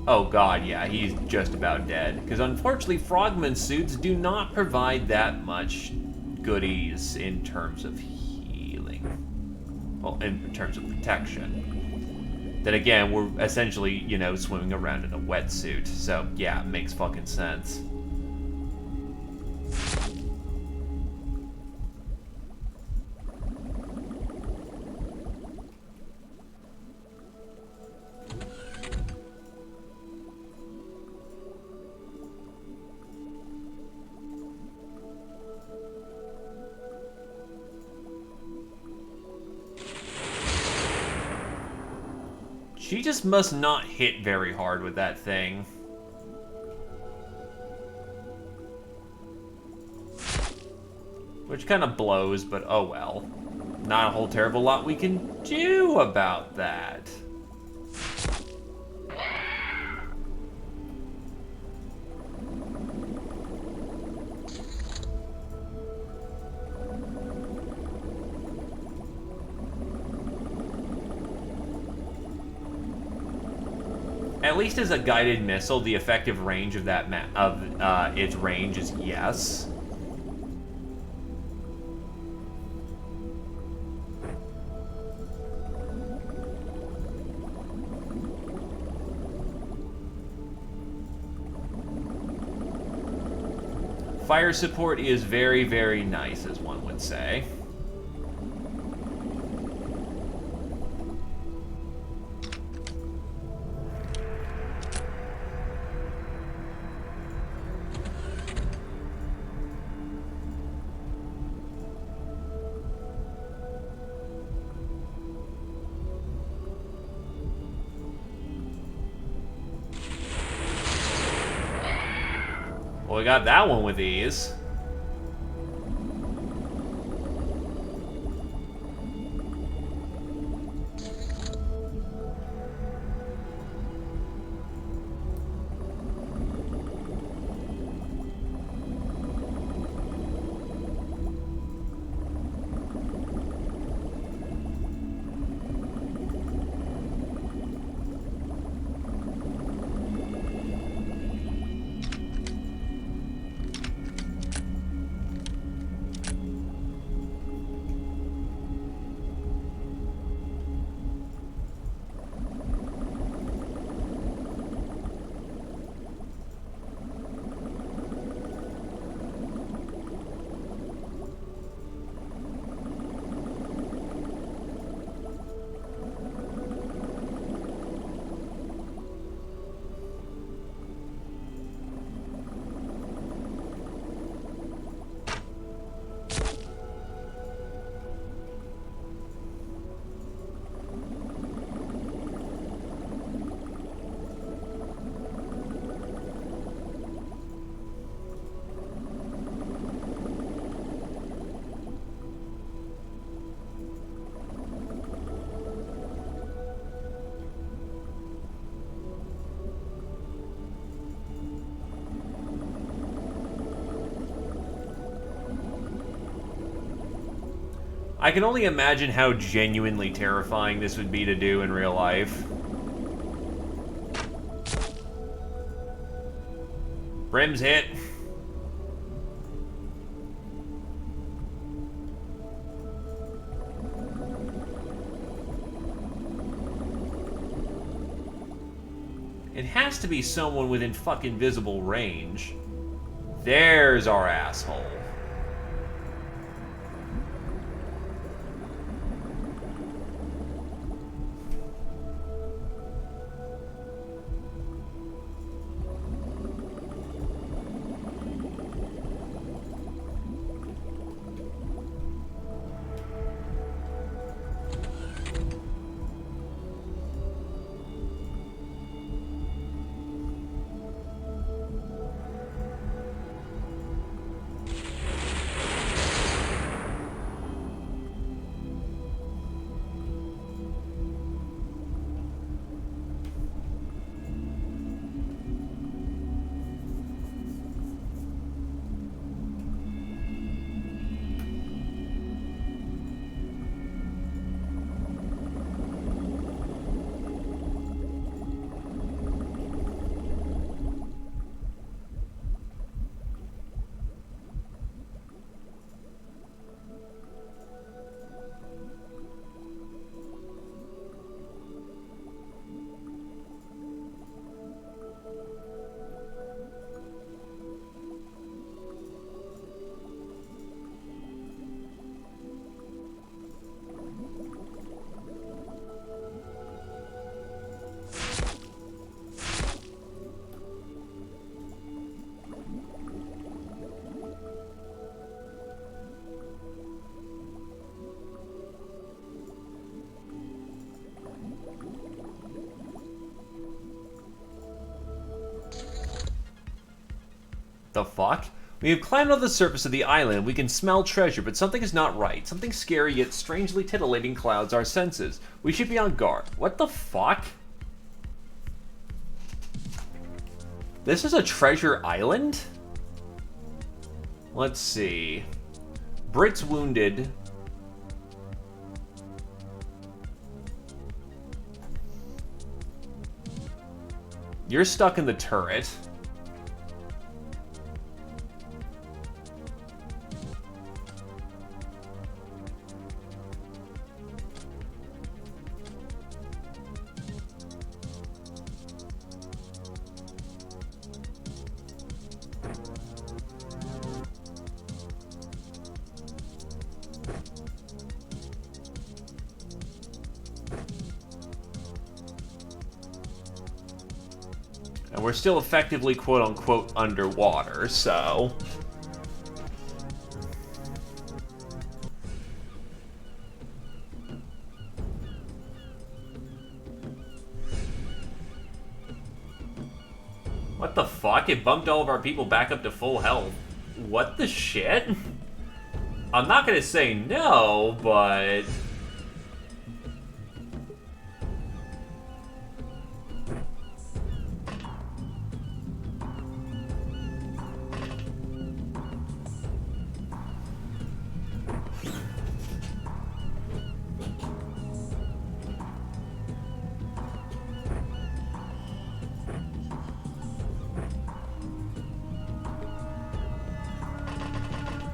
Oh god, yeah, he's just about dead. Because unfortunately, frogman suits do not provide that much goodies in terms of healing. Well, in terms of protection. Then again, we're essentially, you know, swimming around in a wetsuit. So, yeah, it makes fucking sense. She just must not hit very hard with that thing. Which kind of blows, but oh well. Not a whole terrible lot we can do about that. At least as a guided missile, the effective range of that its range is yes. Fire support is very, very nice, as one would say. Well, we got that one with ease. I can only imagine how genuinely terrifying this would be to do in real life. Brim's hit. It has to be someone within fucking visible range. There's our asshole. The fuck? We have climbed on the surface of the island. We can smell treasure, but something is not right. Something scary yet strangely titillating clouds our senses. We should be on guard. What the fuck? This is a treasure island? Let's see. Brit's wounded. You're stuck in the turret. And we're still effectively, quote-unquote, underwater, so... What the fuck? It bumped all of our people back up to full health. What the shit? I'm not gonna say no, but...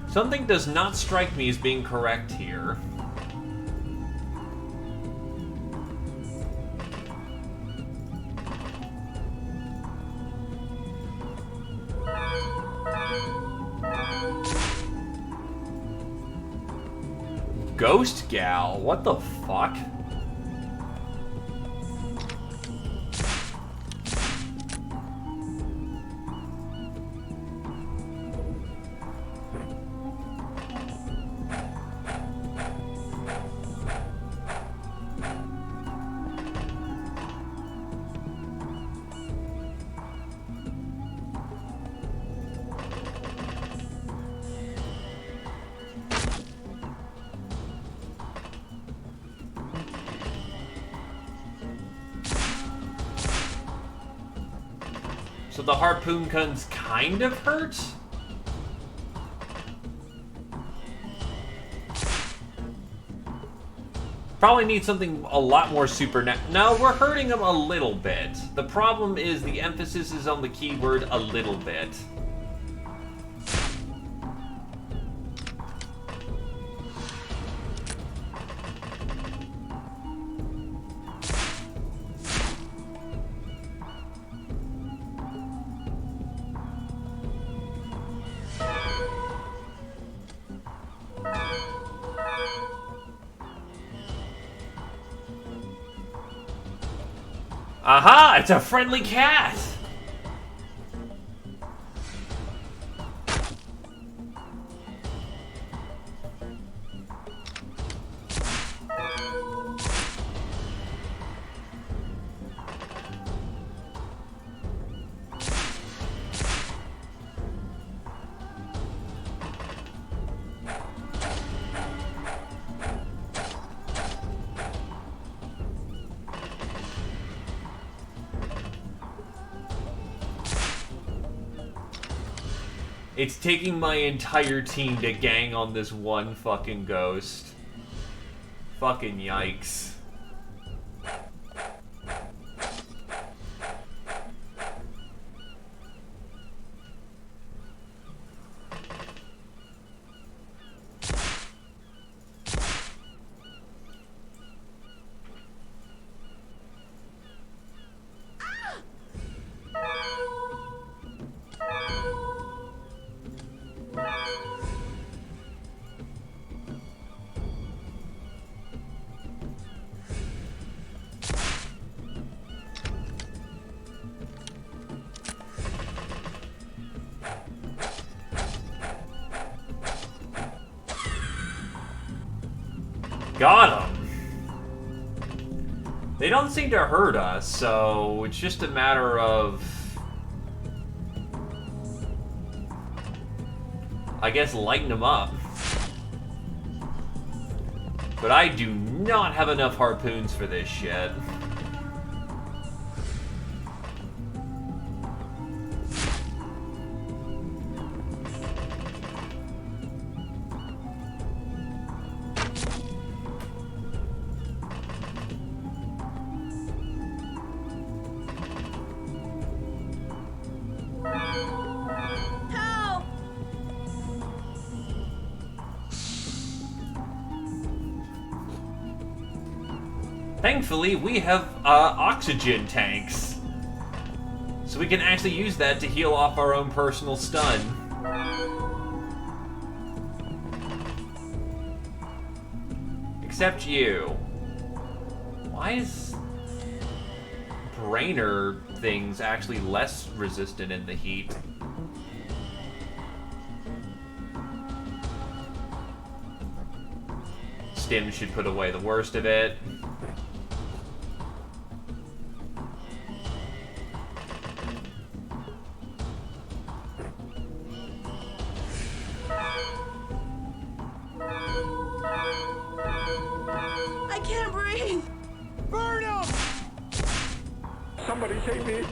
Something does not strike me as being correct here. Ghost gal? What the fuck? So the harpoon guns kind of hurt? Probably need something a lot more supernatural. No, we're hurting him a little bit. The problem is the emphasis is on the keyword a little bit. Aha! It's a friendly cat! It's taking my entire team to gang on this one fucking ghost. Fucking yikes. Got him! They don't seem to hurt us, so it's just a matter of... I guess lighten them up. But I do not have enough harpoons for this shit. Thankfully, we have oxygen tanks. So we can actually use that to heal off our own personal stun. Except you. Why is brainer things actually less resistant in the heat? Stim should put away the worst of it. Somebody save me!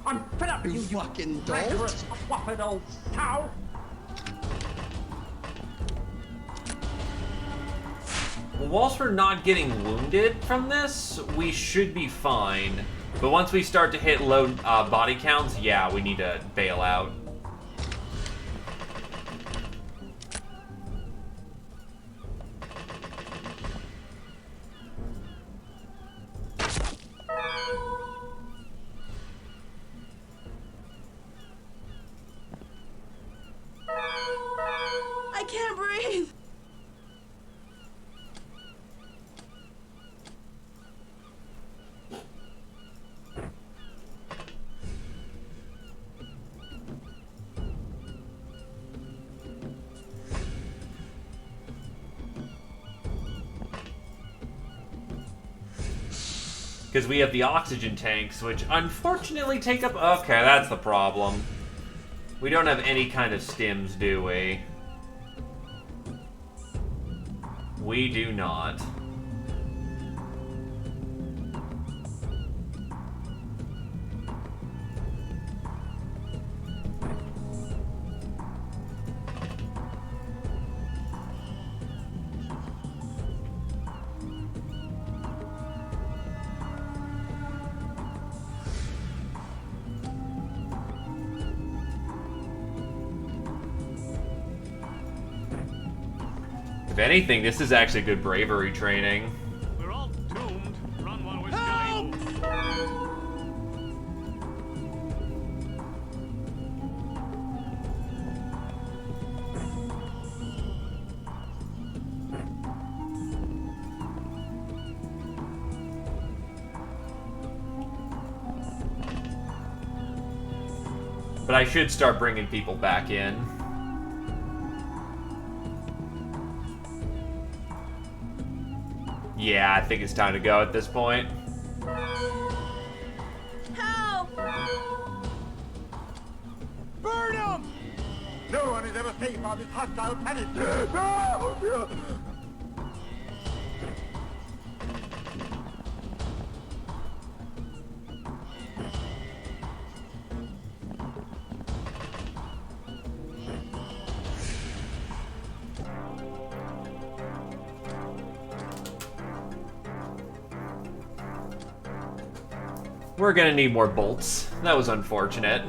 I'm fed up, you fucking treacherous, whopped old cow! Well, whilst we're not getting wounded from this, we should be fine. But once we start to hit low body counts, yeah, we need to bail out. I can't breathe. Because we have the oxygen tanks, which unfortunately take up... Okay, that's the problem. We don't have any kind of stims, do we? We do not. If anything, this is actually good bravery training. We're all doomed. Run while we're still able. But I should start bringing people back in. Yeah, I think it's time to go at this point. Help! Burn him! No one is ever safe on this hostile planet. No! We're gonna need more bolts. That was unfortunate.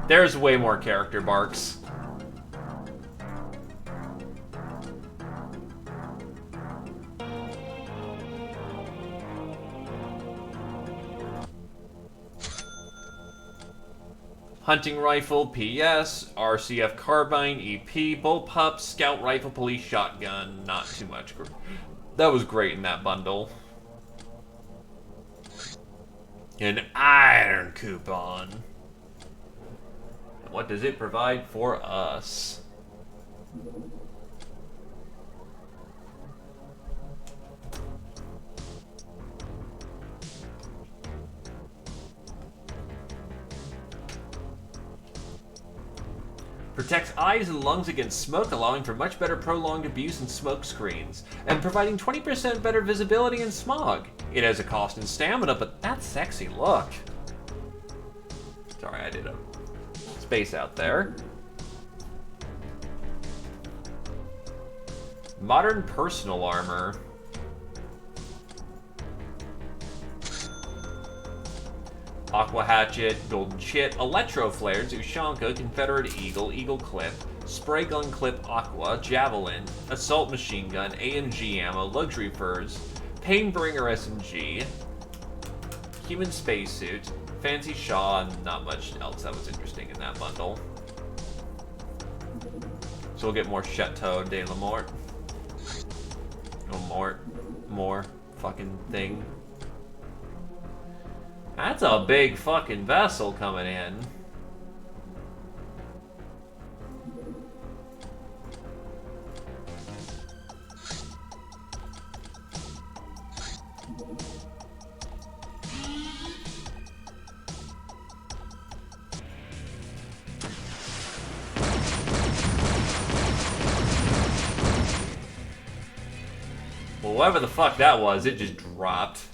There's way more character barks. Hunting rifle, PS, RCF carbine, EP, bullpup, scout rifle, police shotgun. Not too much. That was great in that bundle. An iron coupon. What does it provide for us? Protects eyes and lungs against smoke, allowing for much better prolonged abuse in smoke screens, and providing 20% better visibility in smog. It has a cost in stamina, but that sexy look. Sorry, I did a space out there. Modern personal armor. Aqua Hatchet, Golden Chit, Electro Flare, Ushanka, Confederate Eagle, Eagle Clip, Spray Gun Clip Aqua, Javelin, Assault Machine Gun, AMG Ammo, Luxury Furs, Painbringer SMG, Human Spacesuit, Fancy Shaw, and not much else that was interesting in that bundle. So we'll get more Chateau de la Mort. No more fucking thing. That's a big fucking vessel coming in. Well, whatever the fuck that was, it just dropped.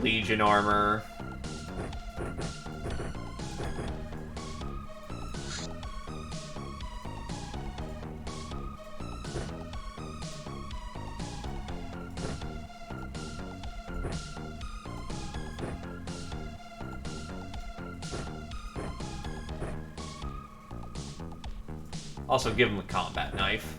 Legion armor. Also, give him a combat knife.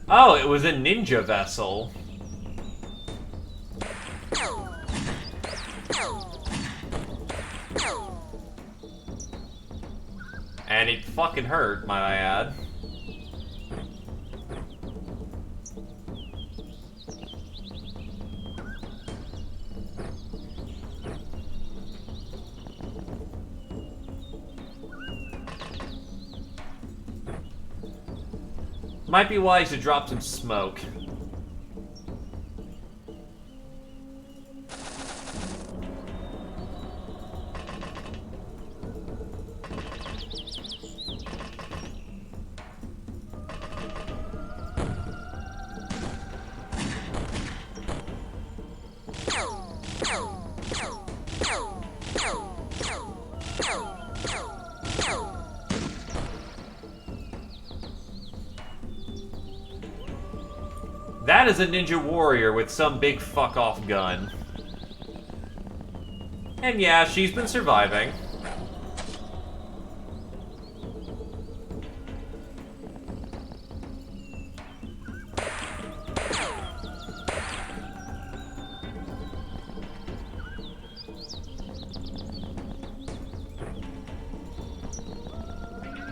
Oh, it was a ninja vessel. And it fucking hurt, might I add. Might be wise to drop some smoke. That is a ninja warrior with some big fuck-off gun. And yeah, she's been surviving.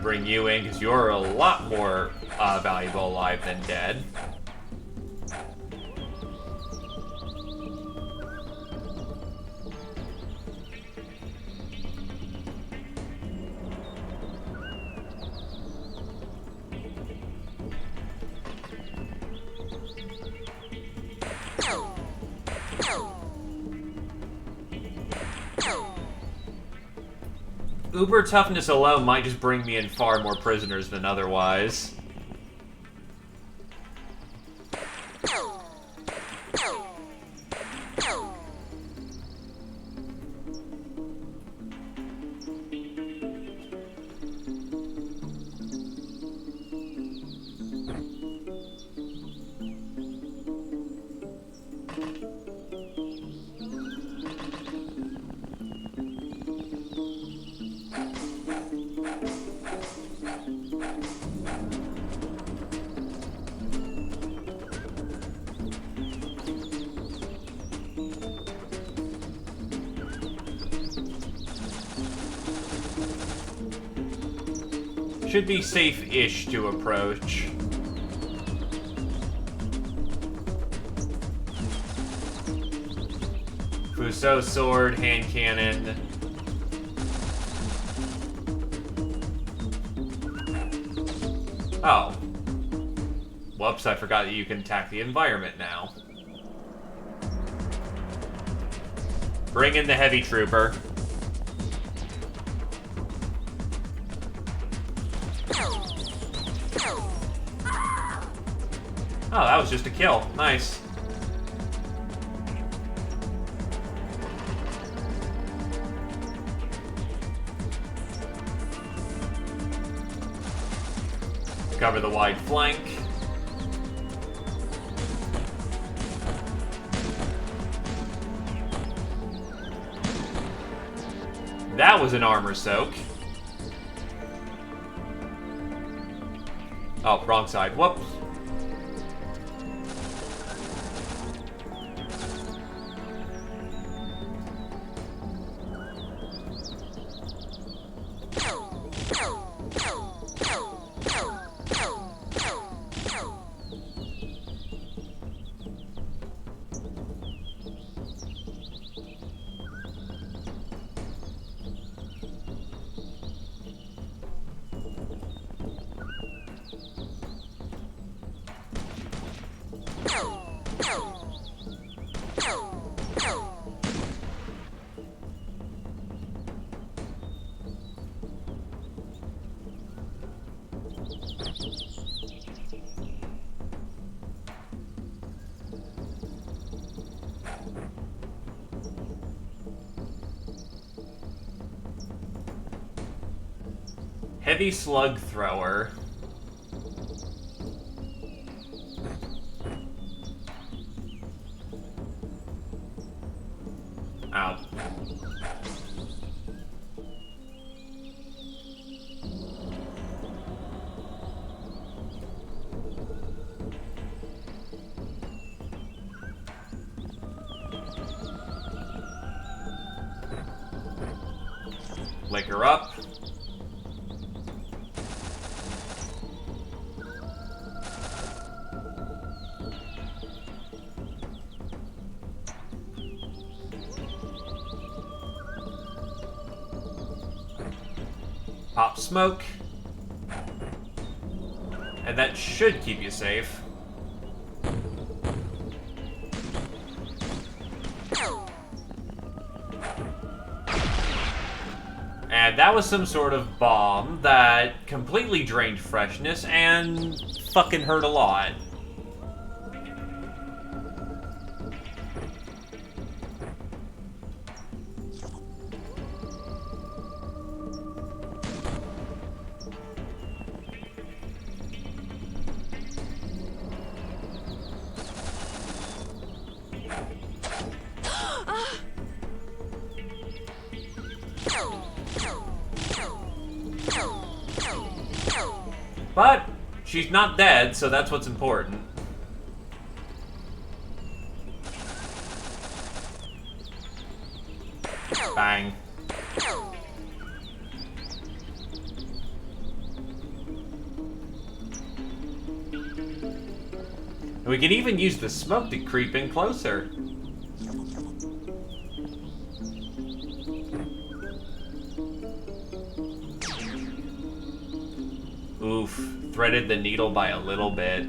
Bring you in, because you're a lot more valuable alive than dead. Uber toughness alone might just bring me in far more prisoners than otherwise. Should be safe-ish to approach. Fuso sword, hand cannon. Oh. Whoops, I forgot that you can attack the environment now. Bring in the heavy trooper. Oh, that was just a kill. Nice. Cover the wide flank. That was an armor soak. Oh, wrong side. Whoops. Heavy slug thrower. Ow. Liquor up. Pop smoke. And that should keep you safe. And that was some sort of bomb that completely drained freshness and fucking hurt a lot. But she's not dead, so that's what's important. Bang. And we can even use the smoke to creep in closer. Oof, threaded the needle by a little bit.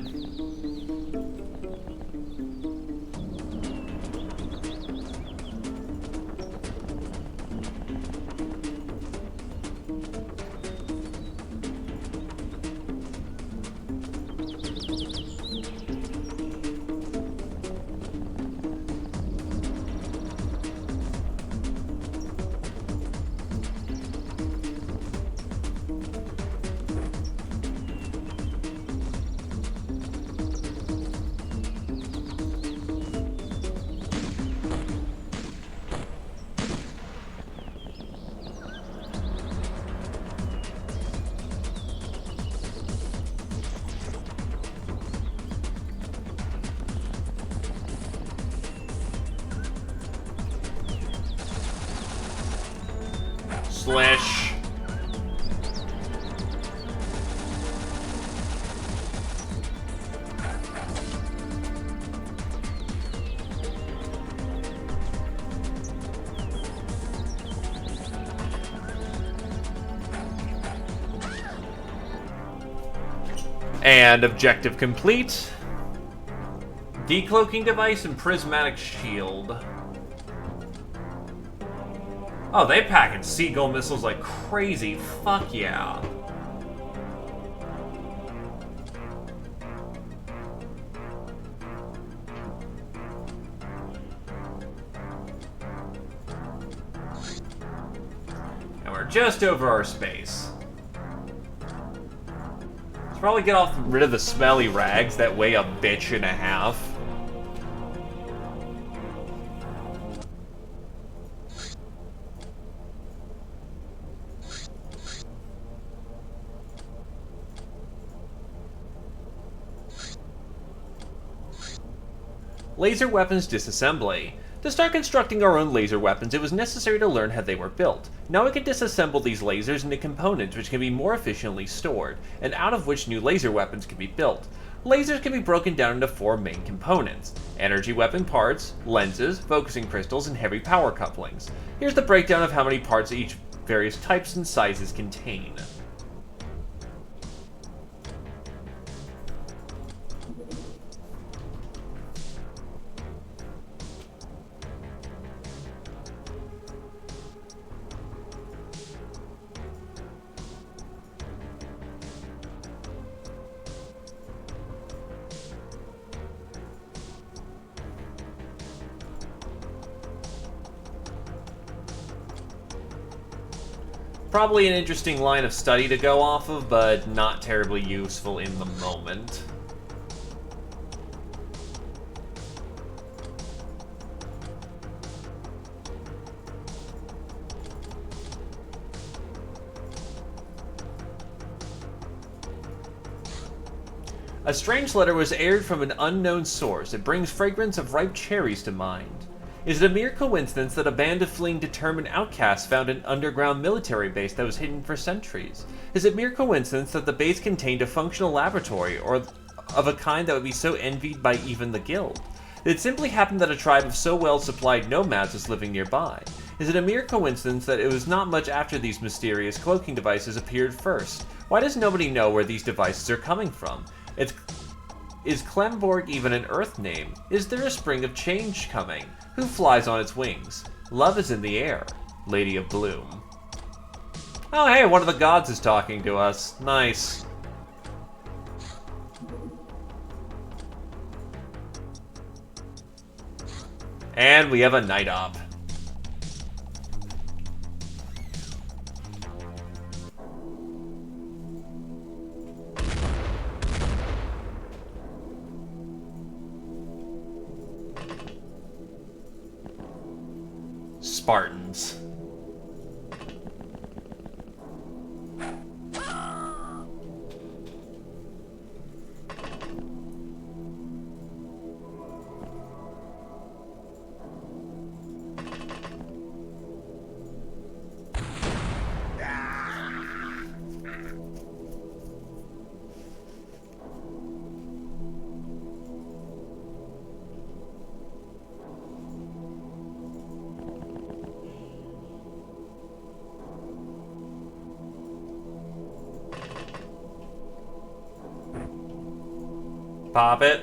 Slish. And objective complete. Decloaking device and prismatic shield. Oh, they packing seagull missiles like crazy. Fuck yeah. And we're just over our space. Let's probably get rid of the smelly rags that weigh a bitch and a half. Laser weapons disassembly. To start constructing our own laser weapons, it was necessary to learn how they were built. Now we can disassemble these lasers into components which can be more efficiently stored, and out of which new laser weapons can be built. Lasers can be broken down into 4 main components: energy weapon parts, lenses, focusing crystals, and heavy power couplings. Here's the breakdown of how many parts each various types and sizes contain. Probably an interesting line of study to go off of, but not terribly useful in the moment. A strange letter was aired from an unknown source. It brings fragrance of ripe cherries to mind. Is it a mere coincidence that a band of fleeing determined outcasts found an underground military base that was hidden for centuries? Is it mere coincidence that the base contained a functional laboratory, or of a kind that would be so envied by even the guild? Did it simply happen that a tribe of so well-supplied nomads was living nearby? Is it a mere coincidence that it was not much after these mysterious cloaking devices appeared first? Why does nobody know where these devices are coming from? Is Klemborg even an Earth name? Is there a spring of change coming? Who flies on its wings? Love is in the air. Lady of Bloom. Oh hey, one of the gods is talking to us. Nice. And we have a night op. Spartans. Pop it,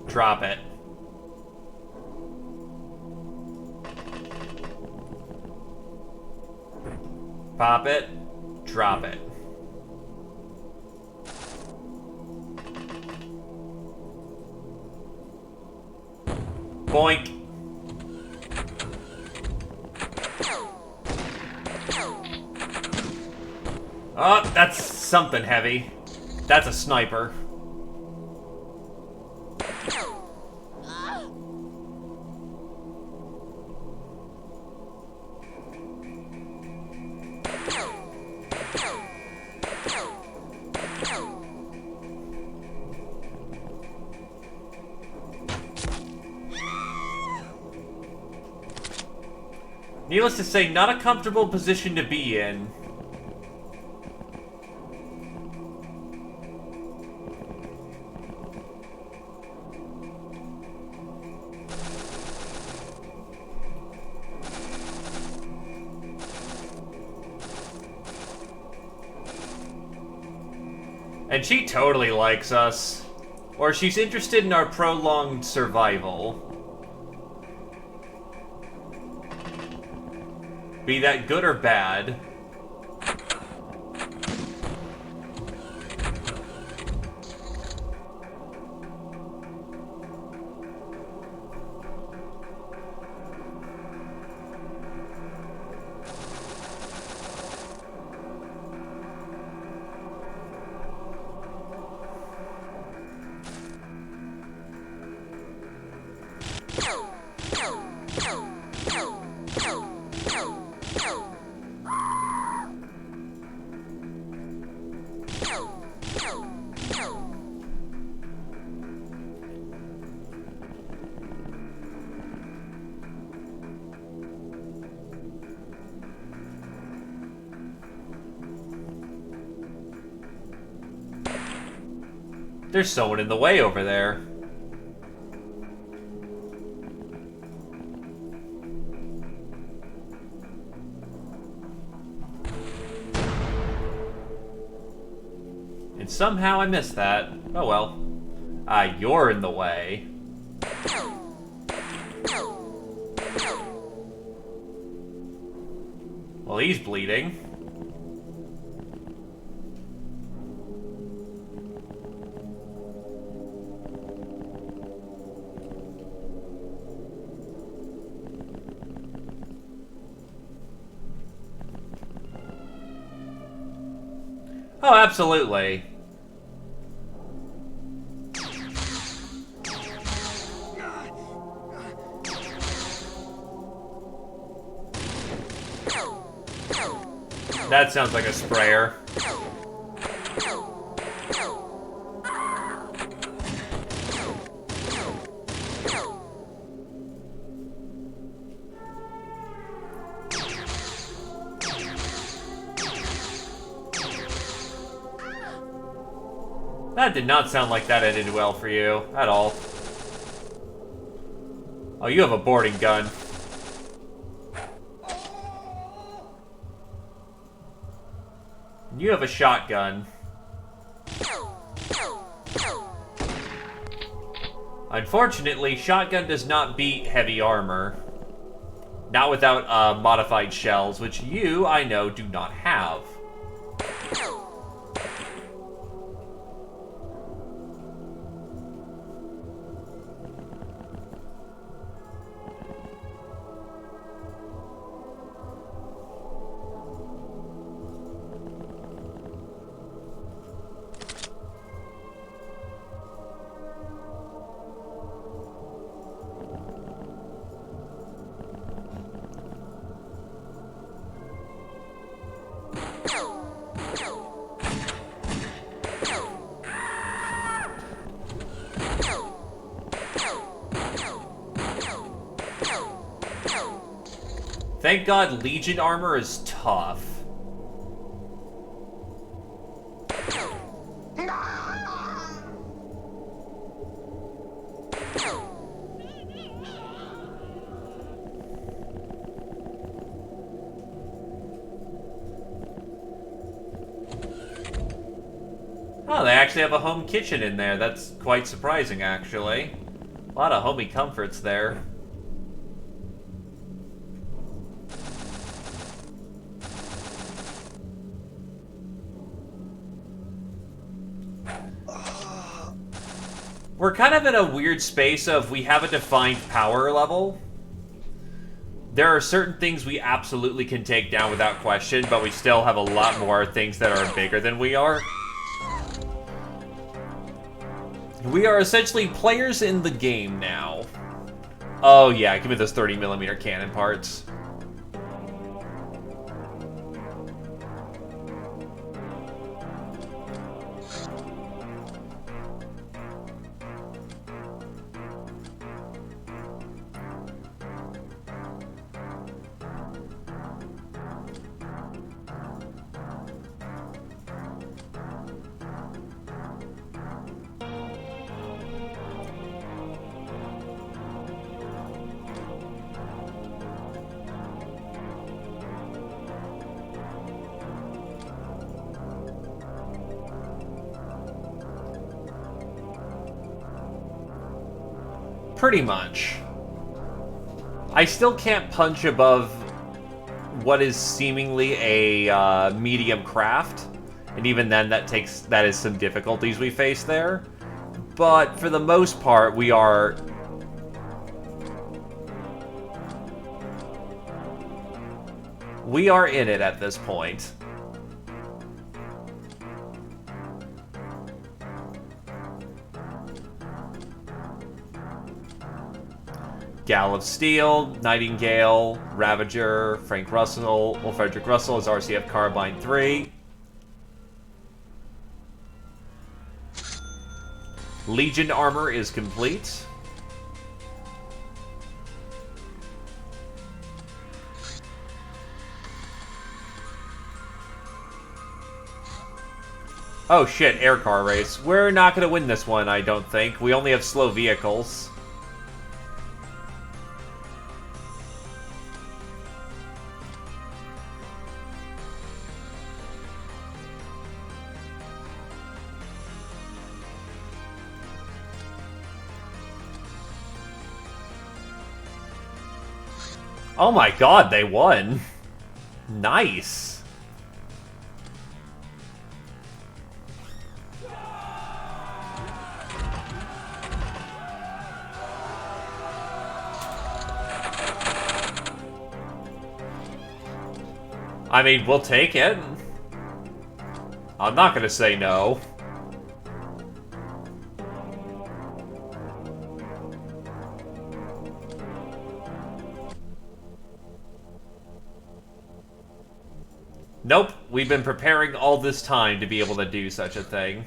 drop it. Pop it, drop it. Boink. Oh, that's something heavy. That's a sniper. Needless to say, not a comfortable position to be in. And she totally likes us. Or she's interested in our prolonged survival. Be that good or bad. There's someone in the way over there. And somehow I missed that. Oh well. You're in the way. Well, he's bleeding. Oh, absolutely. That sounds like a sprayer. That did not sound like that ended well for you, at all. Oh, you have a boarding gun. You have a shotgun. Unfortunately, shotgun does not beat heavy armor. Not without modified shells, which you, I know, do not have. Thank God Legion armor is tough. Oh, they actually have a home kitchen in there. That's quite surprising, actually. A lot of homey comforts there. We're kind of in a weird space of we have a defined power level. There are certain things we absolutely can take down without question, but we still have a lot more things that are bigger than we are. We are essentially players in the game now. Oh yeah, give me those 30mm cannon parts. Pretty much. I still can't punch above what is seemingly a medium craft, and even then that is some difficulties we face there. But for the most part, we are in it at this point. Gal of Steel, Nightingale, Ravager, Frank Russell, or Frederick Russell is RCF Carbine 3. Legion armor is complete. Oh shit, air car race. We're not gonna win this one, I don't think. We only have slow vehicles. Oh my god, they won. Nice. I mean, we'll take it. I'm not gonna say no. Nope, we've been preparing all this time to be able to do such a thing.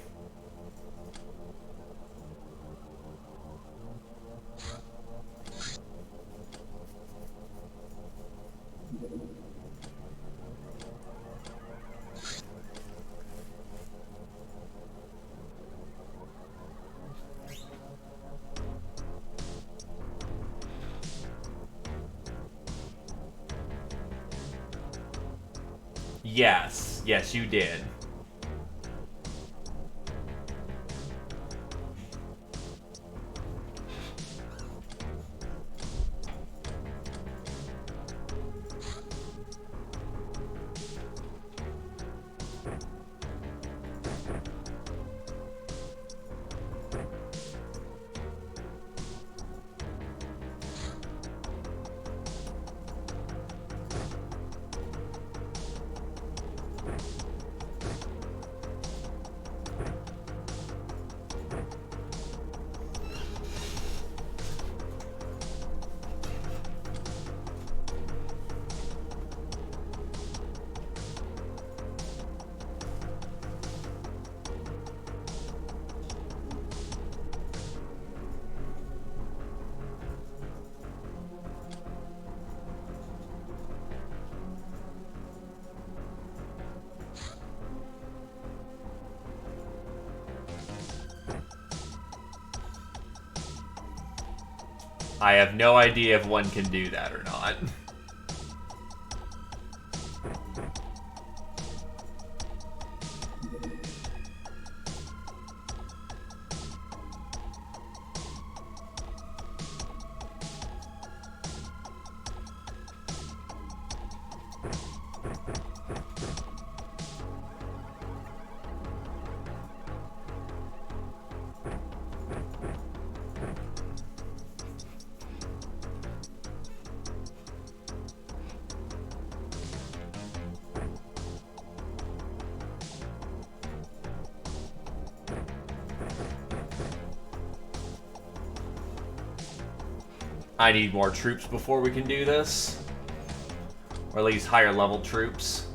Yes. Yes, you did. I have no idea if one can do that or not. I need more troops before we can do this. Or at least higher level troops.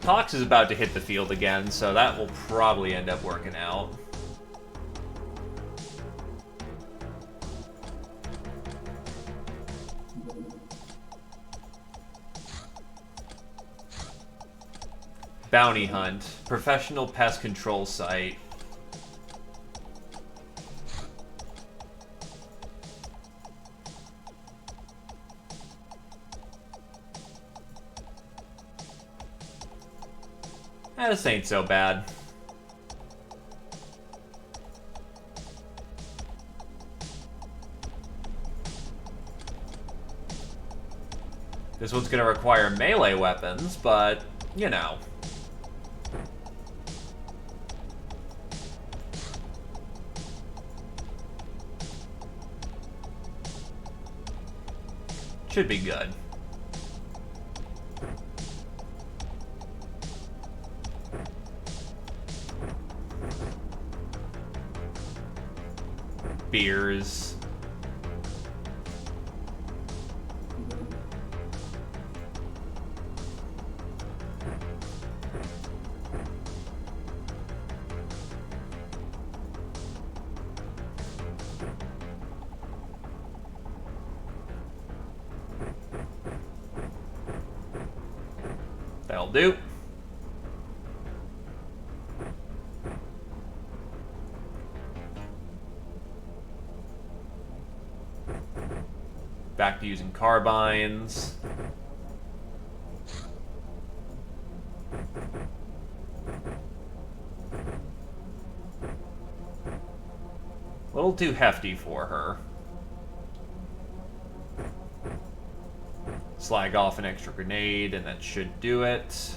Tox is about to hit the field again, so that will probably end up working out. Bounty Hunt. Professional Pest Control Site. This ain't so bad. This one's gonna require melee weapons, but, you know. Should be good. Beers. That'll do. Back to using carbines. A little too hefty for her. Slag off an extra grenade, and that should do it.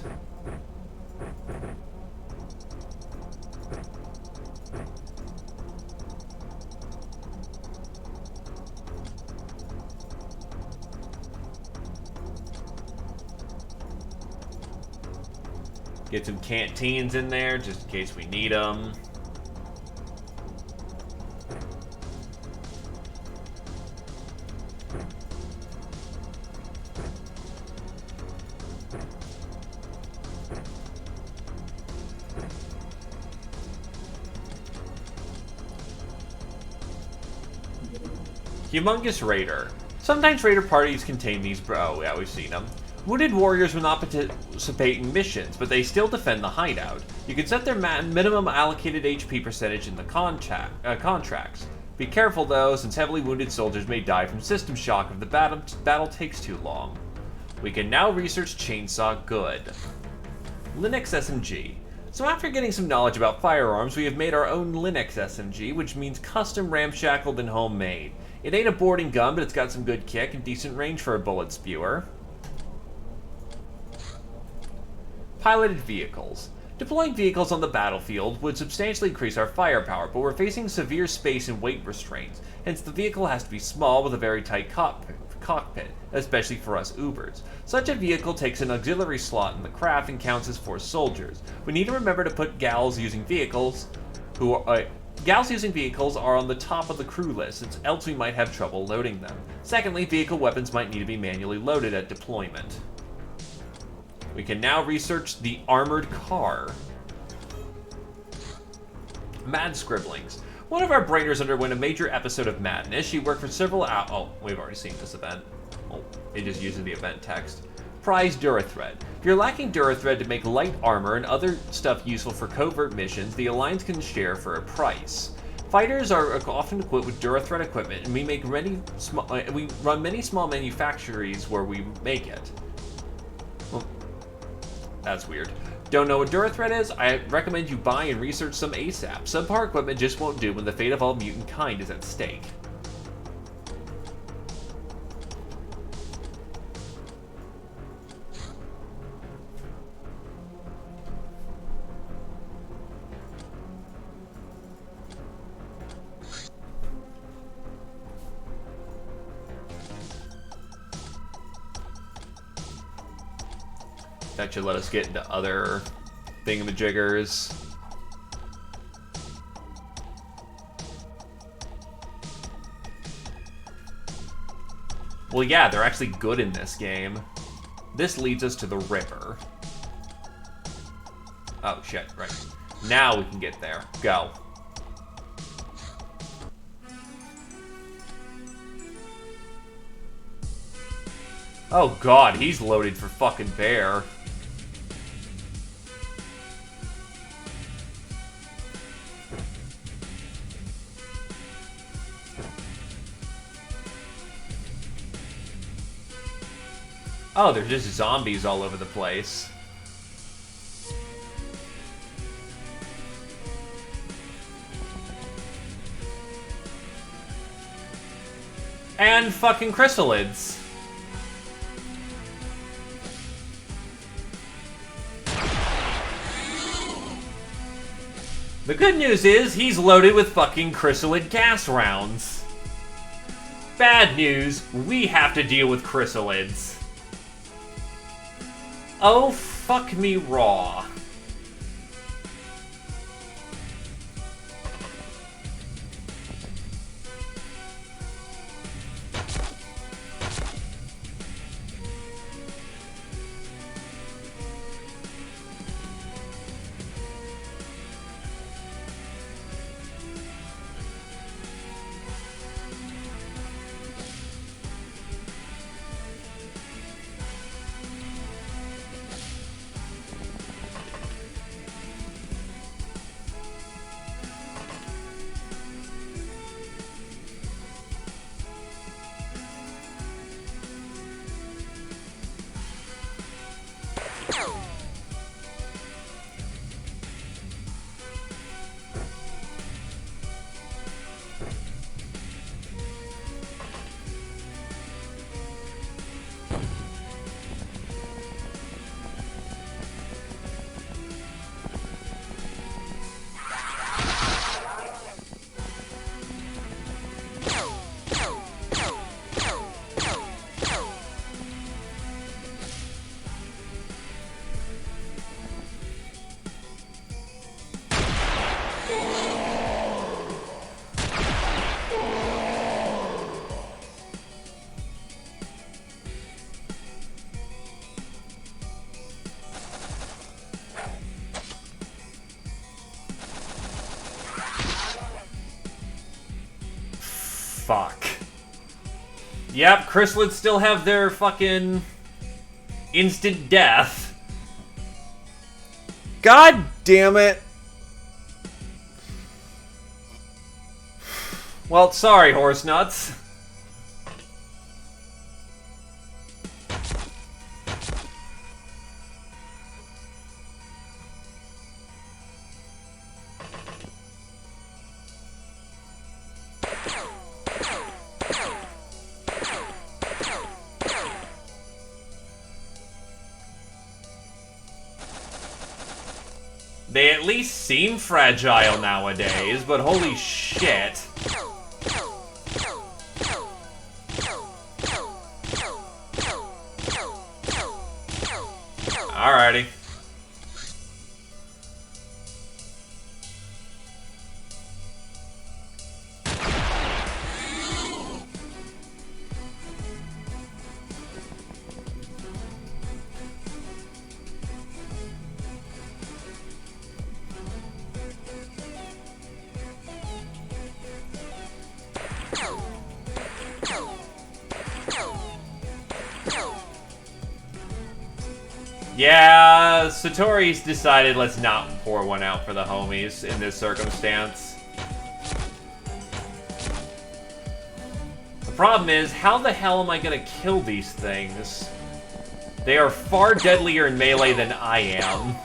Get some canteens in there, just in case we need them. Humongous Raider. Sometimes raider parties contain these. Oh, yeah, we've seen them. Wounded warriors will not participate in missions, but they still defend the hideout. You can set their minimum allocated HP percentage in the contracts. Be careful though, since heavily wounded soldiers may die from system shock if the battle takes too long. We can now research Chainsaw Good. Linux SMG. So after getting some knowledge about firearms, we have made our own Linux SMG, which means custom ramshackled and homemade. It ain't a boarding gun, but it's got some good kick and decent range for a bullet spewer. Piloted vehicles. Deploying vehicles on the battlefield would substantially increase our firepower, but we're facing severe space and weight restraints, hence the vehicle has to be small with a very tight cockpit, especially for us Ubers. Such a vehicle takes an auxiliary slot in the craft and counts as 4 soldiers. We need to remember to put gals using vehicles are on the top of the crew list, since else we might have trouble loading them. Secondly, vehicle weapons might need to be manually loaded at deployment. We can now research the armored car. Mad Scribblings. One of our brainers underwent a major episode of madness. She worked for several hours. Oh, we've already seen this event. Oh, it just uses the event text. Prize Durathread. If you're lacking Durathread to make light armor and other stuff useful for covert missions, the Alliance can share for a price. Fighters are often equipped with Durathread equipment, and we run many small manufactories where we make it. Well, that's weird. Don't know what Durathread is? I recommend you buy and research some ASAP. Subpar equipment just won't do when the fate of all mutant kind is at stake. That should let us get into other thingamajiggers. Well, yeah, they're actually good in this game. This leads us to the river. Oh, shit, right. Now we can get there. Go. Oh god, he's loaded for fucking bear. Oh, they're just zombies all over the place. And fucking chrysalids. The good news is, he's loaded with fucking chrysalid gas rounds. Bad news, we have to deal with chrysalids. Oh, fuck me raw. fuck. Yep, chrysalids still have their fucking instant death. God damn it. Well, sorry, horse nuts. They at least seem fragile nowadays, but holy shit. Alrighty. Yeah, Satori's decided let's not pour one out for the homies in this circumstance. The problem is, how the hell am I gonna kill these things? They are far deadlier in melee than I am.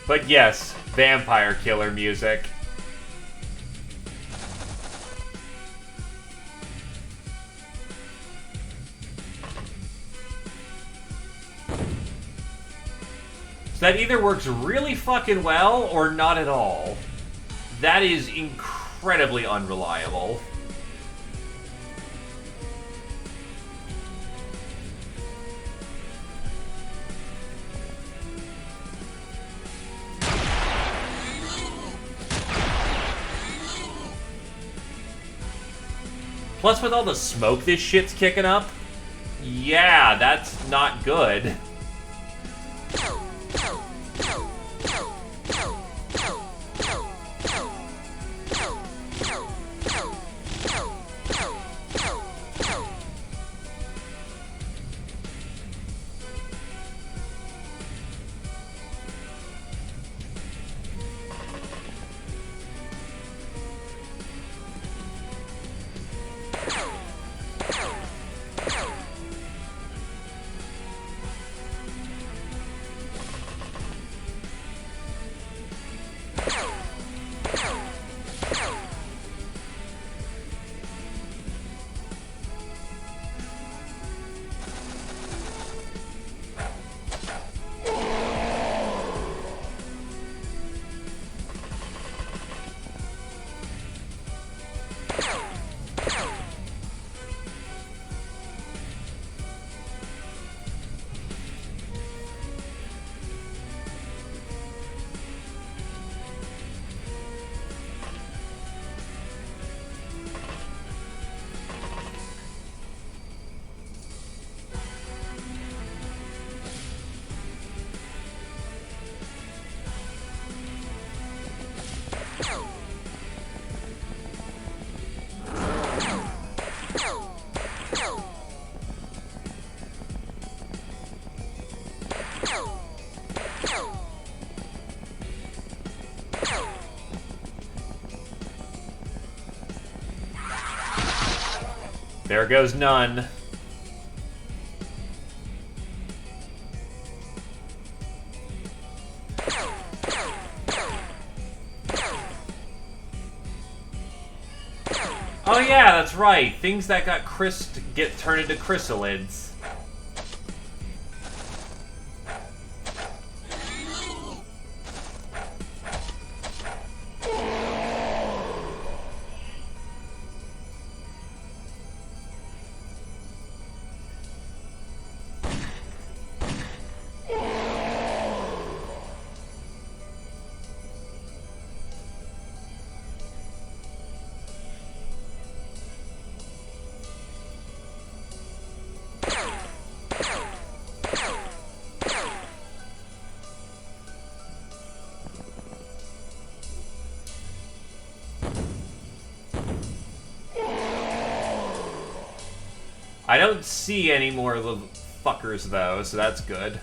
But yes, vampire killer music. So that either works really fucking well or not at all. That is incredibly unreliable. Plus, with all the smoke this shit's kicking up, yeah, that's not good. There goes none. Oh yeah, that's right. Things that got get turned into chrysalids. I don't see any more little fuckers, though, so that's good.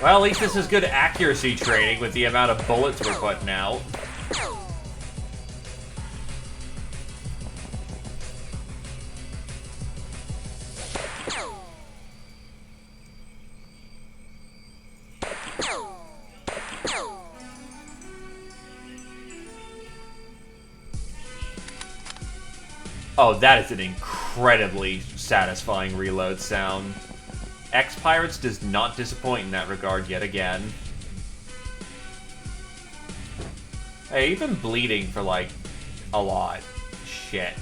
Well, at least this is good accuracy training with the amount of bullets we're putting out. Oh, that is an incredibly satisfying reload sound. XPiratez does not disappoint in that regard yet again. Hey, you've been bleeding for, like, a lot. Shit.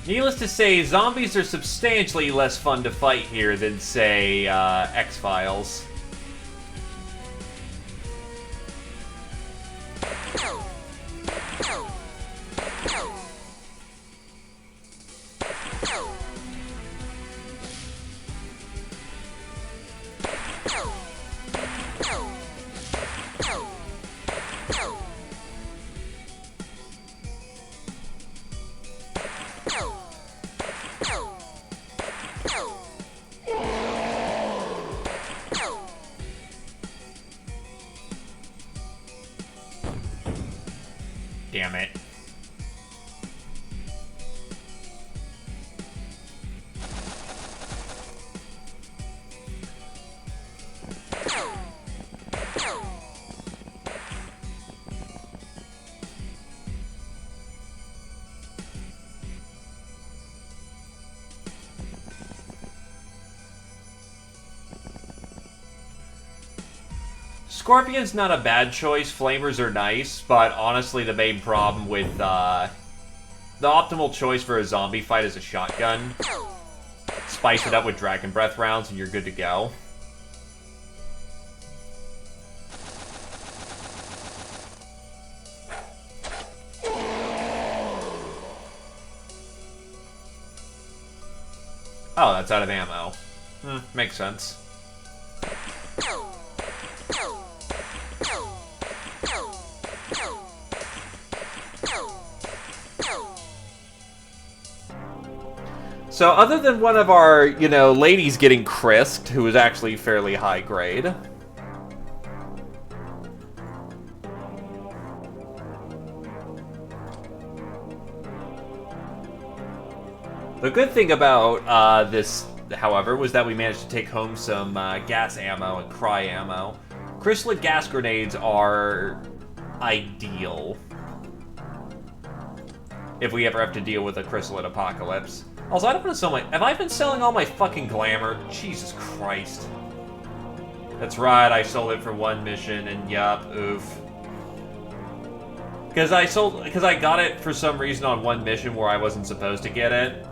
Needless to say, zombies are substantially less fun to fight here than, say, X-Files. damn it. Scorpion's not a bad choice. Flamers are nice, but honestly, the main problem with the optimal choice for a zombie fight is a shotgun. Spice it up with Dragon Breath rounds, and you're good to go. Oh, that's out of ammo. Makes sense. So, other than one of our, ladies getting crisped, who was actually fairly high grade. The good thing about this, however, was that we managed to take home some gas ammo and cry ammo. Chrysalid gas grenades are ideal if we ever have to deal with a chrysalid apocalypse. Also, I don't want to sell my... Have I been selling all my fucking glamour? Jesus Christ. That's right, I sold it for one mission, and yup, oof. Because I got it for some reason on one mission where I wasn't supposed to get it.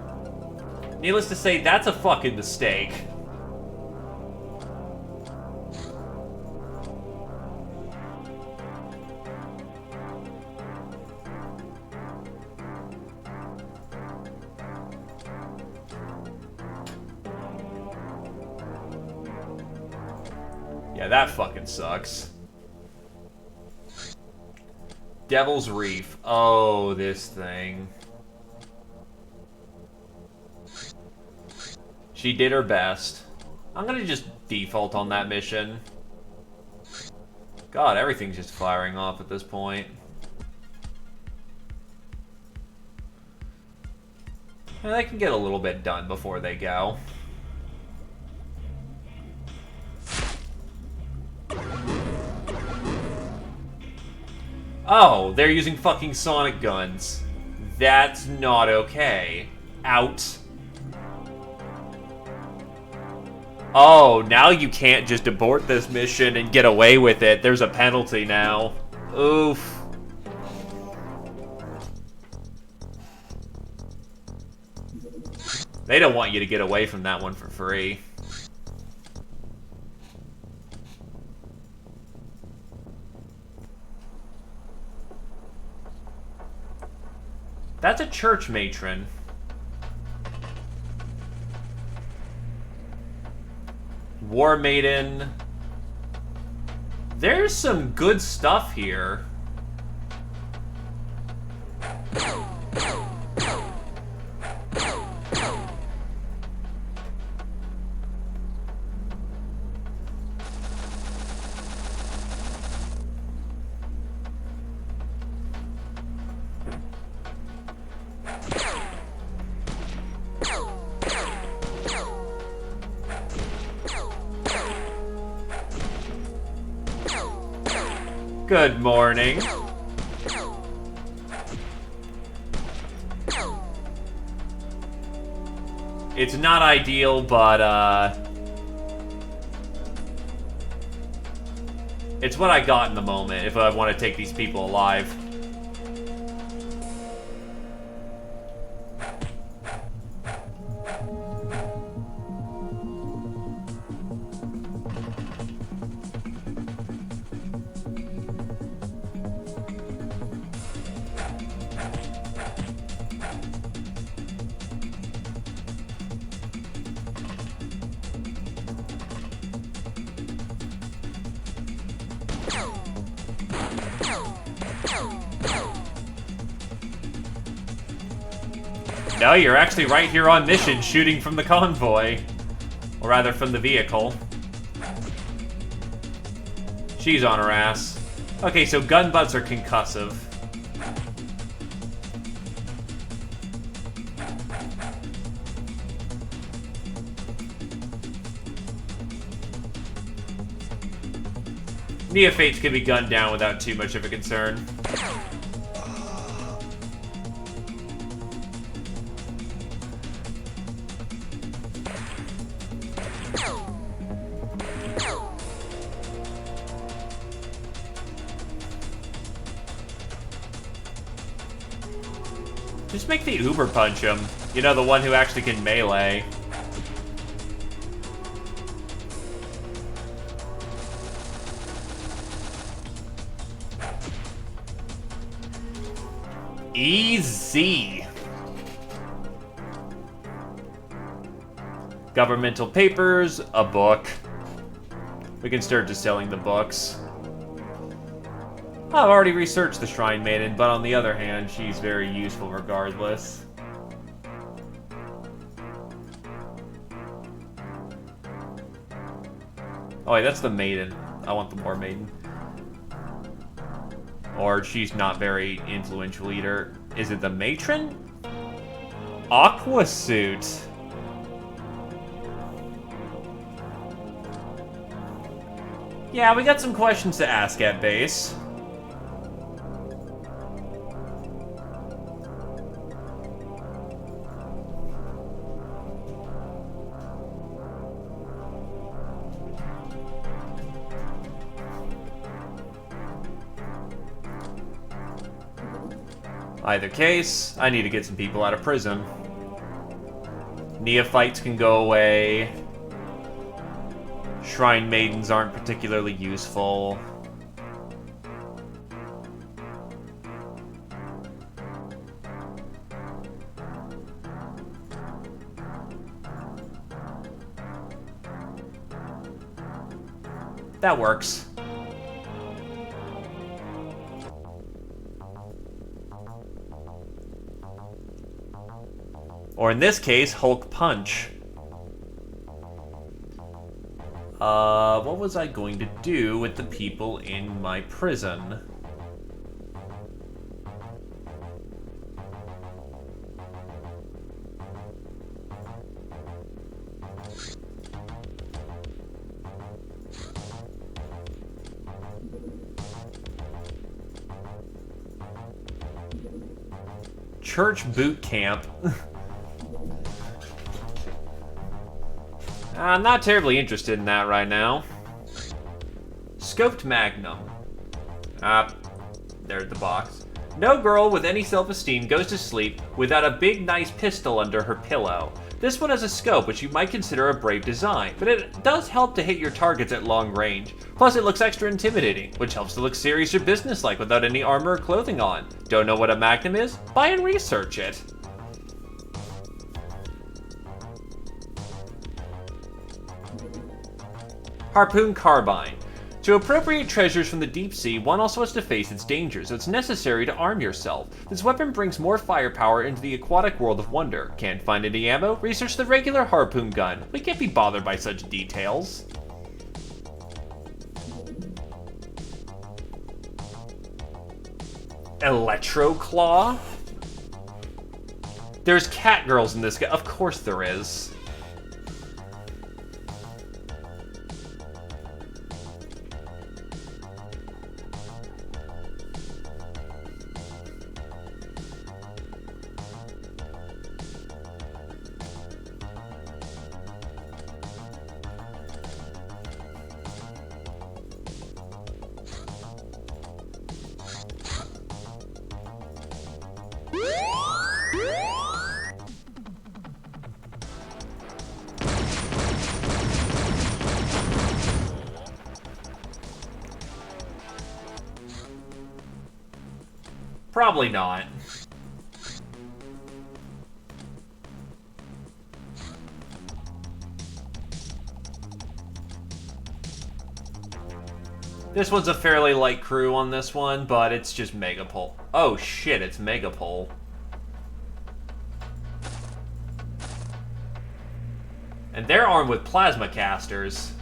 Needless to say, that's a fucking mistake. Yeah, that fucking sucks. Devil's Reef. Oh, this thing. She did her best. I'm gonna just default on that mission. God, everything's just firing off at this point. And they can get a little bit done before they go. Oh, they're using fucking sonic guns. That's not okay. Out. Oh, now you can't just abort this mission and get away with it. There's a penalty now. Oof. They don't want you to get away from that one for free. That's a church matron. War Maiden. There's some good stuff here. Good morning. It's not ideal, but, it's what I got in the moment if I want to take these people alive. No, you're actually right here on mission, shooting from the convoy. Or rather, from the vehicle. She's on her ass. Okay, so gun butts are concussive. Neophates can be gunned down without too much of a concern. Just make the Uber punch him. You know, the one who actually can melee. Easy. Governmental papers, a book. We can start just selling the books. I've already researched the Shrine Maiden, but on the other hand, she's very useful regardless. Oh wait, that's the Maiden. I want the War Maiden. Or she's not very influential either. Is it the Matron? Aqua Suit. Yeah, we got some questions to ask at base. Either case, I need to get some people out of prison. Neophytes can go away. Shrine Maidens aren't particularly useful. That works. Or in this case, Hulk Punch. What was I going to do with the people in my prison? Church boot camp. I'm not terribly interested in that right now. Scoped Magnum. There's the box. No girl with any self-esteem goes to sleep without a big, nice pistol under her pillow. This one has a scope, which you might consider a brave design, but it does help to hit your targets at long range. Plus, it looks extra intimidating, which helps to look serious or businesslike without any armor or clothing on. Don't know what a Magnum is? Buy and research it. Harpoon Carbine. To appropriate treasures from the deep sea, one also has to face its dangers, so it's necessary to arm yourself. This weapon brings more firepower into the aquatic world of wonder. Can't find any ammo? Research the regular harpoon gun. We can't be bothered by such details. Electro Claw? There's cat girls in this guy. Of course there is. Probably not. This one's a fairly light crew on this one, but it's just Megapole. Oh shit, it's Megapole. And they're armed with plasma casters.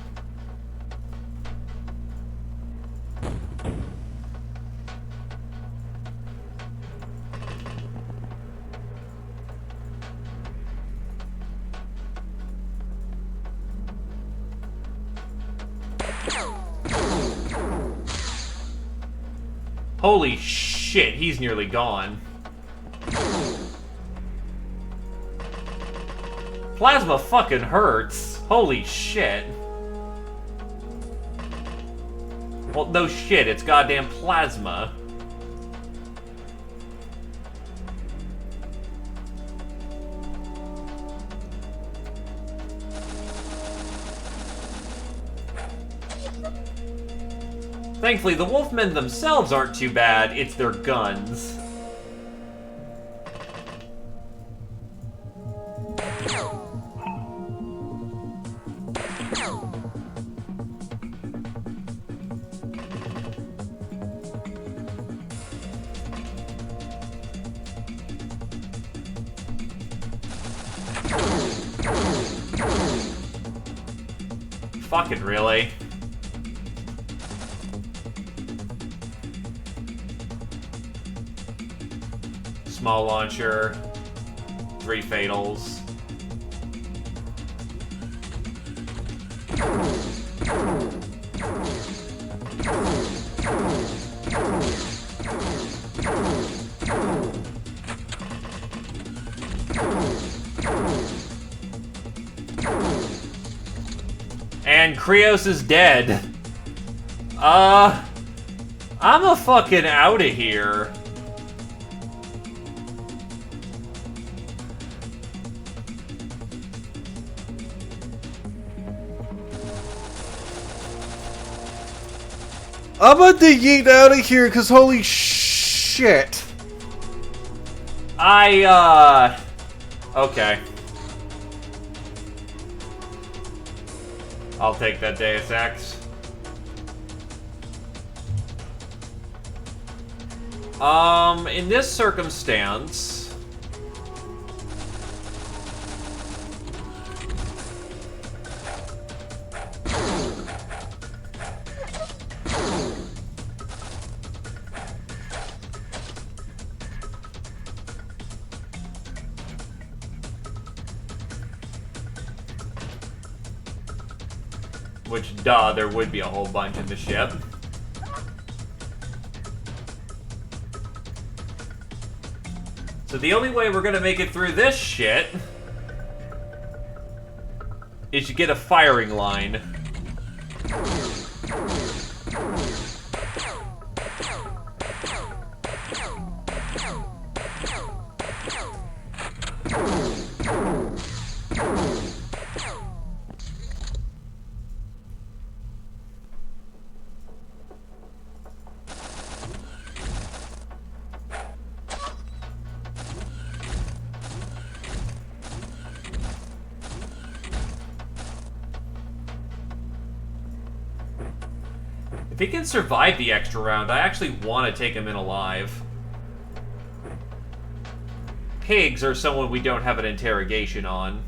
Holy shit, he's nearly gone. Plasma fucking hurts. Holy shit. Well, no shit, it's goddamn plasma. Thankfully, the Wolfmen themselves aren't too bad, it's their guns. Fucking really? Small launcher, 3 fatals. And Krios is dead. I'm a fucking outta here. I'm about to yeet out of here because holy shit. Okay. I'll take that Deus Ex. In this circumstance... Which, duh, there would be a whole bunch in the ship. So the only way we're gonna make it through this shit is to get a firing line. If he can survive the extra round, I actually want to take him in alive. Pigs are someone we don't have an interrogation on.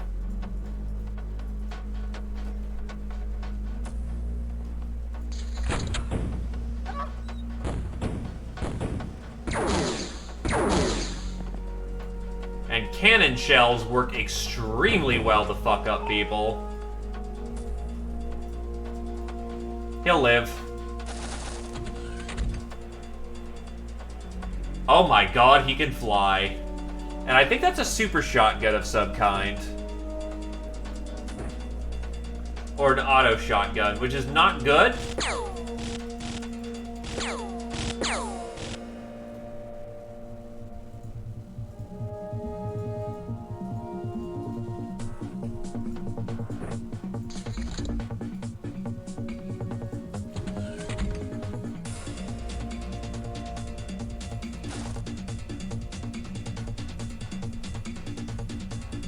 And cannon shells work extremely well to fuck up people. He'll live. Oh my god, he can fly. And I think that's a super shotgun of some kind. Or an auto shotgun, which is not good.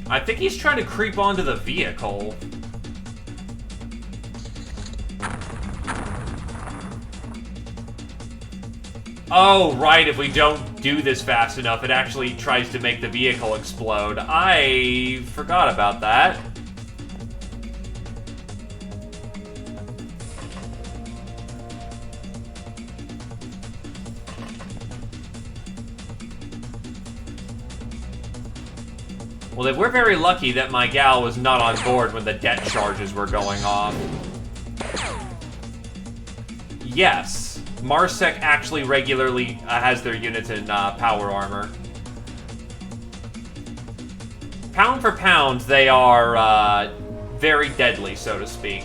I think he's trying to creep onto the vehicle. Oh, right, if we don't do this fast enough, it actually tries to make the vehicle explode. I forgot about that. Well, then we're very lucky that my gal was not on board when the debt charges were going off. Yes. Marsec actually regularly has their units in power armor. Pound for pound, they are very deadly, so to speak.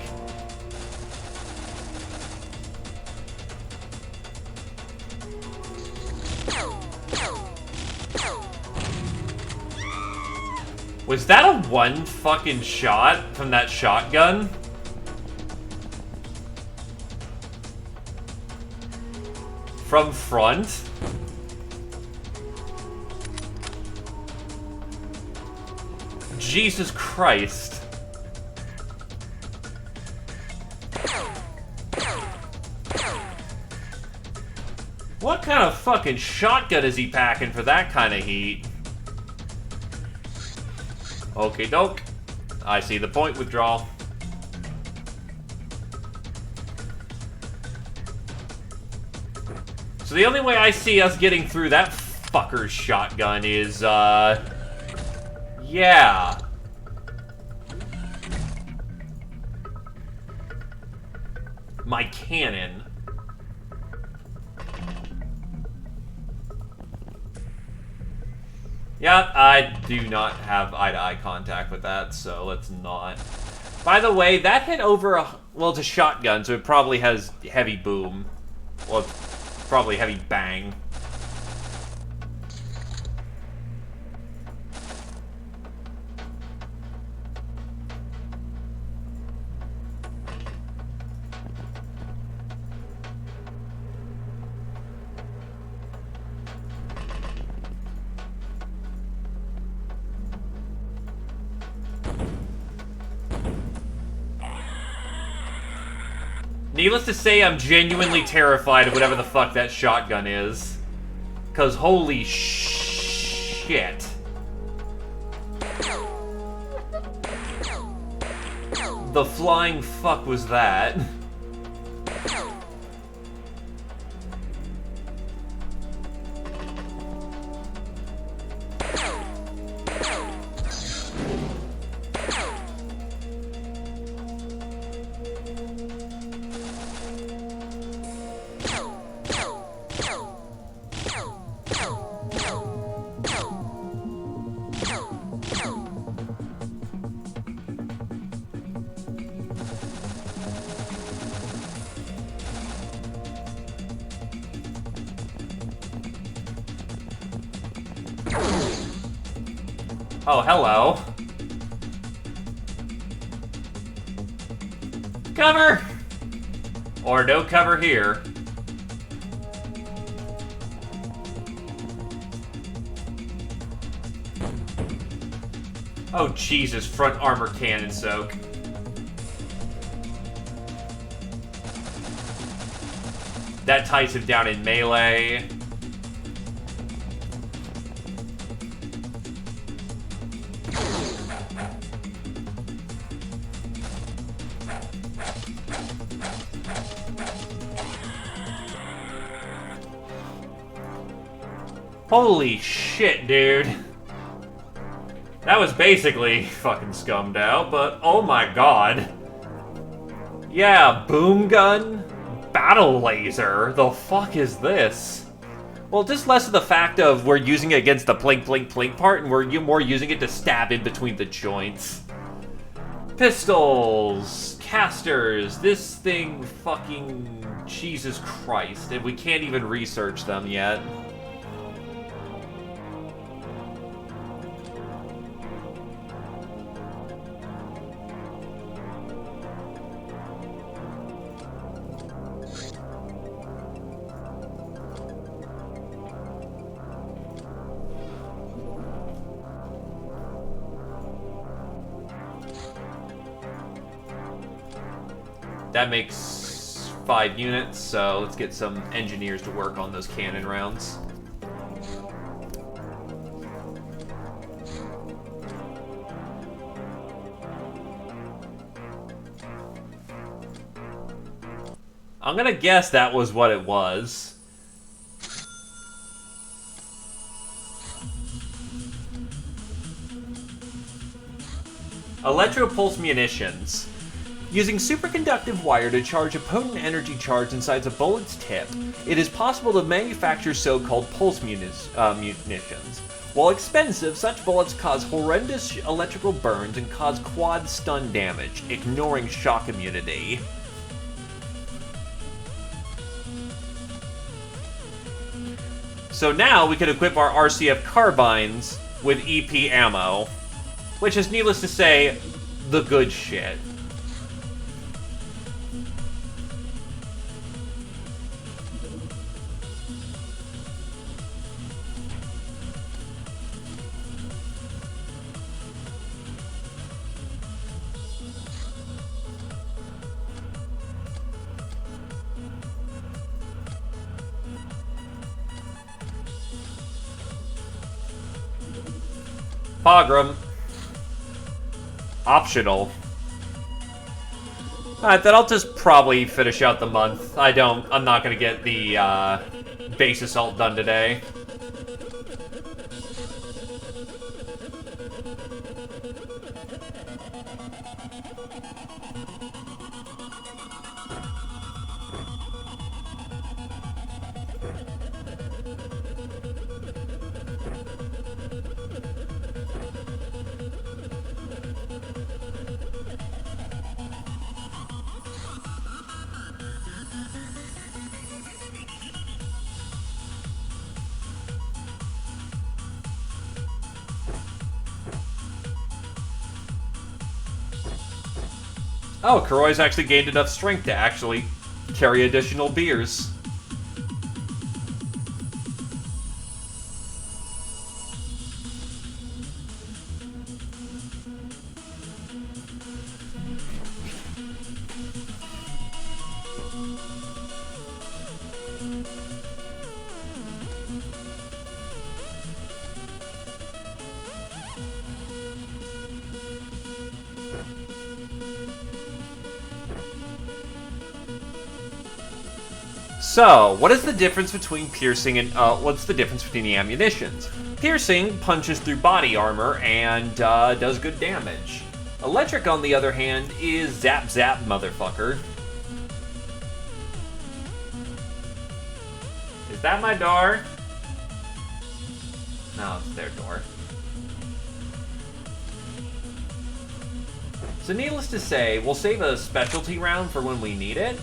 Was that a one fucking shot from that shotgun? From front? Jesus Christ. What kind of fucking shotgun is he packing for that kind of heat? Okay, doke. I see the point, withdrawal. So the only way I see us getting through that fucker's shotgun is, yeah. My cannon. Yeah, I do not have eye-to-eye contact with that, so let's not. By the way, that hit over a... Well, it's a shotgun, so it probably has heavy boom. Well, probably heavy bang. Needless to say, I'm genuinely terrified of whatever the fuck that shotgun is. 'Cause holy shit. The flying fuck was that? Oh, hello. Cover! Or no cover here. Oh, Jesus, front armor cannon soak. That ties him down in melee. Holy shit, dude. That was basically fucking scummed out, but oh my god. Yeah, boom gun? Battle laser? The fuck is this? Well, just less of the fact of we're using it against the plink plink plink part, and we're more using it to stab in between the joints. Pistols, casters, this thing fucking... Jesus Christ, and we can't even research them yet. That makes 5 units, so let's get some engineers to work on those cannon rounds. I'm gonna guess that was what it was. Electro pulse munitions. Using superconductive wire to charge a potent energy charge inside a bullet's tip, it is possible to manufacture so-called pulse munitions. While expensive, such bullets cause horrendous electrical burns and cause quad stun damage, ignoring shock immunity. So now we can equip our RCF carbines with EP ammo, which is, needless to say, the good shit. Pogram. Optional. Alright, then I'll just probably finish out the month. I'm not gonna get the, base assault done today. Oh, Kuroi's actually gained enough strength to actually carry additional beers. So, what is the difference between piercing and, what's the difference between the ammunitions? Piercing punches through body armor and, does good damage. Electric, on the other hand, is zap zap, motherfucker. Is that my door? No, it's their door. So needless to say, we'll save a specialty round for when we need it.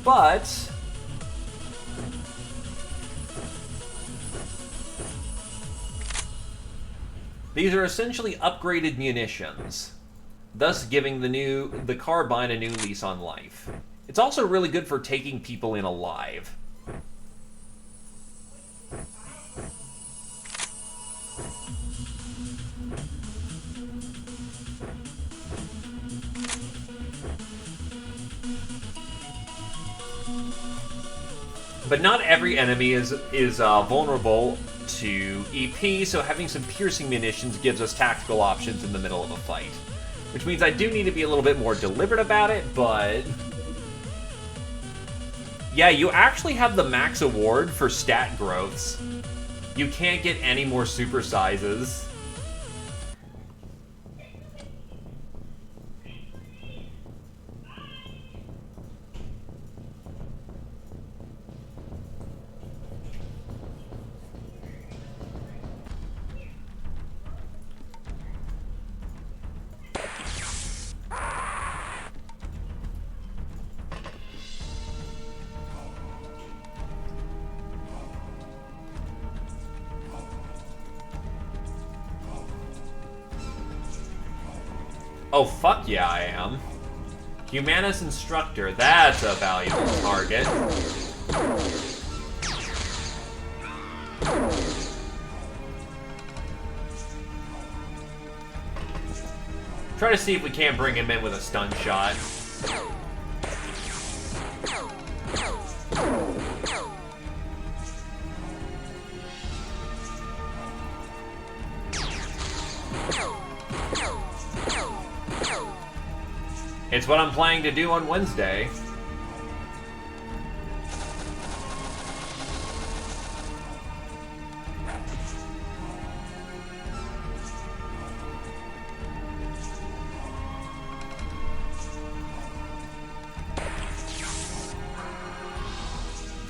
But these are essentially upgraded munitions, thus giving the carbine a new lease on life. It's also really good for taking people in alive. But not every enemy is vulnerable to EP, so having some piercing munitions gives us tactical options in the middle of a fight. Which means I do need to be a little bit more deliberate about it, but yeah, you actually have the max award for stat growths. You can't get any more super sizes. Oh, fuck yeah, I am. Humanist Instructor, that's a valuable target. Try to see if we can't bring him in with a stun shot. It's what I'm planning to do on Wednesday.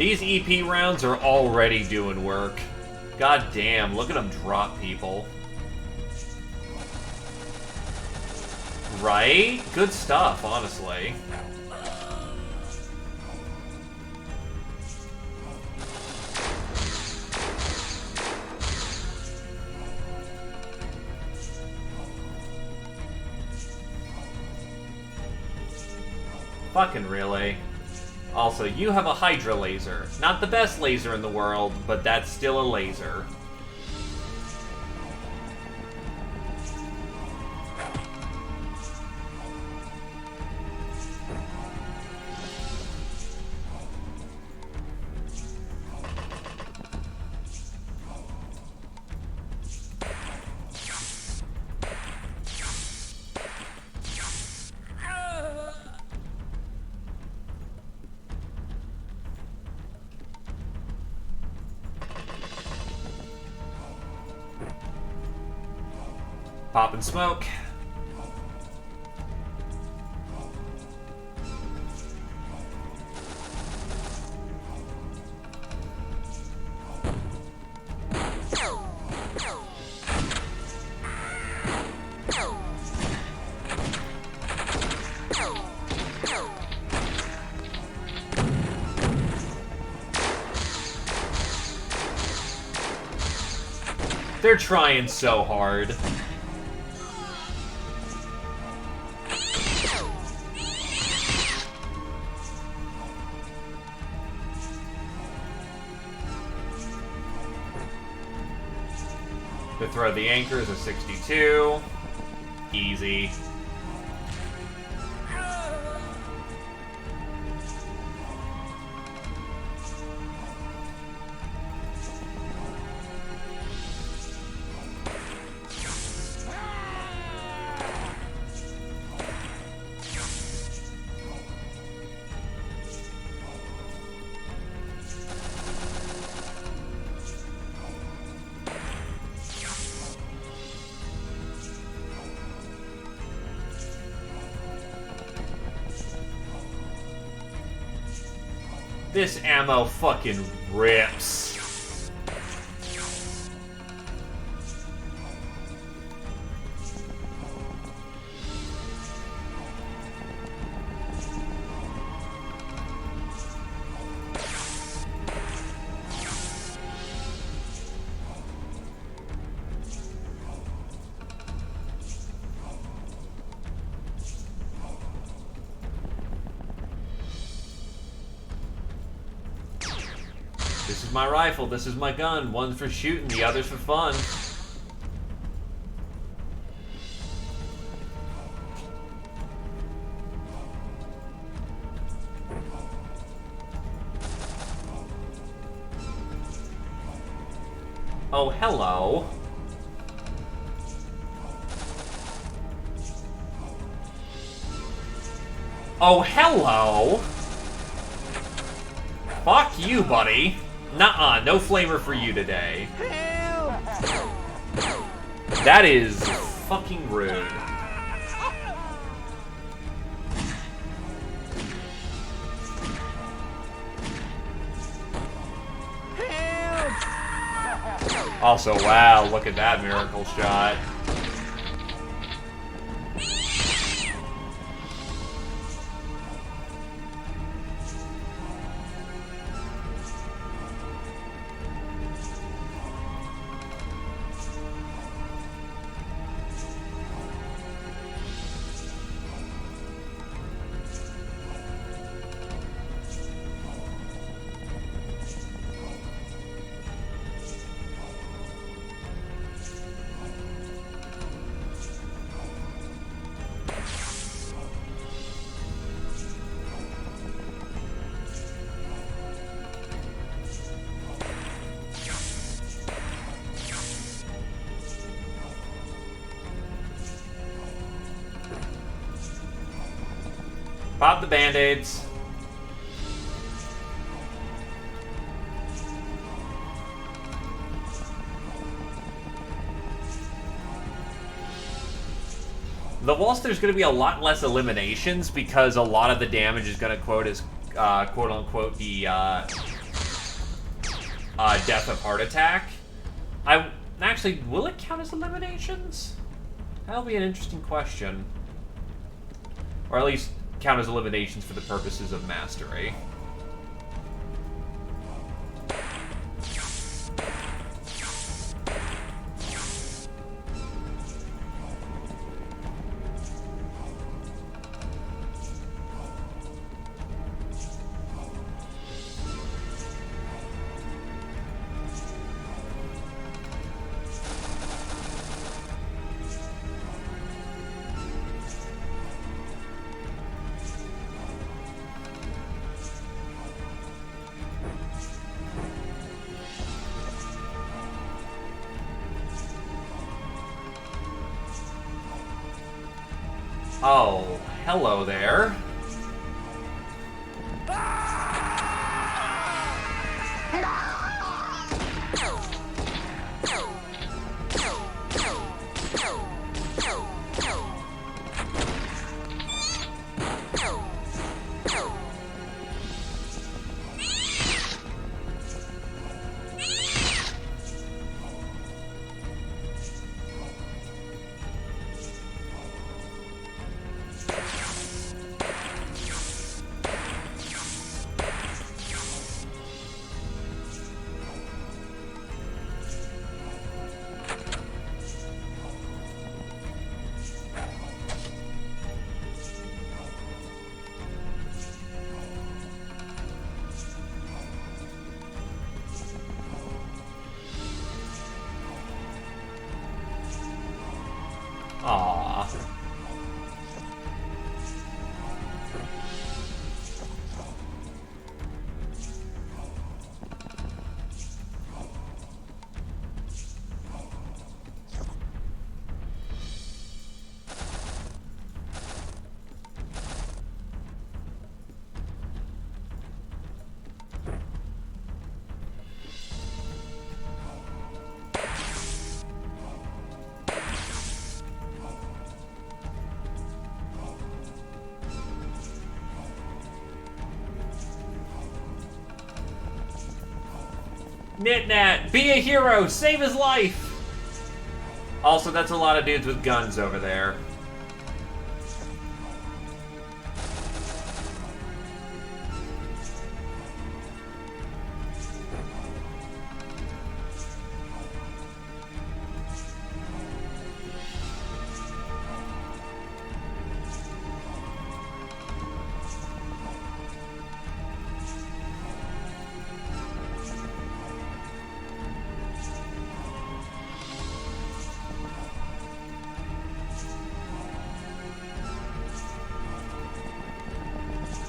These EP rounds are already doing work. God damn, look at them drop people. Right? Good stuff, honestly. Fucking really. Also, you have a Hydra laser. Not the best laser in the world, but that's still a laser. Pop and smoke. They're trying so hard. To throw the anchor is a 62. Easy. This ammo fucking rips. This is my rifle, this is my gun. One's for shooting, the other's for fun. Oh, hello. Oh, hello. Fuck you, buddy. Nuh-uh, no flavor for you today. That is fucking rude. Also, wow, look at that miracle shot. Pop the band-aids. Whilst there's going to be a lot less eliminations because a lot of the damage is going to quote as quote-unquote be death of heart attack. Actually, will it count as eliminations? That'll be an interesting question. Or at least count as eliminations for the purposes of mastery. Oh, hello there. Aww. Knit-Nat, be a hero, save his life! Also, that's a lot of dudes with guns over there.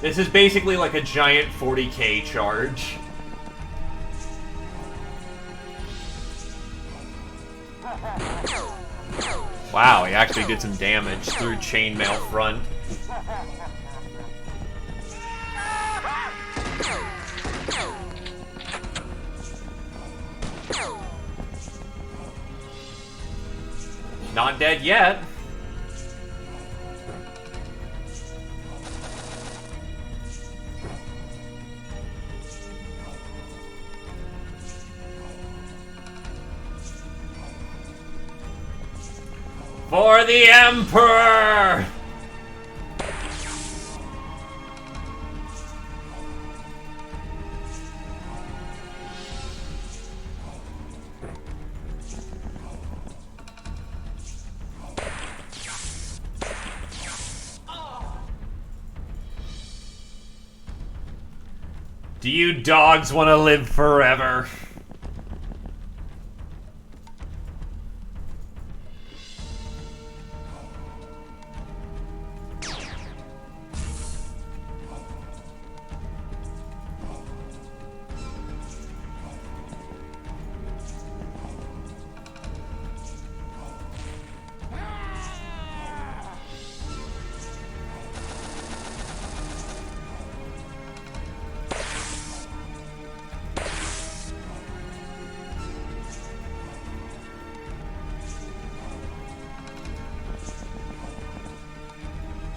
This is basically like a giant 40k charge. Wow, he actually did some damage through chainmail front. Not dead yet. For the Emperor! Do you dogs want to live forever?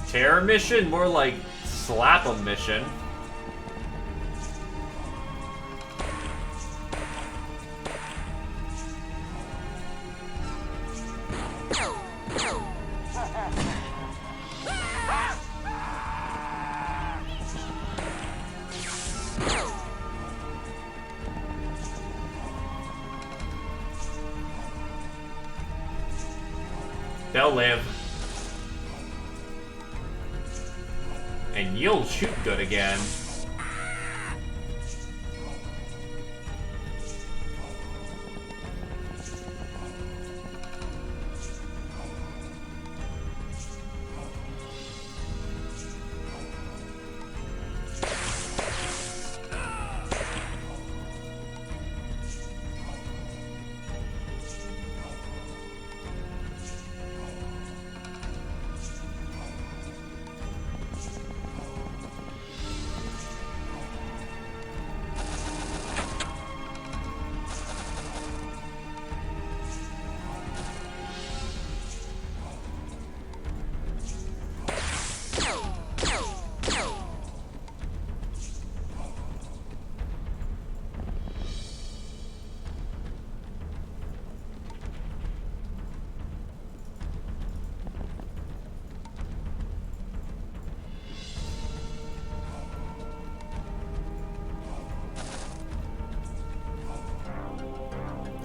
Terror mission? More like slap 'em mission. They'll live. And you'll shoot good again.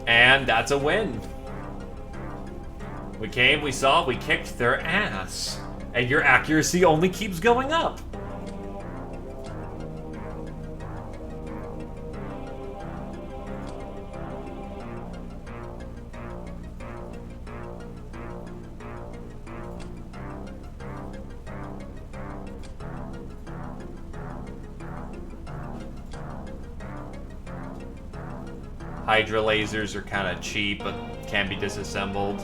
And that's a win. We came, we saw, we kicked their ass. And your accuracy only keeps going up. Hydra lasers are kind of cheap, but can be disassembled.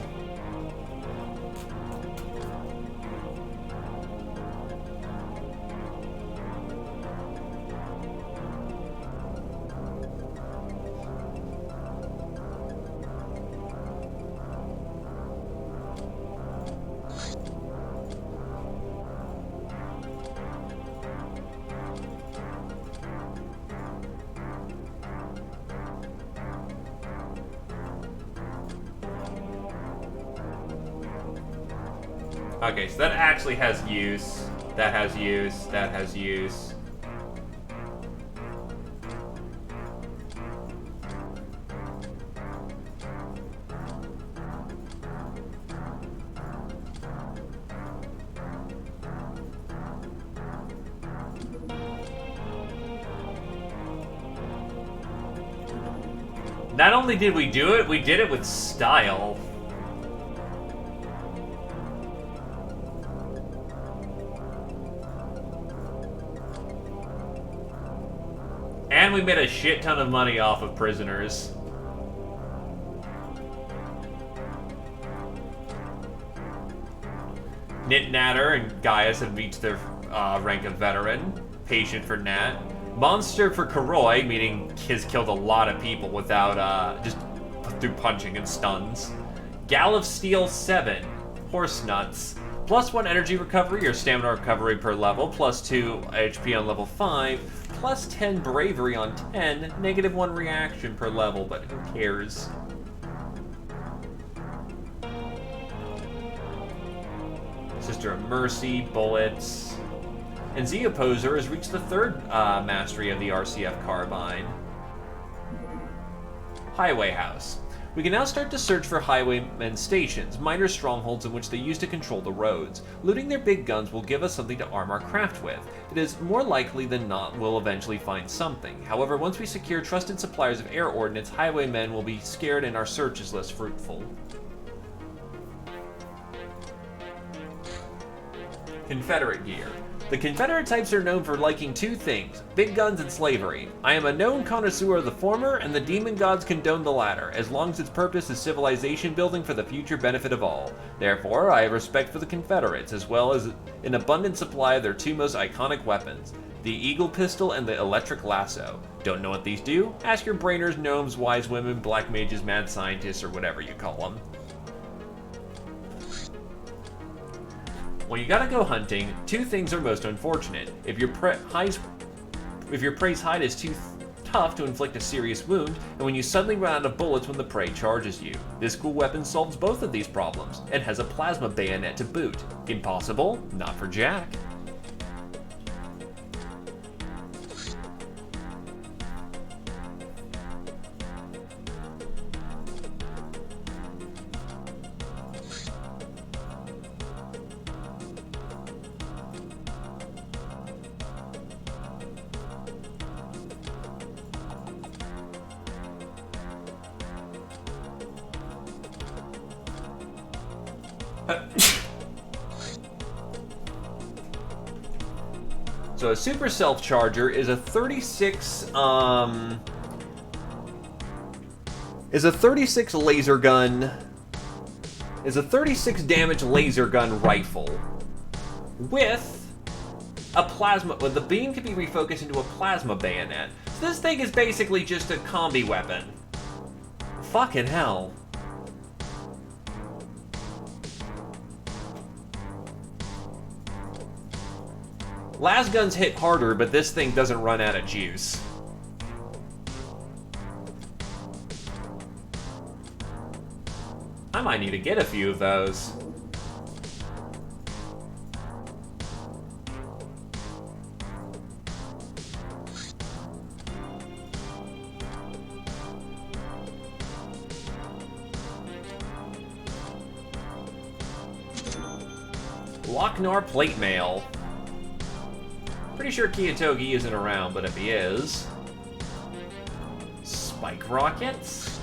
Okay, so that actually has use. That has use. That has use. Not only did we do it, we did it with style. And we made a shit ton of money off of prisoners. Nit Natter and Gaius have reached their rank of veteran. Patient for Nat. Monster for Karoi, meaning he's killed a lot of people without, just through punching and stuns. Gal of Steel 7. Horse Nuts. +1 energy recovery or stamina recovery per level, +2 HP on level 5, +10 bravery on 10, -1 reaction per level, but who cares? Sister of Mercy, bullets. And Opposer has reached the 3rd mastery of the RCF Carbine. Highway House. We can now start to search for highwaymen stations, minor strongholds in which they use to control the roads. Looting their big guns will give us something to arm our craft with. It is more likely than not we'll eventually find something. However, once we secure trusted suppliers of air ordnance, highwaymen will be scared and our search is less fruitful. Confederate gear. The Confederate types are known for liking 2 things, big guns and slavery. I am a known connoisseur of the former, and the demon gods condone the latter, as long as its purpose is civilization building for the future benefit of all. Therefore, I have respect for the Confederates, as well as an abundant supply of their 2 most iconic weapons, the Eagle Pistol and the Electric Lasso. Don't know what these do? Ask your brainers, gnomes, wise women, black mages, mad scientists, or whatever you call them. When you gotta go hunting, 2 things are most unfortunate. If your prey's hide is too tough to inflict a serious wound, and when you suddenly run out of bullets when the prey charges you. This cool weapon solves both of these problems, and has a plasma bayonet to boot. Impossible? Not for Jack. So a super self-charger is a 36, Is a 36 laser gun... is a 36 damage laser gun rifle with a plasma... Well, the beam can be refocused into a plasma bayonet. So this thing is basically just a combi weapon. Fucking hell. Las guns hit harder, but this thing doesn't run out of juice. I might need to get a few of those. Lochnar plate mail. Pretty sure Kiyatogi isn't around, but if he is... Spike rockets?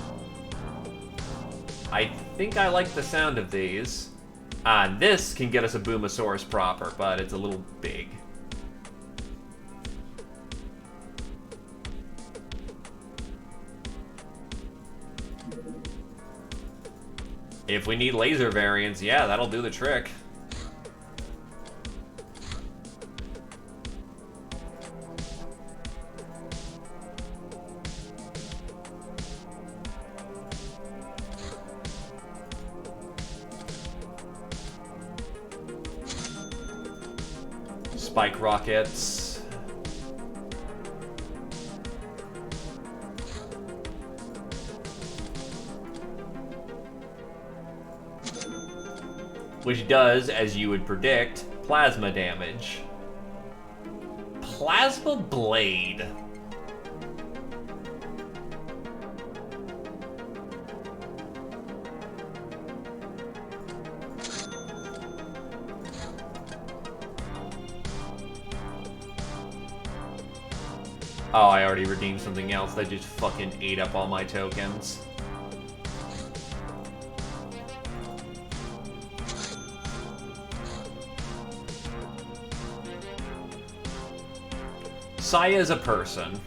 I think I like the sound of these. This can get us a Boomosaurus proper, but it's a little big. If we need laser variants, yeah, that'll do the trick. Spike rockets. Which does, as you would predict, plasma damage. Plasma blade. Oh, I already redeemed something else that just fucking ate up all my tokens. Saya is a person.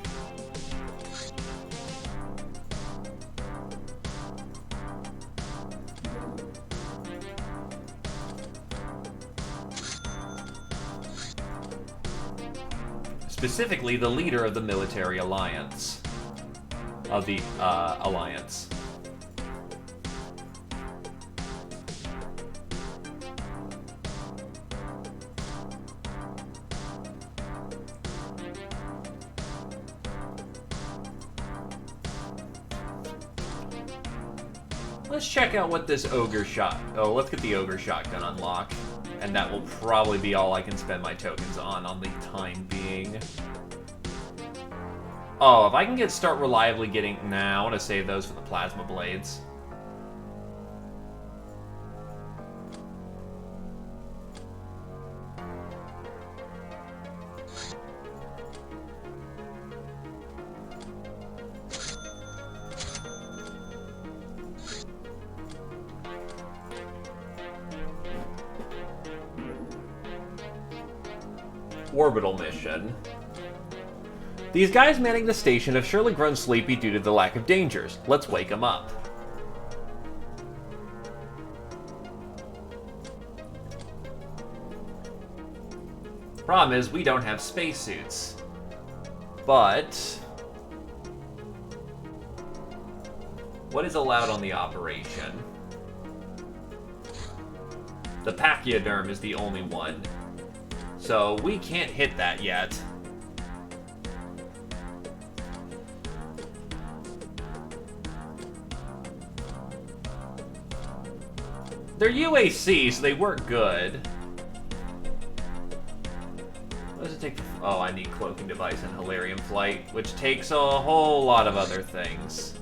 Specifically, the leader of the military alliance. Of the, alliance. Let's check out what this ogre shot... Oh, let's get the ogre shotgun unlocked. And that will probably be all I can spend my tokens on the time being. Oh, if I can start reliably getting... Nah, I want to save those for the plasma blades. Orbital mission. These guys manning the station have surely grown sleepy due to the lack of dangers. Let's wake them up. Problem is, we don't have spacesuits. But... what is allowed on the operation? The pachyderm is the only one. So we can't hit that yet. They're UAC, so they work good. What does it take? Oh, I need cloaking device and Hilarium flight, which takes a whole lot of other things.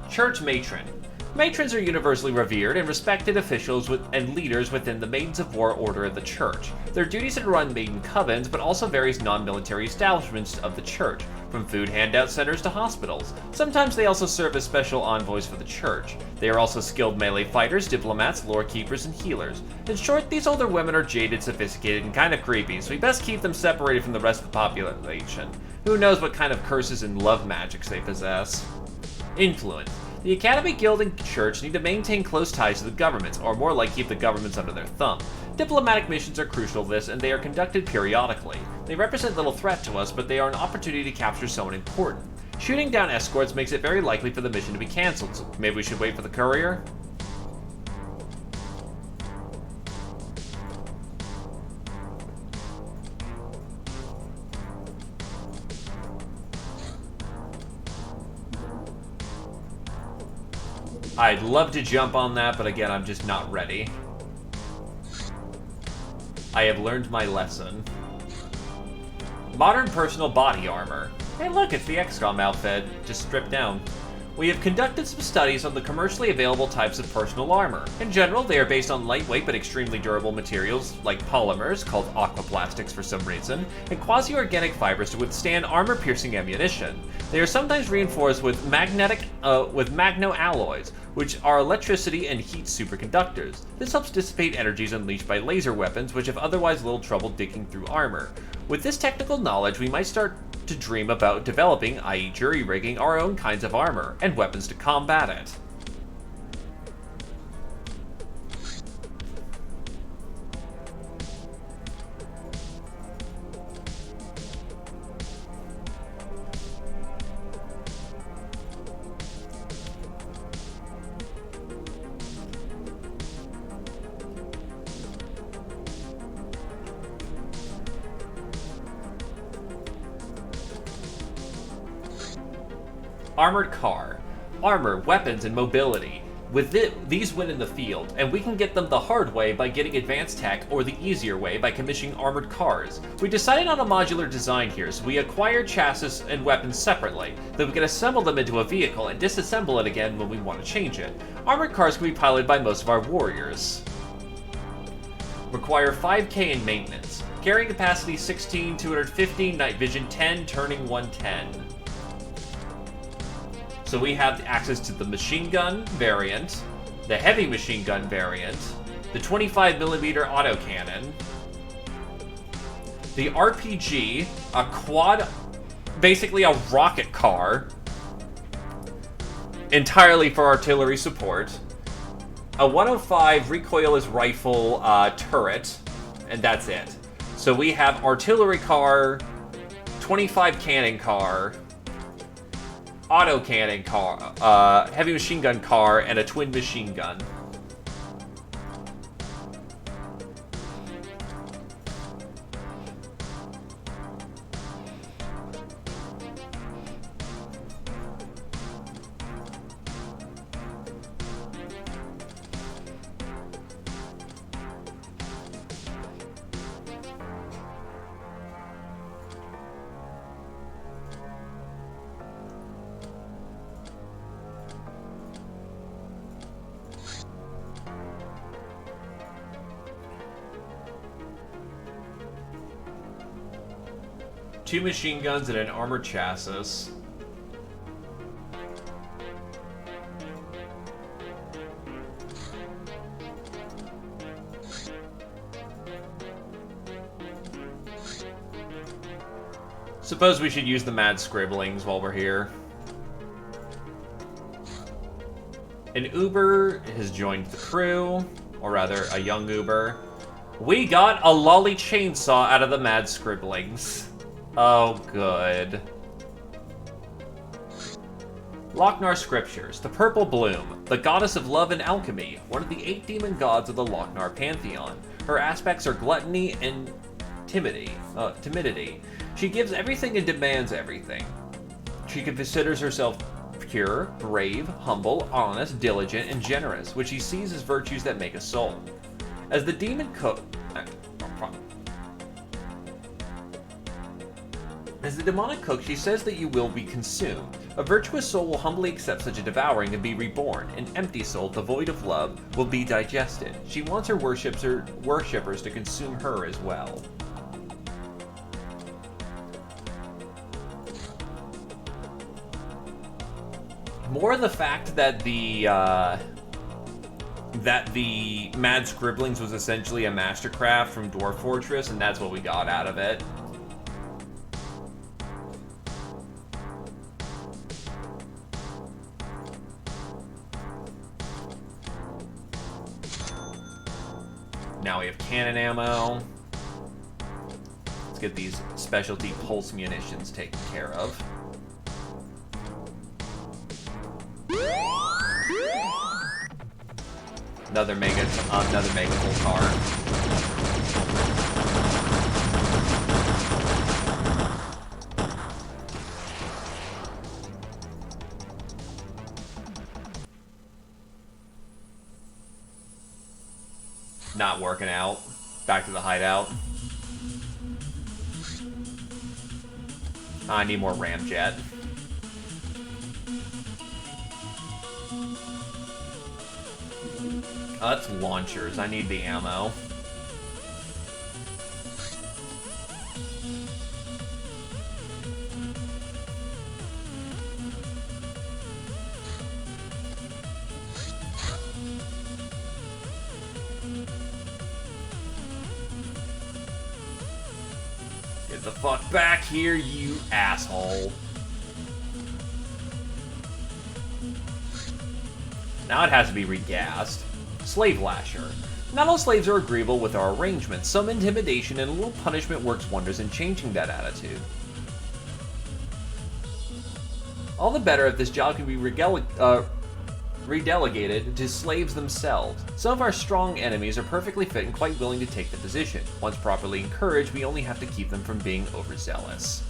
Church matron. Matrons are universally revered and respected officials and leaders within the Maidens of War Order of the Church. Their duties are to run maiden covens, but also various non-military establishments of the Church. from food handout centers to hospitals. Sometimes they also serve as special envoys for the church. They are also skilled melee fighters, diplomats, lore keepers, and healers. In short, these older women are jaded, sophisticated, and kind of creepy, so we best keep them separated from the rest of the population. Who knows what kind of curses and love magics they possess. Influence. The Academy, Guild, and Church need to maintain close ties to the governments, or more like keep the governments under their thumb. Diplomatic missions are crucial to this, and they are conducted periodically. They represent little threat to us, but they are an opportunity to capture someone important. Shooting down escorts makes it very likely for the mission to be cancelled, so maybe we should wait for the courier? I'd love to jump on that, but again, I'm just not ready. I have learned my lesson. Modern personal body armor. Hey look, it's the XCOM outfit, just stripped down. We have conducted some studies on the commercially available types of personal armor. In general, they are based on lightweight but extremely durable materials like polymers, called aquaplastics for some reason, and quasi-organic fibers to withstand armor-piercing ammunition. They are sometimes reinforced with magno alloys, which are electricity and heat superconductors. This helps dissipate energies unleashed by laser weapons, which have otherwise little trouble digging through armor. With this technical knowledge, we might start to dream about developing, i.e. jury-rigging, our own kinds of armor, and weapons to combat it. Armored car. Armor, weapons, and mobility. With these win in the field, and we can get them the hard way by getting advanced tech, or the easier way by commissioning armored cars. We decided on a modular design here, so we acquire chassis and weapons separately, then we can assemble them into a vehicle and disassemble it again when we want to change it. Armored cars can be piloted by most of our warriors. Require 5k in maintenance. Carrying capacity 16, 250, night vision 10, turning 110. So we have access to the machine gun variant, the heavy machine gun variant, the 25mm autocannon, the RPG, a quad, basically a rocket car, entirely for artillery support, a 105 recoilless rifle turret, and that's it. So we have artillery car, 25 cannon car, auto cannon car, heavy machine gun car, and a twin machine gun. Two machine guns and an armored chassis. Suppose we should use the mad scribblings while we're here. An Uber has joined the crew, or rather, a young Uber. We got a lolly chainsaw out of the mad scribblings. Oh, good. Lochnar Scriptures, the Purple Bloom, the goddess of love and alchemy, one of the 8 demon gods of the Lochnar pantheon. Her aspects are gluttony and timidity. She gives everything and demands everything. She considers herself pure, brave, humble, honest, diligent, and generous, which she sees as virtues that make a soul. As the demon cook... As the demonic cook, she says that you will be consumed. A virtuous soul will humbly accept such a devouring and be reborn. An empty soul, devoid of love, will be digested. She wants her worshippers to consume her as well. More the fact that the Mad Scribblings was essentially a mastercraft from Dwarf Fortress, and that's what we got out of it. Now we have cannon ammo. Let's get these specialty pulse munitions taken care of. Another mega full car. Not working out. Back to the hideout. I need more ramjet. Oh, that's launchers. I need the ammo. Get the fuck back here, you asshole. Now it has to be regassed. Slave Lasher. Not all slaves are agreeable with our arrangements. Some intimidation and a little punishment works wonders in changing that attitude. All the better if this job can be redelegated to slaves themselves. Some of our strong enemies are perfectly fit and quite willing to take the position. Once properly encouraged, we only have to keep them from being overzealous.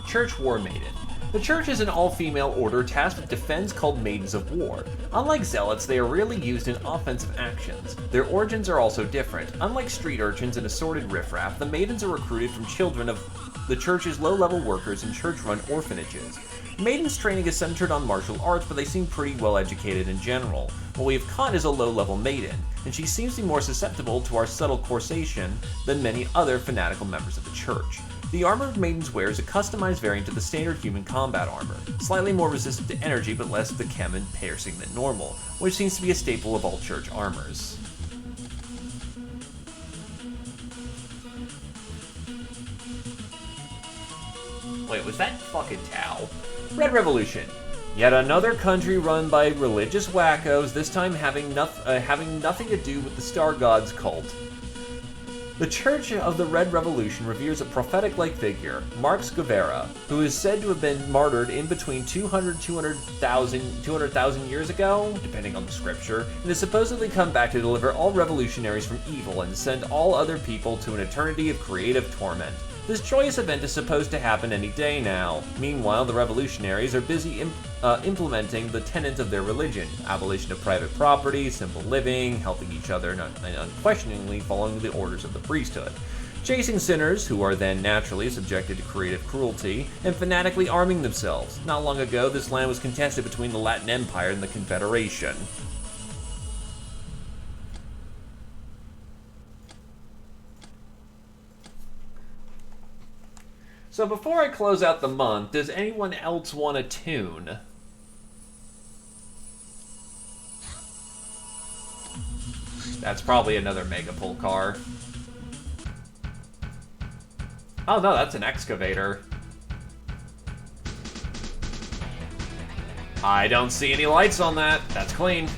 Church War Maiden. The Church is an all-female order tasked with defense called Maidens of War. Unlike Zealots, they are rarely used in offensive actions. Their origins are also different. Unlike street urchins and assorted riffraff, the Maidens are recruited from children of the Church's low-level workers in church-run orphanages. Maidens' training is centered on martial arts, but they seem pretty well-educated in general. What we have caught is a low-level maiden, and she seems to be more susceptible to our subtle corsation than many other fanatical members of the Church. The armor of Maidens wear is a customized variant of the standard human combat armor, slightly more resistant to energy but less of the chem and piercing than normal, which seems to be a staple of all Church armors. Wait, was that fucking Tau? Red Revolution. Yet another country run by religious wackos, this time having nothing to do with the Star Gods cult. The Church of the Red Revolution reveres a prophetic-like figure, Marx Guevara, who is said to have been martyred in between 200,000 years ago, depending on the scripture, and has supposedly come back to deliver all revolutionaries from evil and send all other people to an eternity of creative torment. This joyous event is supposed to happen any day now. Meanwhile, the revolutionaries are busy implementing the tenets of their religion: abolition of private property, simple living, helping each other, and unquestioningly following the orders of the priesthood, chasing sinners who are then naturally subjected to creative cruelty, and fanatically arming themselves. Not long ago, this land was contested between the Latin Empire and the Confederation. So before I close out the month, does anyone else want a tune? That's probably another Mega Pull car. Oh no, that's an excavator. I don't see any lights on that. That's clean.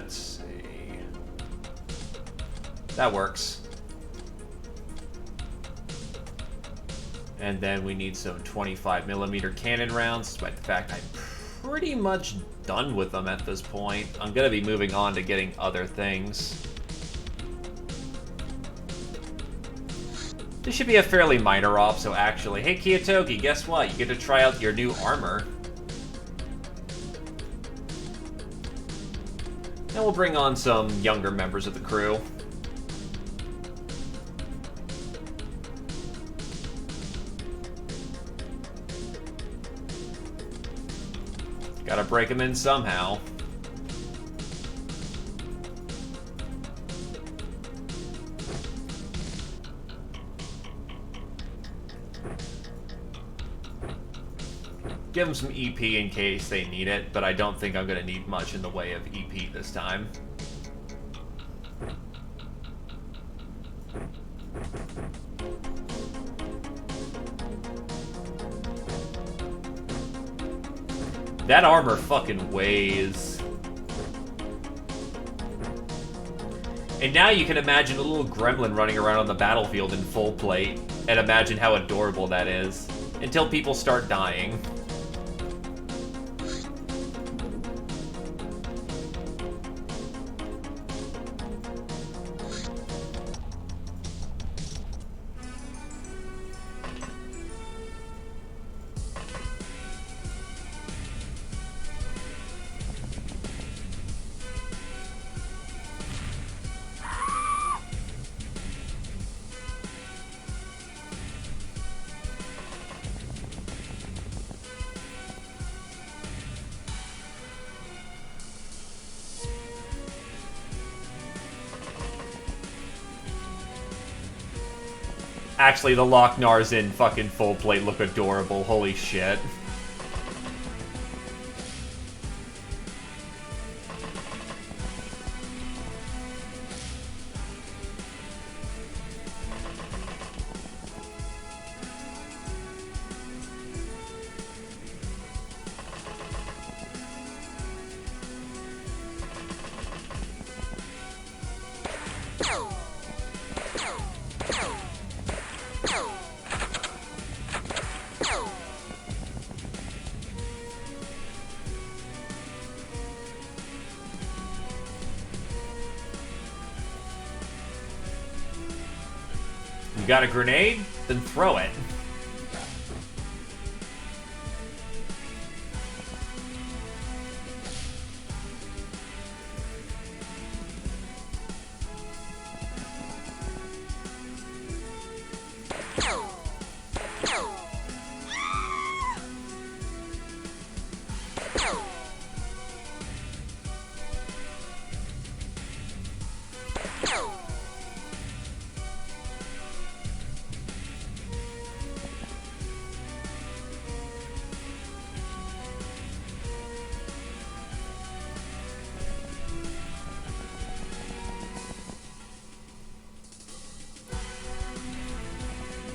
Let's see. That works. And then we need some 25mm cannon rounds, despite the fact I'm pretty much done with them at this point. I'm gonna be moving on to getting other things. This should be a fairly minor op, so actually, hey Kiyotogi, guess what? You get to try out your new armor. And we'll bring on some younger members of the crew. Gotta break them in somehow. Give them some EP in case they need it, but I don't think I'm going to need much in the way of EP this time. That armor fucking weighs. And now you can imagine a little gremlin running around on the battlefield in full plate, and imagine how adorable that is, until people start dying. Actually, the Loch-Nars in fucking full plate look adorable. Holy shit. You got a grenade? Then throw it.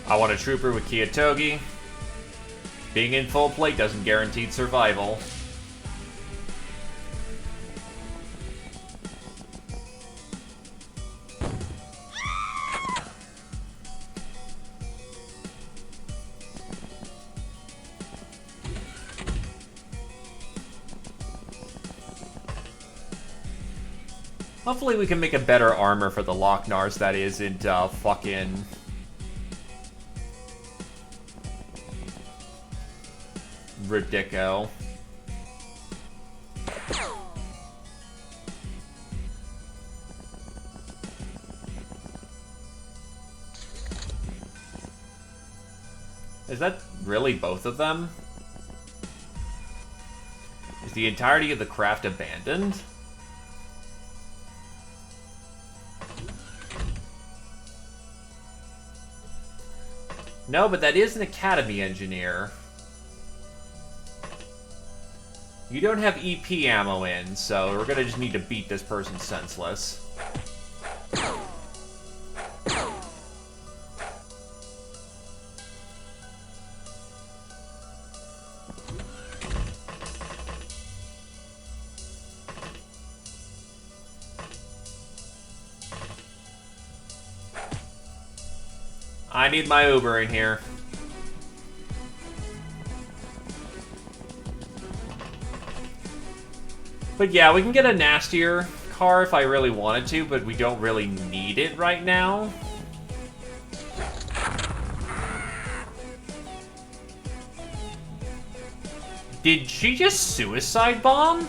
I want a trooper with Kiyotogi. Being in full plate doesn't guarantee survival. Hopefully we can make a better armor for the Loch-Nars that isn't fucking... ridico. Is that really both of them? Is the entirety of the craft abandoned? No, but that is an Academy engineer. You don't have EP ammo in, so we're gonna just need to beat this person senseless. I need my Uber in here. But yeah, we can get a nastier car if I really wanted to, but we don't really need it right now. Did she just suicide bomb?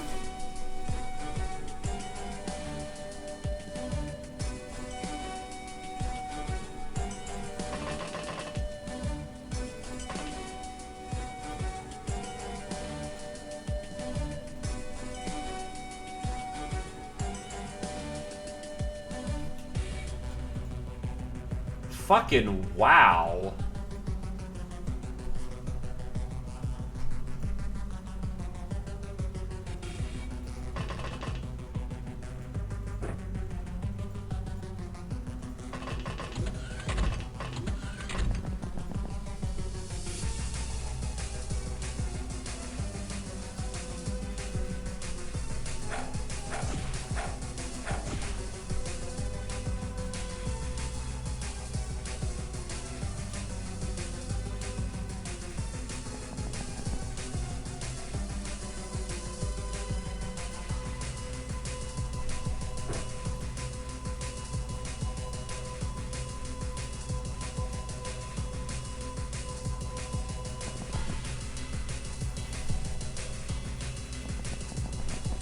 Fucking wow.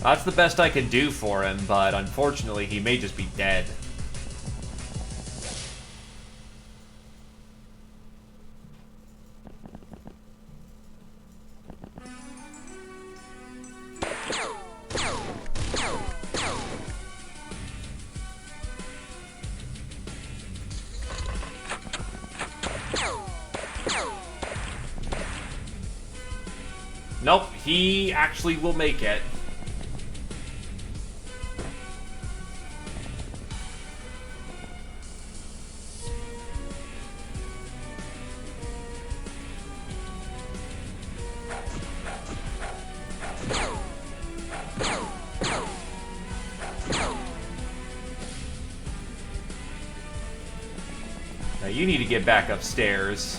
That's the best I could do for him, but unfortunately he may just be dead. Nope, he actually will make it. Now you need to get back upstairs.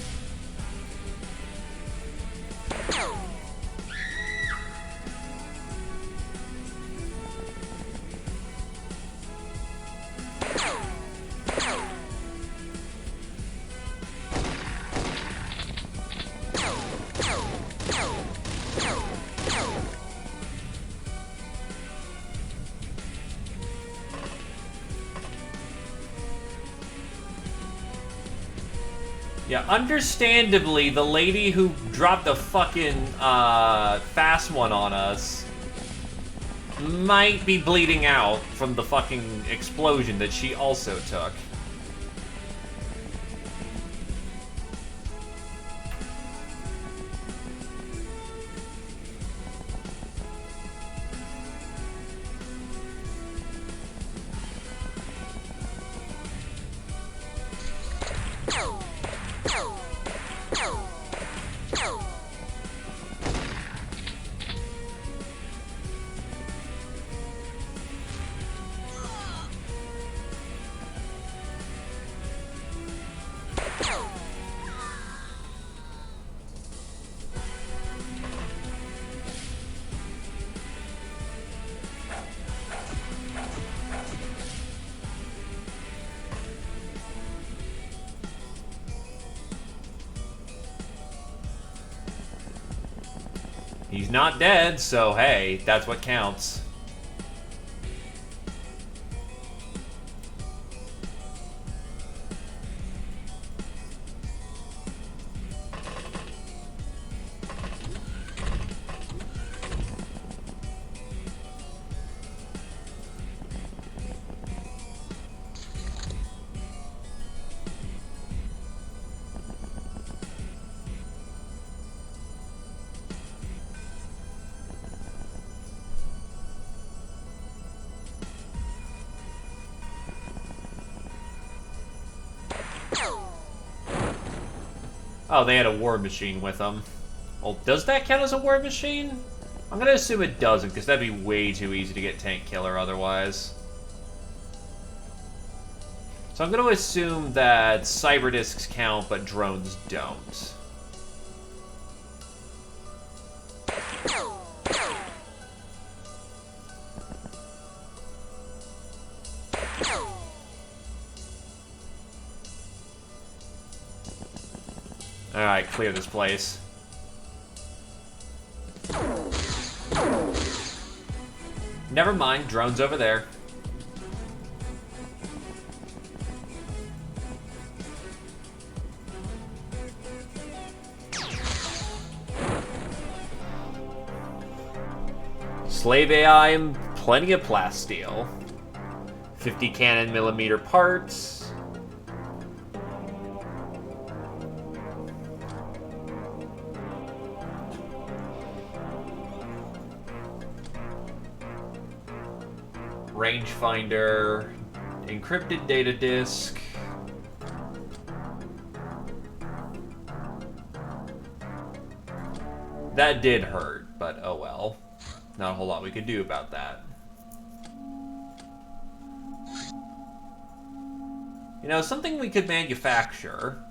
Yeah, understandably, the lady who dropped the fucking fast one on us might be bleeding out from the fucking explosion that she also took. He's not dead, so hey, that's what counts. Oh, they had a war machine with them. Well, does that count as a war machine? I'm gonna assume it doesn't, because that'd be way too easy to get tank killer otherwise. So I'm going to assume that cyber discs count, but drones don't. Alright, clear this place. Never mind, drone's over there. Slave AI and plenty of plasteel. 50 cannon millimeter parts. Rangefinder, encrypted data disk. That did hurt, but oh well. Not a whole lot we could do about that. You know, something we could manufacture.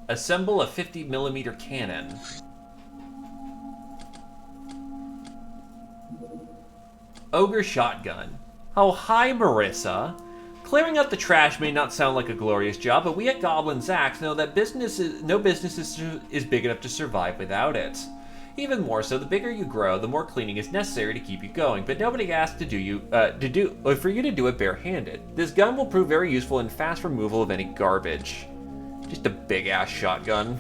Assemble a 50mm cannon. Ogre shotgun. Oh, hi, Marissa. Clearing up the trash may not sound like a glorious job, but we at Goblin's Axe know that no business is big enough to survive without it. Even more so, the bigger you grow, the more cleaning is necessary to keep you going. But nobody asked for you to do it barehanded. This gun will prove very useful in fast removal of any garbage. Just a big ass shotgun.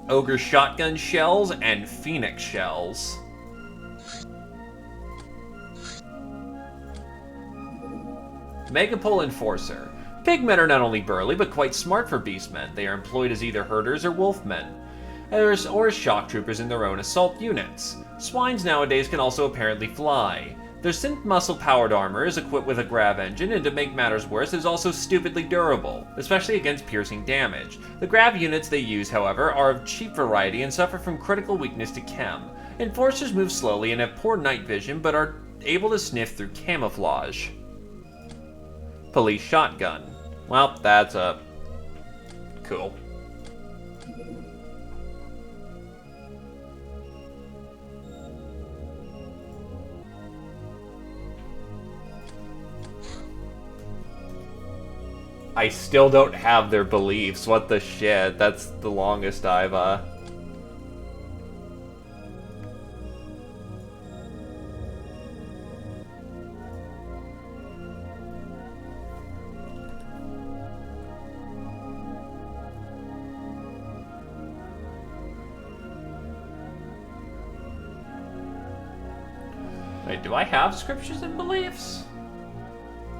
Ogre shotgun shells and phoenix shells. Megapole Enforcer. Pigmen are not only burly, but quite smart for beastmen. They are employed as either herders or wolfmen, or as shock troopers in their own assault units. Swines nowadays can also apparently fly. Their synth muscle-powered armor is equipped with a grav engine, and to make matters worse, is also stupidly durable, especially against piercing damage. The grav units they use, however, are of cheap variety and suffer from critical weakness to chem. Enforcers move slowly and have poor night vision, but are able to sniff through camouflage. Police shotgun. Well, that's cool. I still don't have their beliefs. What the shit? That's the longest I've, Wait, do I have scriptures and beliefs?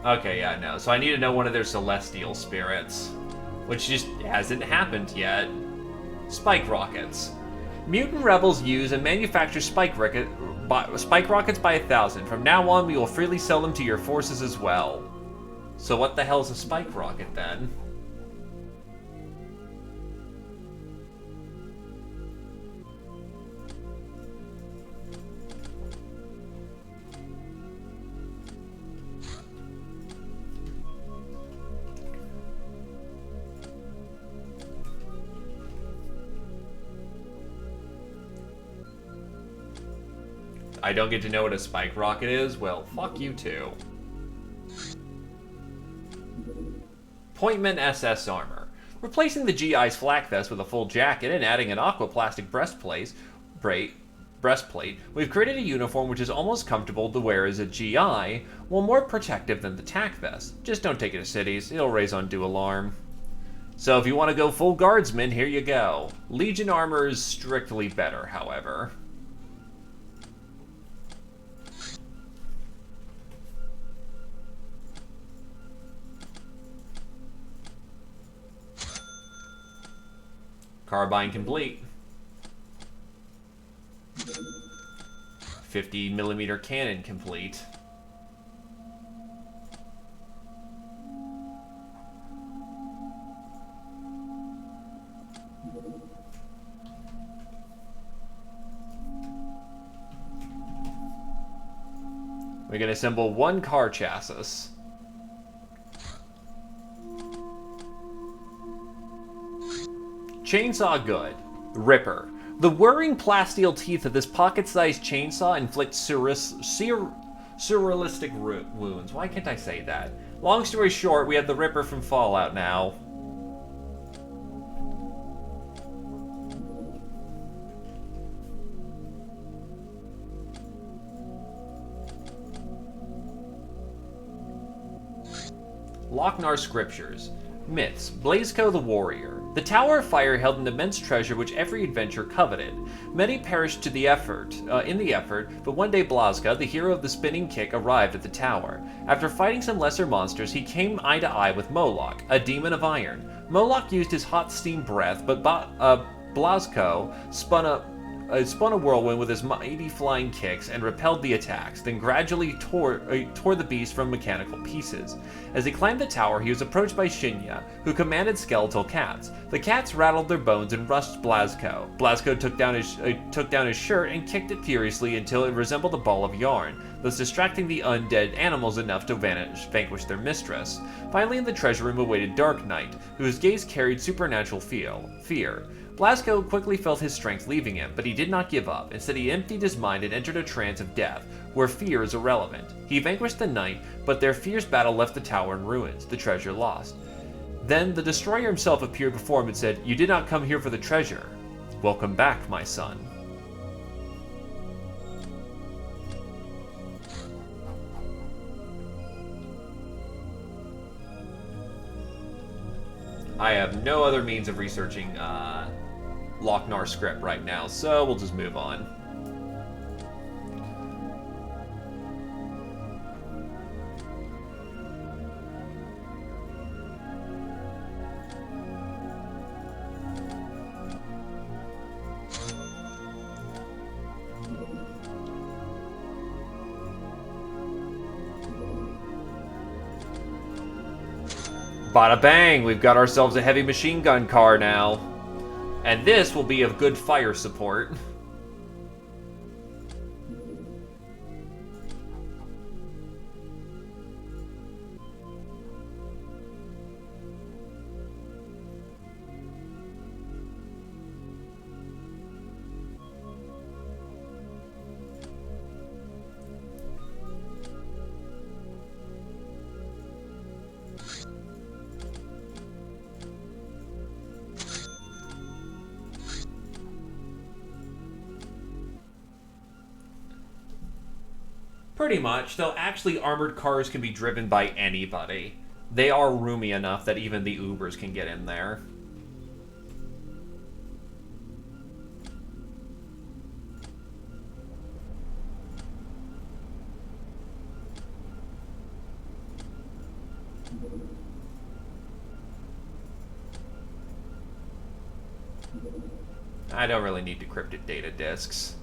Okay, yeah, no. So I need to know one of their celestial spirits, which just hasn't happened yet. Spike rockets. Mutant rebels use and manufacture spike rockets by 1,000. From now on, we will freely sell them to your forces as well. So what the hell's a spike rocket then? I don't get to know what a spike rocket is? Well, fuck you too. Pointman SS armor. Replacing the GI's flak vest with a full jacket and adding an aquaplastic breastplate, we've created a uniform which is almost comfortable to wear as a GI, while more protective than the tack vest. Just don't take it to cities, it'll raise undue alarm. So if you want to go full guardsman, here you go. Legion armor is strictly better, however. Carbine complete. 50mm cannon complete. We can assemble one car chassis. Chainsaw good. Ripper. The whirring plasteel teeth of this pocket-sized chainsaw inflict surrealistic wounds. Why can't I say that? Long story short, we have the Ripper from Fallout now. Lochnar Scriptures. Myths. Blazeko the Warrior. The Tower of Fire held an immense treasure which every adventurer coveted. Many perished in the effort, but one day Blazka, the hero of the spinning kick, arrived at the tower. After fighting some lesser monsters, he came eye to eye with Moloch, a demon of iron. Moloch used his hot steam breath, but Blazko spun a whirlwind with his mighty flying kicks and repelled the attacks, then gradually tore the beast from mechanical pieces. As he climbed the tower, he was approached by Shinya, who commanded skeletal cats. The cats rattled their bones and rushed Blazko. Blazko took down his shirt and kicked it furiously until it resembled a ball of yarn, thus distracting the undead animals enough to vanquish their mistress. Finally, in the treasure room awaited Dark Knight, whose gaze carried supernatural fear. Blazko quickly felt his strength leaving him, but he did not give up. Instead, he emptied his mind and entered a trance of death, where fear is irrelevant. He vanquished the knight, but their fierce battle left the tower in ruins, the treasure lost. Then the destroyer himself appeared before him and said, "You did not come here for the treasure. Welcome back, my son." I have no other means of researching Lochnar script right now, so we'll just move on. Bada bang, we've got ourselves a heavy machine gun car now. And this will be of good fire support. Pretty much, though actually armored cars can be driven by anybody. They are roomy enough that even the Ubers can get in there. I don't really need decrypted data disks.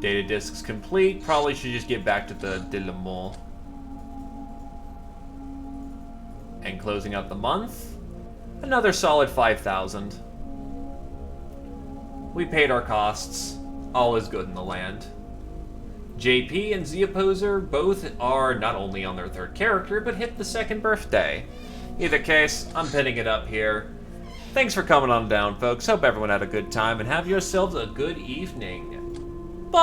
Data disks complete. Probably should just get back to the De Le Mans. And closing out the month, another solid 5,000. We paid our costs. All is good in the land. JP and Zeoposer both are not only on their third character, but hit the second birthday. Either case, I'm pinning it up here. Thanks for coming on down, folks. Hope everyone had a good time, and have yourselves a good evening. Boy.